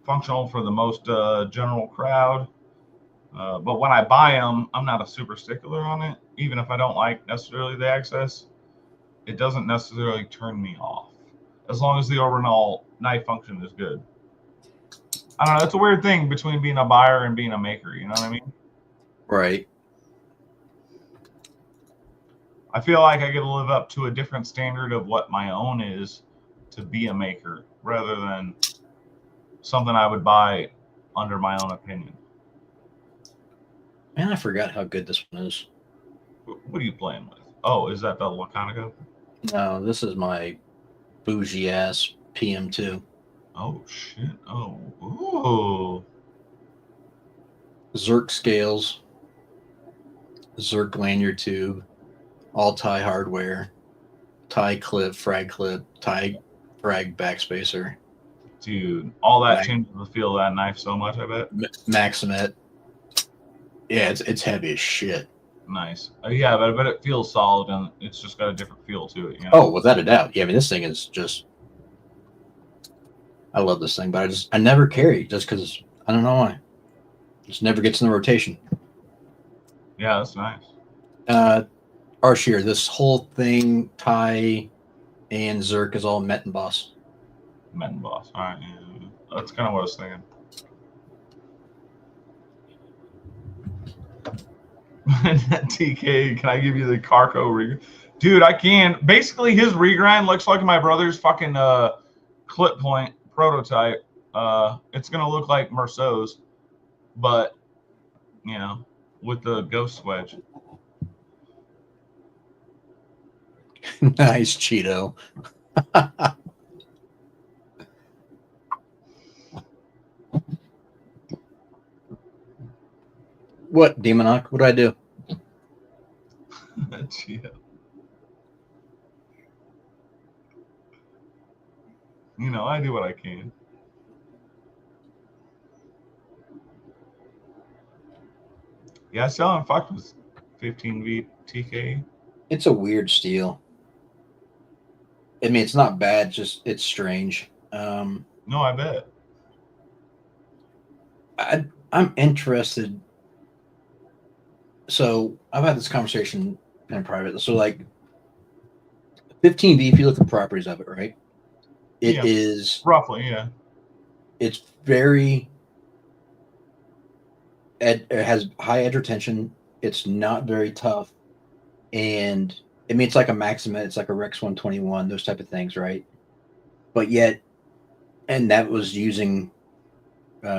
functional for the most general crowd. But when I buy them, I'm not a super stickler on it. Even if I don't like necessarily the access, it doesn't necessarily turn me off. As long as the overall knife function is good. I don't know. It's a weird thing between being a buyer and being a maker. You know what I mean? Right. I feel like I get to live up to a different standard of what my own is to be a maker rather than something I would buy under my own opinion. Man, I forgot how good this one is. What are you playing with? Oh, is that the Laconico? No, this is my bougie ass PM2. Oh shit! Oh, ooh. Zerk scales, Zerk lanyard tube, all tie hardware, tie clip, frag frag backspacer. Dude, all that changes the feel of that knife so much. I bet. Maximet. Yeah, it's heavy as shit. Nice. Yeah, but I bet it feels solid and it's just got a different feel to it. You know? Oh, without a doubt. Yeah, I mean, this thing is just. I love this thing, but I never carry just because I don't know why. It just never gets in the rotation. Yeah, that's nice. Arshier, this whole thing, tie and Zerk is all Met and Boss. Met and Boss. All right, yeah. That's kind of what I was thinking. TK, can I give you the Carco rig? Dude, I can. Basically, his regrind looks like my brother's fucking clip point prototype. It's gonna look like Merceau's, but you know, with the ghost wedge. Nice Cheeto. What, Demonoc? What do I do? Cheeto. You know, I do what I can. Yeah, selling fuck was 15V TK. It's a weird steel. I mean, it's not bad, just it's strange. No, I bet. I'm interested. So I've had this conversation in private. So like 15V, if you look at the properties of it, right? It is roughly, yeah. It's very. It has high edge retention. It's not very tough, and I mean it's like a Maximet, it's like a Rex 121, those type of things, right? But yet, and that was using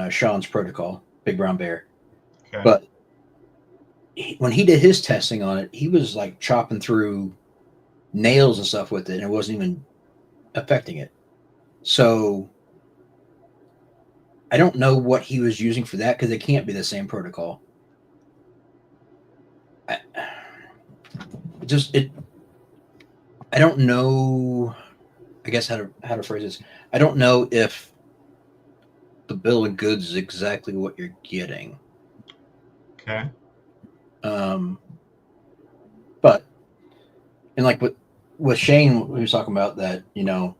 Sean's protocol, Big Brown Bear. Okay. But when he did his testing on it, he was like chopping through nails and stuff with it, and it wasn't even affecting it. So I don't know what he was using for that because it can't be the same protocol. I don't know. I guess how to phrase this. I don't know if the bill of goods is exactly what you're getting. Okay. But and like with Shane, we was talking about that. You know,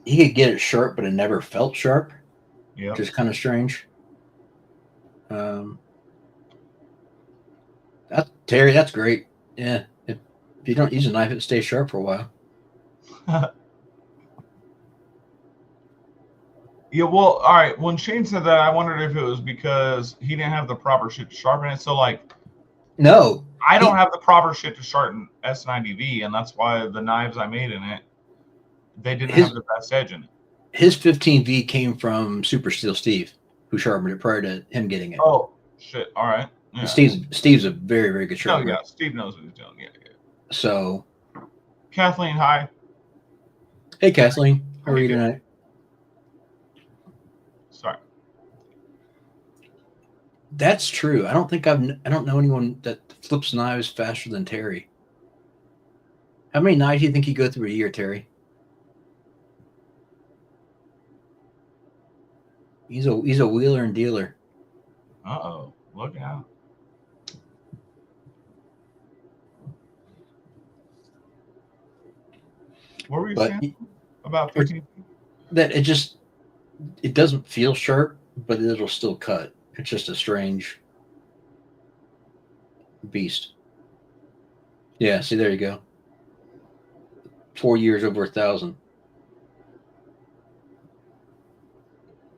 he could get it sharp, but it never felt sharp. Yeah. Which is kind of strange. Terry, that's great. Yeah. If you don't use a knife, it stays sharp for a while. Yeah, well, all right. When Shane said that, I wondered if it was because he didn't have the proper shit to sharpen it. So, like, No, I don't have the proper shit to sharpen S90V, and that's why the knives I made in it, they didn't have the best edge in it. His 15V came from Super Steel Steve, who sharpened it prior to him getting it. Oh, shit. All right. Yeah. Steve's a very, very good Oh, sharpener. yeah. Steve knows what he's doing. Yeah. So, Kathleen, hi. hey, Kathleen. How are you tonight? Sorry. That's true. I don't know anyone that flips knives faster than Terry. How many knives do you think you go through a year, Terry? He's a wheeler and dealer. Uh-oh. Look out. What were you saying about 15? That it doesn't feel sharp, but it'll still cut. It's just a strange beast. Yeah, see, there you go. 4 years, over 1,000.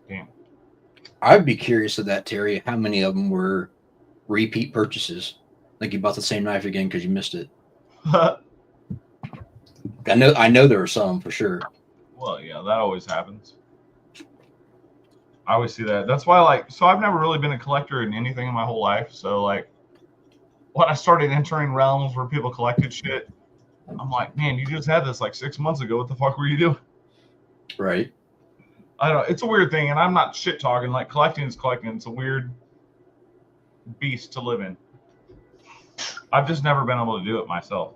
Damn. I'd be curious of that, Terry. How many of them were repeat purchases? Like you bought the same knife again because you missed it. I know there were some for sure. Well, yeah, that always happens. I always see that. That's why, so I've never really been a collector in anything in my whole life. So, when I started entering realms where people collected shit, I'm like, man, you just had this 6 months ago. What the fuck were you doing? Right. I don't know. It's a weird thing, and I'm not shit talking. Collecting is collecting. It's a weird beast to live in. I've just never been able to do it myself.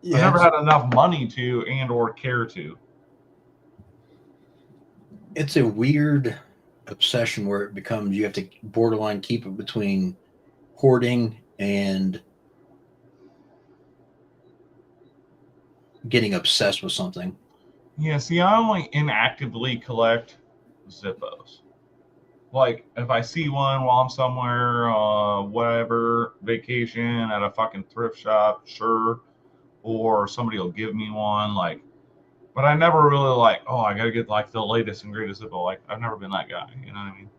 Yeah, I've never had enough money to and or care to. It's a weird obsession where it becomes you have to borderline keep it between hoarding and getting obsessed with something. Yeah, see, I only inactively collect Zippos. If I see one while I'm somewhere, whatever, vacation at a fucking thrift shop, sure. Or somebody will give me one, but I never really I gotta get the latest and greatest Zippo. I've never been that guy, you know what I mean?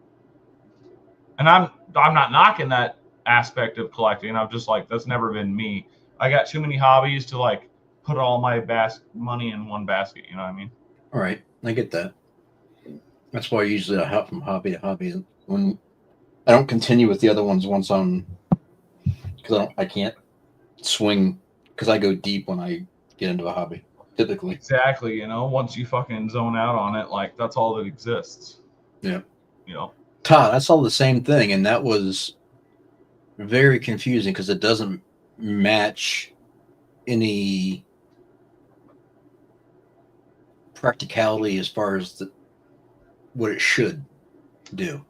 And I'm not knocking that aspect of collecting. I'm just that's never been me. I got too many hobbies to put all my money in one basket, you know what I mean? All right, I get that. That's why usually I hop from hobby to hobby. When I don't continue with the other ones once because I can't swing because I go deep when I get into a hobby. Typically. Exactly, once you fucking zone out on it, that's all that exists. Yeah. Todd, I saw the same thing, and that was very confusing because it doesn't match any practicality as far as what it should do.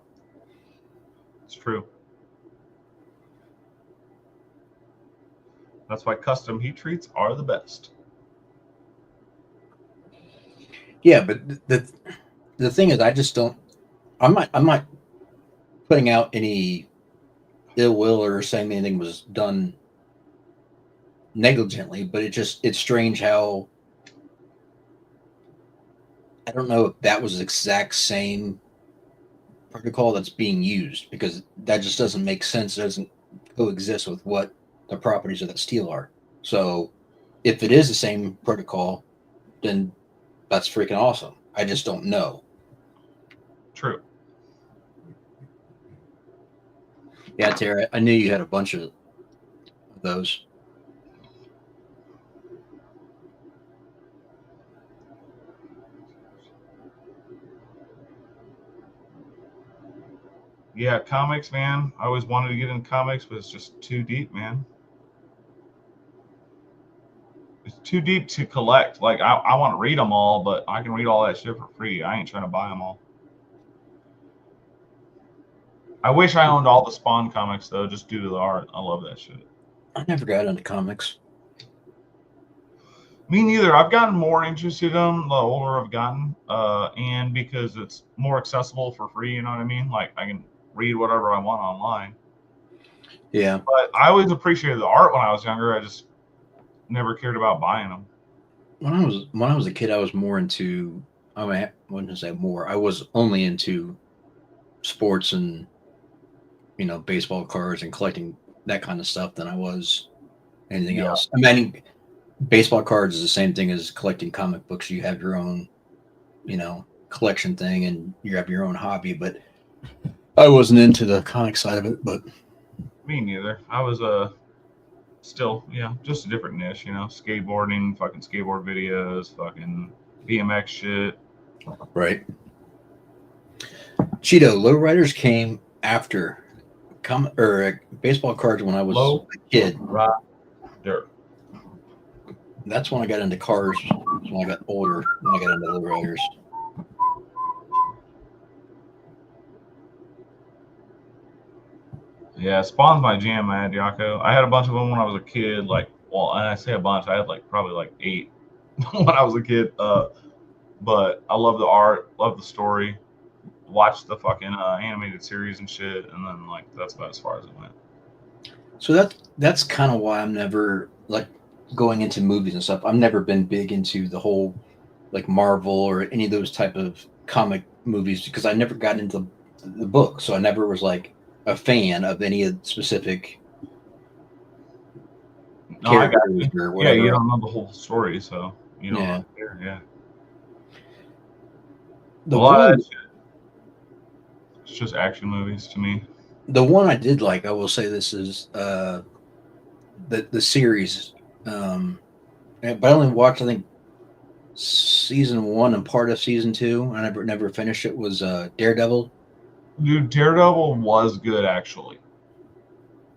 It's true. That's why custom heat treats are the best. Yeah, but the thing is, I just don't. I'm not putting out any ill will or saying anything was done negligently, but it's strange how I don't know if that was the exact same protocol that's being used because that just doesn't make sense. It doesn't coexist with what the properties of that steel are. So if it is the same protocol, then that's freaking awesome. I just don't know. True. Yeah, Terry, I knew you had a bunch of those. Yeah, comics, man. I always wanted to get into comics, but it's just too deep, man. It's too deep to collect. I want to read them all, but I can read all that shit for free. I ain't trying to buy them all. I wish I owned all the Spawn comics, though, just due to the art. I love that shit. I never got into comics. Me neither. I've gotten more interested in them the older I've gotten, and because it's more accessible for free, you know what I mean? I can read whatever I want online. Yeah. But I always appreciated the art when I was younger. I just never cared about buying them. When I was a kid, I was more into. I mean, I wouldn't say more. I was only into sports and baseball cards and collecting that kind of stuff than I was anything Yeah. else. I mean, baseball cards is the same thing as collecting comic books. You have your own, collection thing, and you have your own hobby. But I wasn't into the comic side of it. But Me neither. I was still, just a different niche, skateboarding, fucking skateboard videos, fucking BMX shit. right, Cheeto lowriders came after baseball cards when I was Low a kid. Dirt. That's when I got into cars. When I got older, when I got into lowriders. Yeah, Spawn's my jam, man, Diaco. I had a bunch of them when I was a kid. And I say a bunch. I had probably 8 when I was a kid. But I love the art, love the story. Watched the fucking animated series and shit, and then that's about as far as it went. So that's kind of why I'm never going into movies and stuff. I've never been big into the whole Marvel or any of those type of comic movies because I never got into the book, so I never was a fan of any of the specific characters or whatever. Yeah, you don't know the whole story, so you don't Yeah. care. Yeah. The A lot one, of that shit, it's just action movies to me. the one I did like, I will say this is the series, but I only watched I think season 1 and part of season 2. I never finished it. Was Daredevil. Dude, Daredevil was good actually.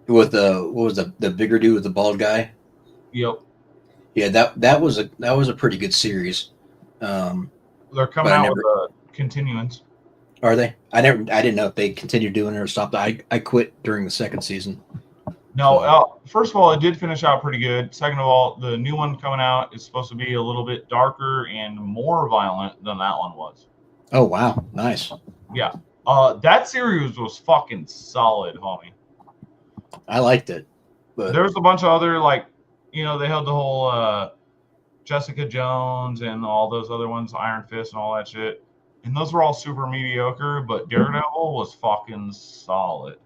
With what was the bigger dude with the bald guy? Yep. Yeah, that was a pretty good series. They're coming out with a continuance. Are they? I didn't know if they continued doing it or stopped. I quit during the second season. No, first of all, it did finish out pretty good. Second of all, the new one coming out is supposed to be a little bit darker and more violent than that one was. Oh wow, nice. Yeah. That series was fucking solid, homie. I liked it. But there was a bunch of other they held the whole Jessica Jones and all those other ones, Iron Fist and all that shit. And those were all super mediocre, but Daredevil was fucking solid.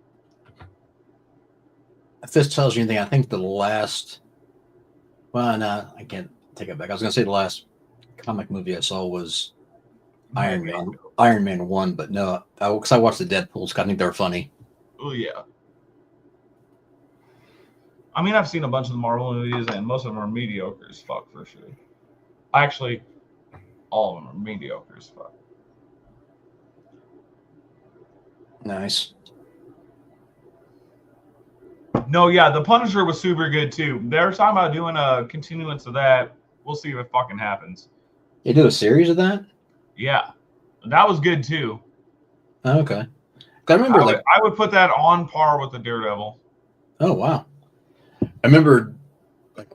if this tells you anything, I think the last. Well, no, I can't take it back. I was gonna say the last comic movie I saw was Iron Man 1, but no, because I watched the Deadpools. I think they're funny. Oh yeah. I mean, I've seen a bunch of the Marvel movies, and most of them are mediocre as fuck for sure. Actually, all of them are mediocre as fuck. Nice. No, yeah, The Punisher was super good too. They're talking about doing a continuance of that. We'll see if it fucking happens. They do a series of that? Yeah, that was good too. Oh, okay. I remember I would put that on par with the Daredevil. Oh wow. I remember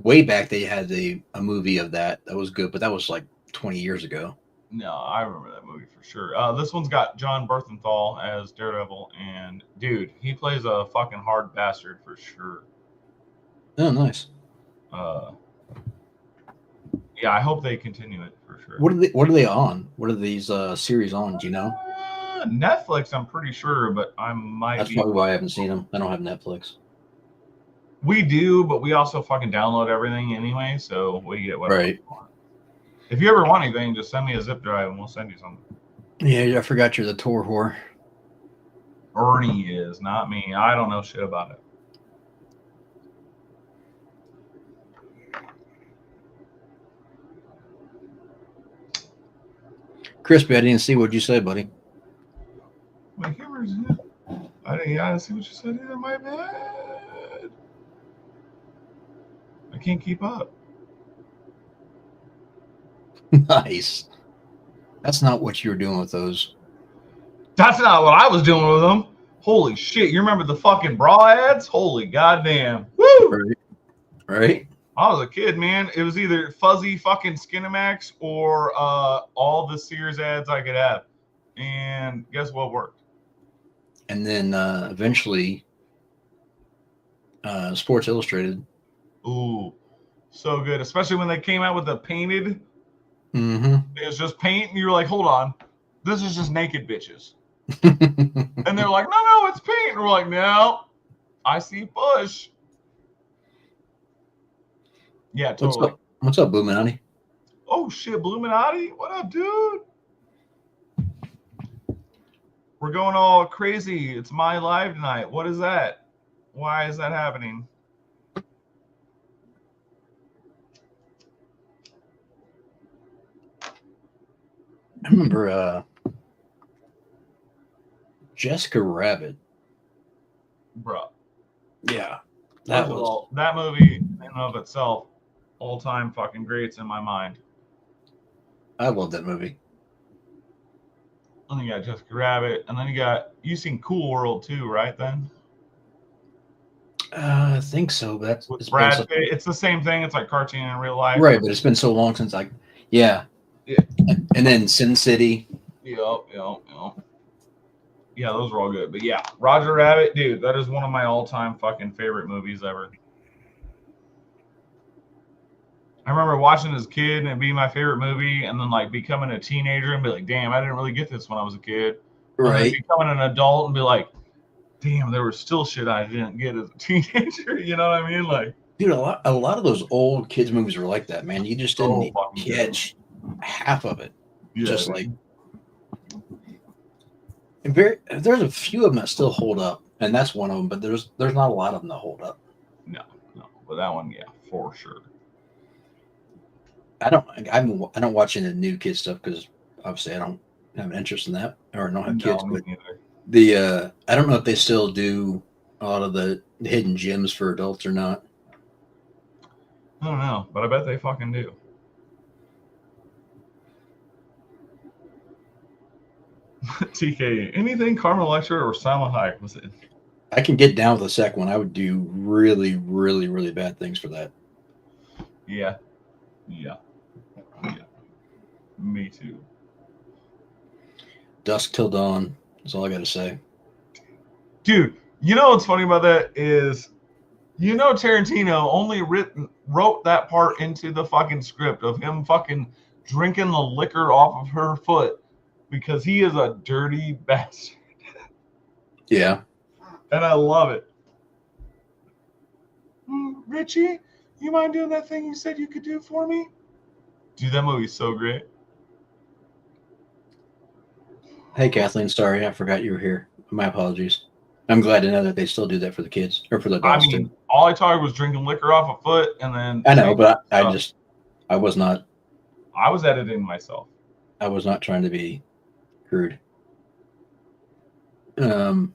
way back they had a movie of that was good, but that was 20 years ago. No, I remember that movie for sure. This one's got John Bernthal as Daredevil, and dude, he plays a fucking hard bastard for sure. Oh, nice. Yeah, I hope they continue it for sure. What are they on? What are these series on? Do you know? Netflix, I'm pretty sure, but I might. That's probably why I haven't seen them. I don't have Netflix. We do, but we also fucking download everything anyway, so we get whatever. Right. If you ever want anything, just send me a zip drive and we'll send you something. Yeah, I forgot you're the Tor whore. Ernie is, not me. I don't know shit about it. Crispy, I didn't see what you said, buddy. My humor's in. I didn't see what you said either. My bad. I can't keep up. Nice. That's not what you were doing with those. That's not what I was doing with them. Holy shit. You remember the fucking bra ads? Holy goddamn. Woo! Right. I was a kid, man. It was either fuzzy fucking Skinamax or all the Sears ads I could have. And guess what worked? And then eventually Sports Illustrated. Ooh, so good. Especially when they came out with the painted. Mm-hmm. It was just paint, and you were like, hold on, this is just naked bitches. Mm-hmm. And they're like, no, it's paint. And we're like, no, I see bush. Yeah, totally. What's up, Bluminati? Oh shit, Bluminati, what up, dude? We're going all crazy. It's my live tonight. What is that? Why is that happening? I remember Jessica Rabbit. Bro. Yeah. That movie in and of itself, all-time fucking greats in my mind. I love that movie. And then you got Jessica Rabbit, and then you seen Cool World too, right? Then I think so, but with Brad Pitt, it's the same thing. It's like cartoon in real life, right? But it's been so long since yeah. And then Sin City. Yep. Yeah, those were all good. But yeah, Roger Rabbit, dude, that is one of my all-time fucking favorite movies ever. I remember watching as a kid and it being my favorite movie, and then like becoming a teenager and be like, damn, I didn't really get this when I was a kid. Right. And then becoming an adult and be like, damn, there was still shit I didn't get as a teenager. You know what I mean? Like, dude, a lot of those old kids movies were like that, man. You just didn't catch half of it. Yeah, just like, and there's a few of them that still hold up, and that's one of them. But there's not a lot of them that hold up. No, but that one, yeah, for sure. I don't watch any new kid stuff because obviously I don't have an interest in that or don't have kids. But I don't know if they still do a lot of the hidden gems for adults or not. I don't know, but I bet they fucking do. TK, anything Carmen Electra or Salma Hayek was it? I can get down with the second one. I would do really, really, really bad things for that. Yeah. Me too. Dusk Till Dawn is all I got to say. Dude, you know what's funny about that is, Tarantino only wrote that part into the fucking script of him fucking drinking the liquor off of her foot because he is a dirty bastard. Yeah. And I love it. Richie, you mind doing that thing you said you could do for me? Dude, that movie's so great. Hey, Kathleen, sorry, I forgot you were here. My apologies. I'm glad to know that they still do that for the kids or for the adults too. All I taught was drinking liquor off a foot, and then I know, but I was not. I was editing myself. I was not trying to be crude. Yoko,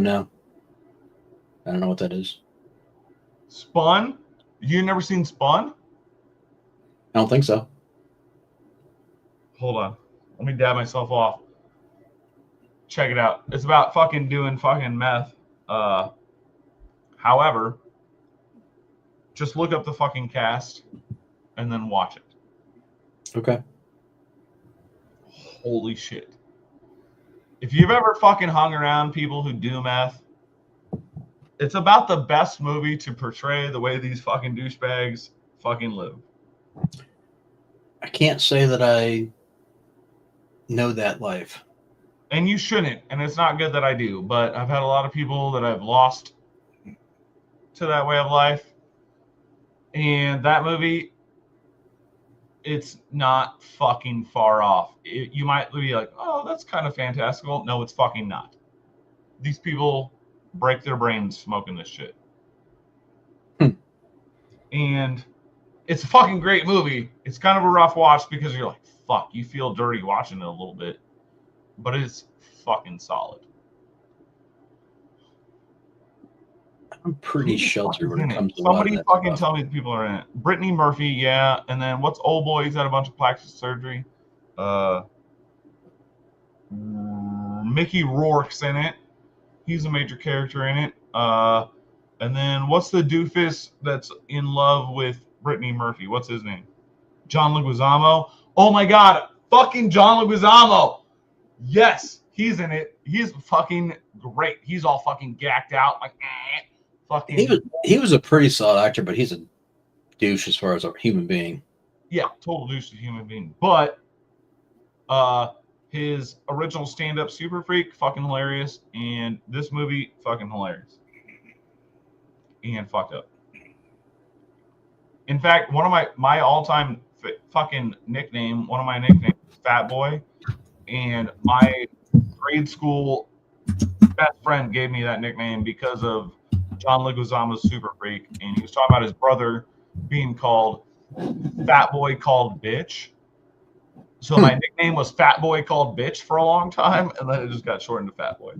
no. I don't know what that is. Spun? You never seen Spun? I don't think so. Hold on. Let me dab myself off. Check it out. It's about fucking doing fucking meth. However, just look up the fucking cast and then watch it. Okay. Holy shit. If you've ever fucking hung around people who do meth, it's about the best movie to portray the way these fucking douchebags fucking live. I can't say that I know that life. And you shouldn't, and it's not good that I do, but I've had a lot of people that I've lost to that way of life. And that movie, it's not fucking far off. You might be like, oh, that's kind of fantastical. No, it's fucking not. These people break their brains smoking this shit. And it's a fucking great movie. It's kind of a rough watch because you're like, fuck, you feel dirty watching it a little bit. But it's fucking solid. I'm pretty sheltered when it comes to somebody fucking tell me the people are in it. Brittany Murphy, yeah. And then what's old boy? He's had a bunch of plastic surgery. Mickey Rourke's in it. He's a major character in it. And then what's the doofus that's in love with Brittany Murphy? What's his name? John Leguizamo. Oh my god, fucking John Leguizamo. Yes, He's in it. He's fucking great. He's all fucking gacked out, like fucking. He was a pretty solid actor, but he's a douche as far as a human being. Yeah, total douche human being. But his original stand-up Super Freak, fucking hilarious, and this movie, fucking hilarious, and fucked up. In fact, one of my all-time fucking nickname, one of my nicknames is Fat Boy, and my grade school best friend gave me that nickname because of John Leguizamo's Super Freak, and he was talking about his brother being called Fat Boy called Bitch. So my nickname was Fat Boy called Bitch for a long time, and then it just got shortened to Fat Boy.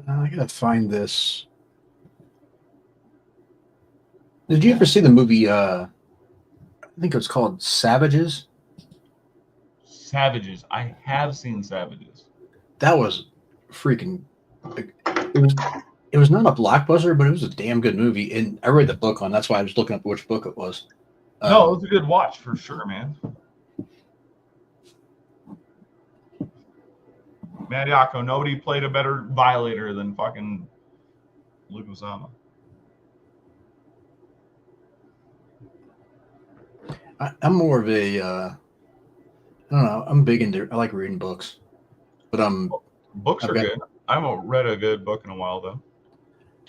I gotta find this. Did you ever see the movie? I think it was called Savages. Savages. I have seen Savages. That was freaking. It was not a blockbuster, but it was a damn good movie. And I read the book on. That's why I was looking up which book it was. No, it was a good watch for sure, man. Maniaco, nobody played a better violator than fucking Leguizamo. I'm more of a. I don't know. I'm big into. I like reading books, but books are good. I haven't read a good book in a while though.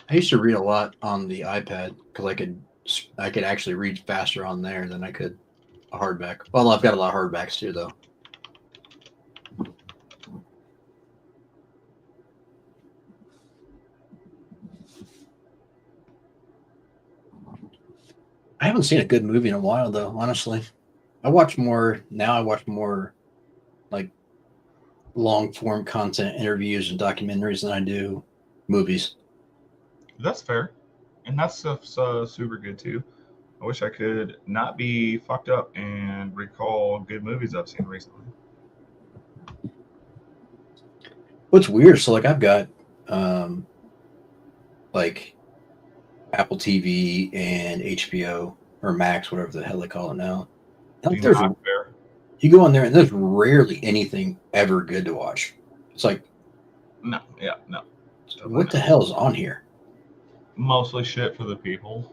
I used to read a lot on the iPad because I could actually read faster on there than I could a hardback. Well, I've got a lot of hardbacks too, though. I haven't seen a good movie in a while, though. Honestly, I watch more like long form content, interviews, and documentaries than I do movies. That's fair, and that stuff's super good too. I wish I could not be fucked up and recall good movies I've seen recently. What's weird? So, like, I've got like Apple TV and HBO or Max, whatever the hell they call it now. Like, you go on there and there's rarely anything ever good to watch. It's like, no. What the hell is on here? Mostly shit for the people.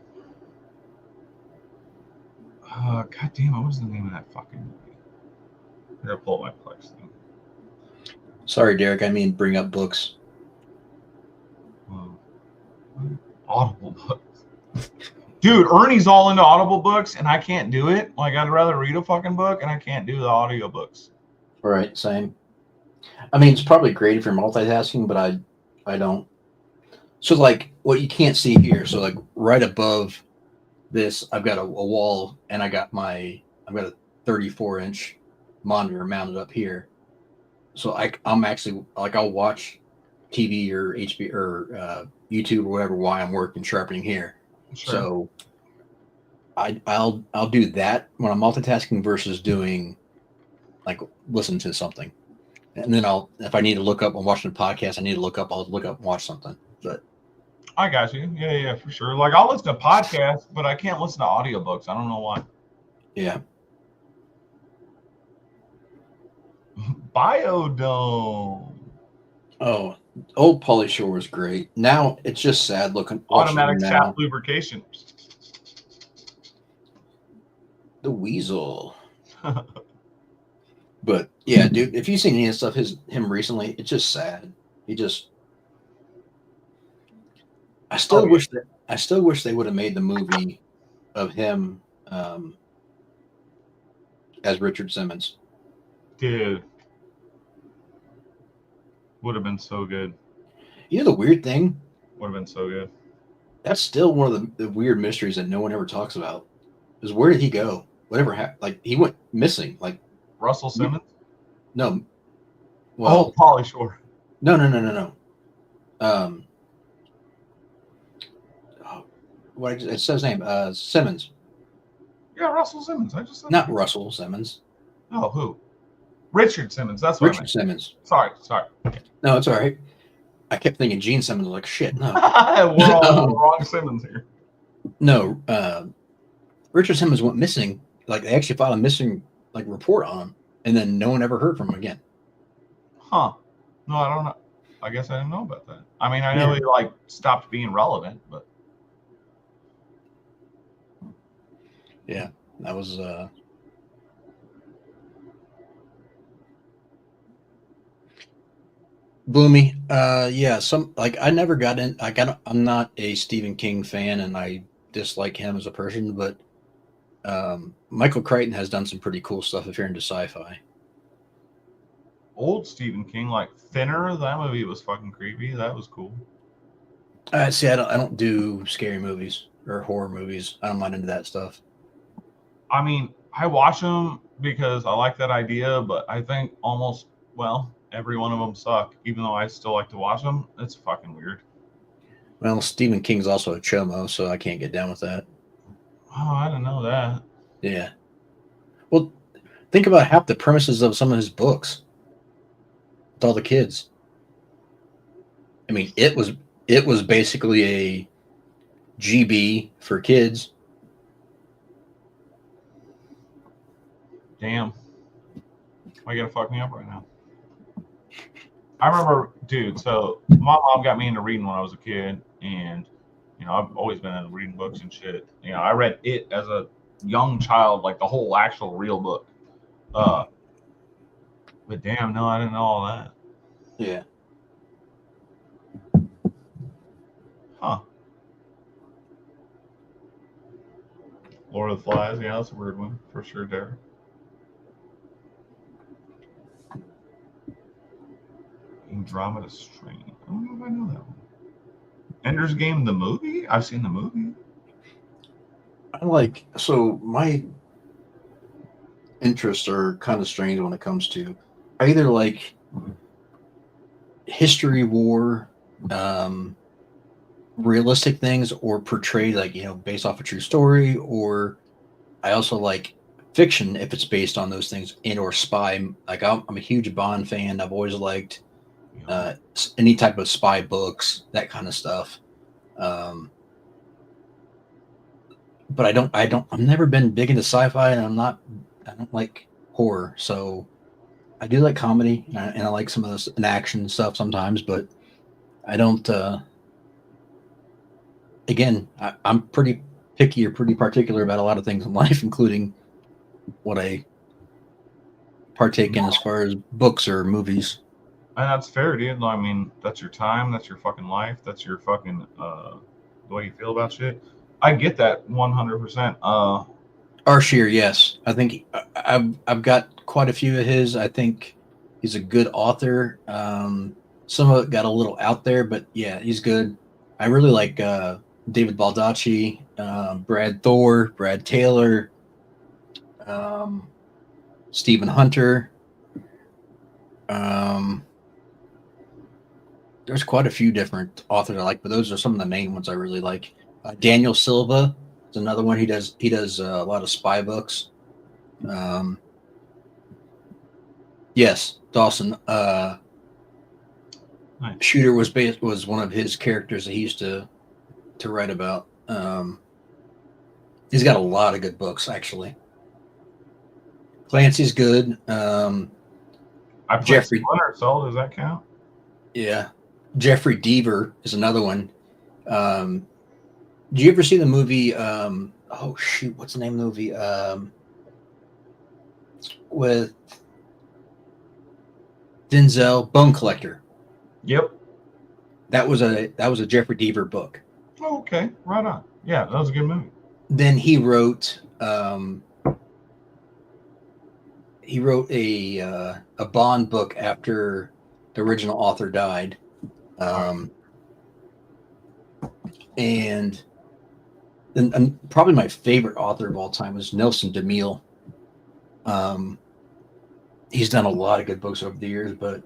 God damn, what was the name of that fucking movie? I gotta pull up my Plex thing. Sorry, Derek, I mean bring up books. Audible books. Dude, Ernie's all into Audible books and I can't do it. Like, I'd rather read a fucking book and I can't do the audio books. Right, same. I mean, it's probably great if you're multitasking, but I don't. So, like, what you can't see here. So, like, right above this, I've got a wall, and I've got a 34-inch monitor mounted up here. So I'm actually like, I'll watch TV or HBO or YouTube or whatever while I'm working sharpening here. Sure. So I'll do that when I'm multitasking versus doing like listen to something. And then if I need to look up, I'm watching a podcast, I'll look up and watch something. But I got you. Yeah, for sure. Like, I'll listen to podcasts, but I can't listen to audiobooks. I don't know why. Yeah. Biodome. Oh, old Pauly Shore was great. Now it's just sad looking. Automatic shaft lubrication. The Weasel. But yeah, dude, if you've seen any of the stuff him recently, it's just sad. I still wish they would have made the movie of him as Richard Simmons. Dude. Would have been so good. You know the weird thing? Would have been so good. That's still one of the weird mysteries that no one ever talks about. Is where did he go? Whatever happened? Like, he went missing. Like Russell Simmons? No. Well, Pauly Shore. No. What it says his name? Simmons. Yeah, Russell Simmons. I just said not Russell Simmons. Oh, who? Richard Simmons. That's what Richard Simmons. Sorry. No, it's all right. I kept thinking Gene Simmons. Like, shit, no. We're all the wrong Simmons here. No, Richard Simmons went missing. Like, they actually filed a missing report on him, and then no one ever heard from him again. Huh. No, I don't know. I guess I didn't know about that. I mean, I know Yeah. he like stopped being relevant, but Yeah, that was Bloomy. Yeah, some like I never got in. I'm not a Stephen King fan, and I dislike him as a person. But Michael Crichton has done some pretty cool stuff if you're into sci-fi. old Stephen King, like Thinner, that movie was fucking creepy. That was cool. See, I don't do scary movies or horror movies. I'm not into that stuff. I mean, I watch them because I like that idea, but I think almost, well, every one of them suck, even though I still like to watch them. It's fucking weird. Well, Stephen King's also a chomo, so I can't get down with that. Oh, I didn't know that. Yeah. Well, think about half the premises of some of his books with all the kids. I mean, it was basically a GB for kids. Damn. Why you gotta fuck me up right now? I remember, dude, so my mom got me into reading when I was a kid, and, I've always been into reading books and shit. I read it as a young child, like the whole actual real book. Uh, but damn, no, I didn't know all that. Yeah. Huh. Lord of the Flies, yeah, that's a weird one for sure, Derek. Andromeda Strain. I don't know if I know that one. Ender's Game, the movie? I've seen the movie. So my interests are kind of strange when it comes to I either like history war, realistic things, or portrayed based off a true story, or I also like fiction if it's based on those things and or spy. Like I'm a huge Bond fan. I've always liked any type of spy books, that kind of stuff. Um, but I've never been big into sci-fi, and I don't like horror. So I do like comedy, and I like some of this an action stuff sometimes, but I don't. Again, I'm pretty picky or pretty particular about a lot of things in life, including what I partake in as far as books or movies. And that's fair, dude. I mean, that's your time, that's your fucking life, that's your fucking the way you feel about shit. I get that 100%. Arshier, yes, I think I've got quite a few of his. I think he's a good author. Some of it got a little out there, but yeah, he's good. I really like David Baldacci, Brad Thor, Brad Taylor, um, Stephen Hunter. There's quite a few different authors I like, but those are some of the main ones I really like. Daniel Silva is another one. He does a lot of spy books. Yes, Dawson. Nice. Shooter was one of his characters that he used to write about. He's got a lot of good books actually. Clancy's good. I played Jeffrey. Splinter Cell. Does that count? Yeah, Jeffrey Deaver is another one. Do you ever see the movie? Oh shoot, what's the name of the movie? With Denzel, Bone Collector. Yep. That was a Jeffrey Deaver book. Oh, okay, right on. Yeah, that was a good movie. Then he wrote a Bond book after the original author died, and probably my favorite author of all time was Nelson DeMille. He's done a lot of good books over the years, but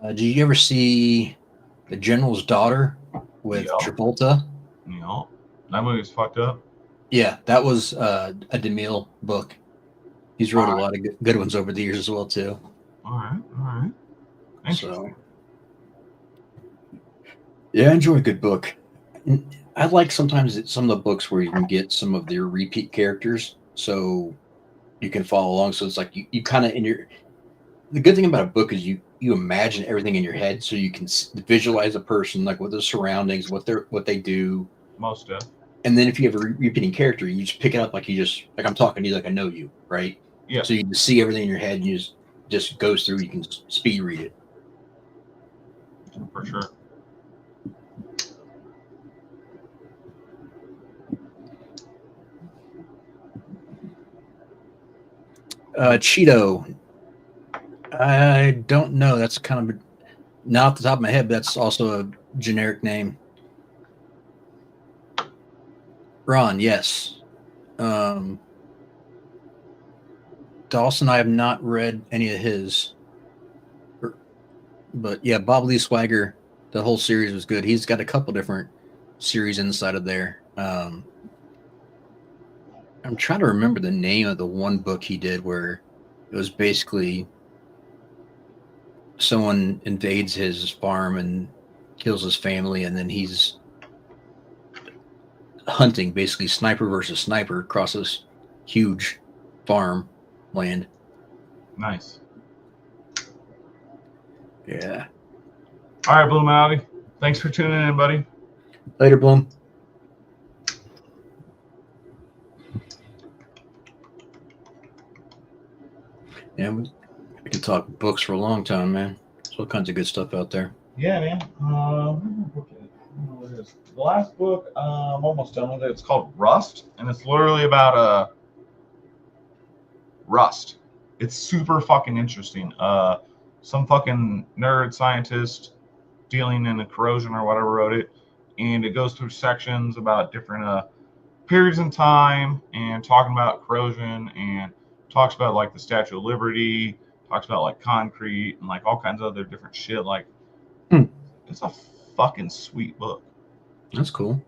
did you ever see The General's Daughter with Travolta? Yeah, that movie's fucked up. Yeah, that was a DeMille book. He's wrote a lot of good ones over the years as well too. All right. So, yeah, I enjoy a good book. I like sometimes some of the books where you can get some of their repeat characters, so you can follow along. So it's like you kind of the good thing about a book is you imagine everything in your head, so you can visualize a person, like with their surroundings, what they do. Most of. And then if you have a repeating character, you just pick it up like I'm talking to you like I know you, right? Yeah. So you just see everything in your head, and you just goes through. You can speed read it. For sure. Cheeto. I don't know. That's kind of not off the top of my head, but that's also a generic name. Ron, yes. Dawson, I have not read any of his. But yeah, Bob Lee Swagger, the whole series was good. He's got a couple different series inside of there. I'm trying to remember the name of the one book he did where it was basically someone invades his farm and kills his family, and then he's hunting, basically sniper versus sniper across this huge farm land. Nice. Yeah. All right, Blumenauti. Thanks for tuning in, buddy. Later, Bloom. Yeah, we can talk books for a long time, man. There's all kinds of good stuff out there. Yeah, man. The last book, I'm almost done with it. It's called Rust, and it's literally about Rust. It's super fucking interesting. Some fucking nerd scientist dealing in the corrosion or whatever wrote it, and it goes through sections about different periods in time and talking about corrosion and talks about like the Statue of Liberty, talks about like concrete and like all kinds of other different shit. Like, it's a fucking sweet book. That's cool.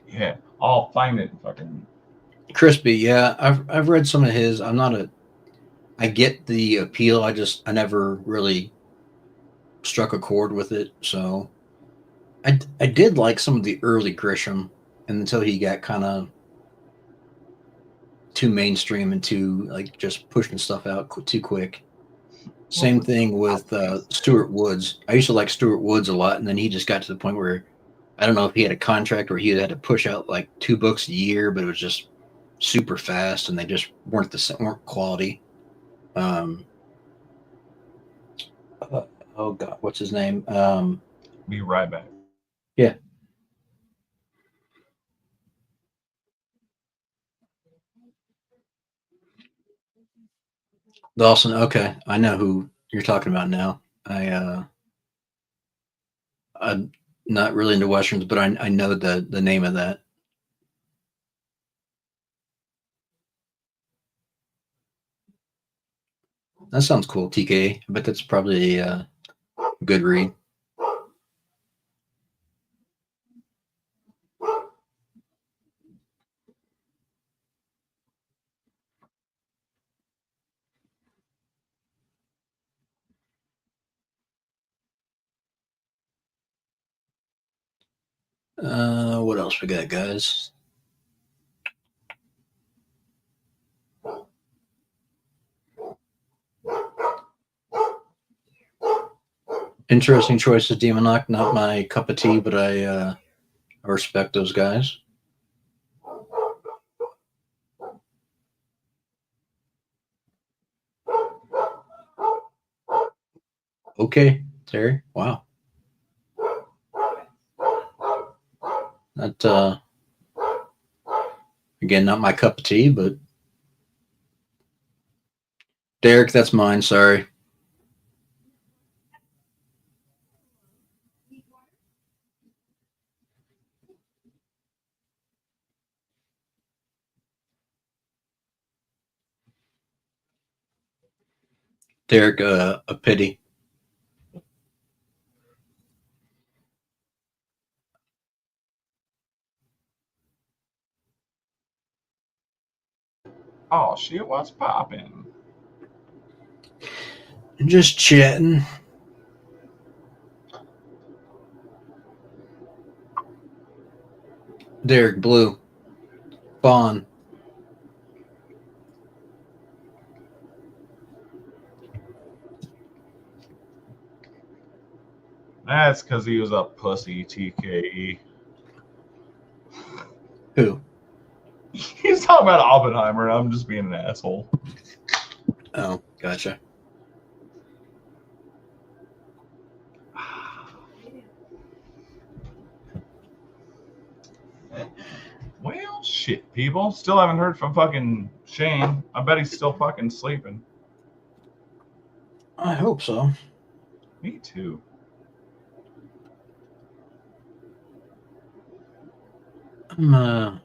Yeah, I'll find it. Fucking Crispy, yeah. I've read some of his. I get the appeal. I never really struck a chord with it. So I did like some of the early Grisham until he got kind of too mainstream and too like just pushing stuff out too quick. Same thing with Stuart Woods. I used to like Stuart Woods a lot, and then he just got to the point where I don't know if he had a contract or he had to push out like 2 books a year, but it was just super fast, and they just weren't quality. Oh God, what's his name? be right back. Yeah. Dawson. Okay, I know who you're talking about now. I'm not really into westerns, but I know the name of that. That sounds cool, TK. I bet that's probably a good read. What else we got, guys? Interesting choices, Demonoc. Not my cup of tea, but I respect those guys. Okay, Terry. Wow. That again, not my cup of tea, but Derek, that's mine. Sorry. Derek, a pity. Oh shit, what's popping? Just chatting. Derek Blue. Bond. That's because he was a pussy, TKE. Who? He's talking about Oppenheimer, and I'm just being an asshole. Oh, gotcha. Well, shit, people. Still haven't heard from fucking Shane. I bet he's still fucking sleeping. I hope so. Me too. I'm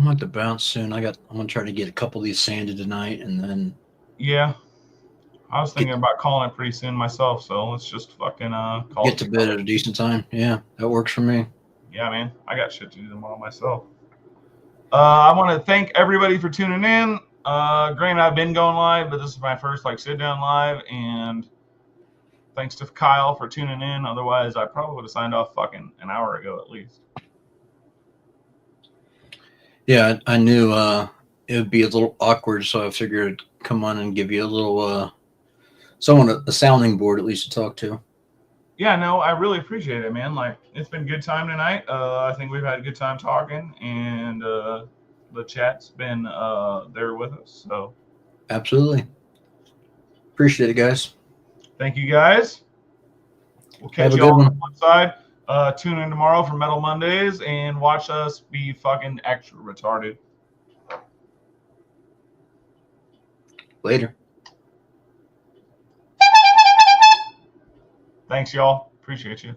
going to bounce soon. I'm gonna try to get a couple of these sanded tonight, and then Yeah. I was thinking about calling it pretty soon myself, so let's just fucking call get it to bed at a decent time. Yeah, that works for me. Yeah, man. I got shit to do tomorrow myself. I want to thank everybody for tuning in. Granted, I've been going live, but this is my first like sit down live, and thanks to Kyle for tuning in. Otherwise, I probably would have signed off fucking an hour ago at least. Yeah, I knew it would be a little awkward, so I figured I'd come on and give you a little a sounding board at least to talk to. Yeah, no, I really appreciate it, man. Like, it's been a good time tonight. I think we've had a good time talking, and the chat's been there with us. So, Absolutely. Appreciate it, guys. thank you guys. We'll Have catch a you good all on the one. flip side. Tune in tomorrow for Metal Mondays and watch us be fucking extra retarded. Later. Thanks, y'all. Appreciate you.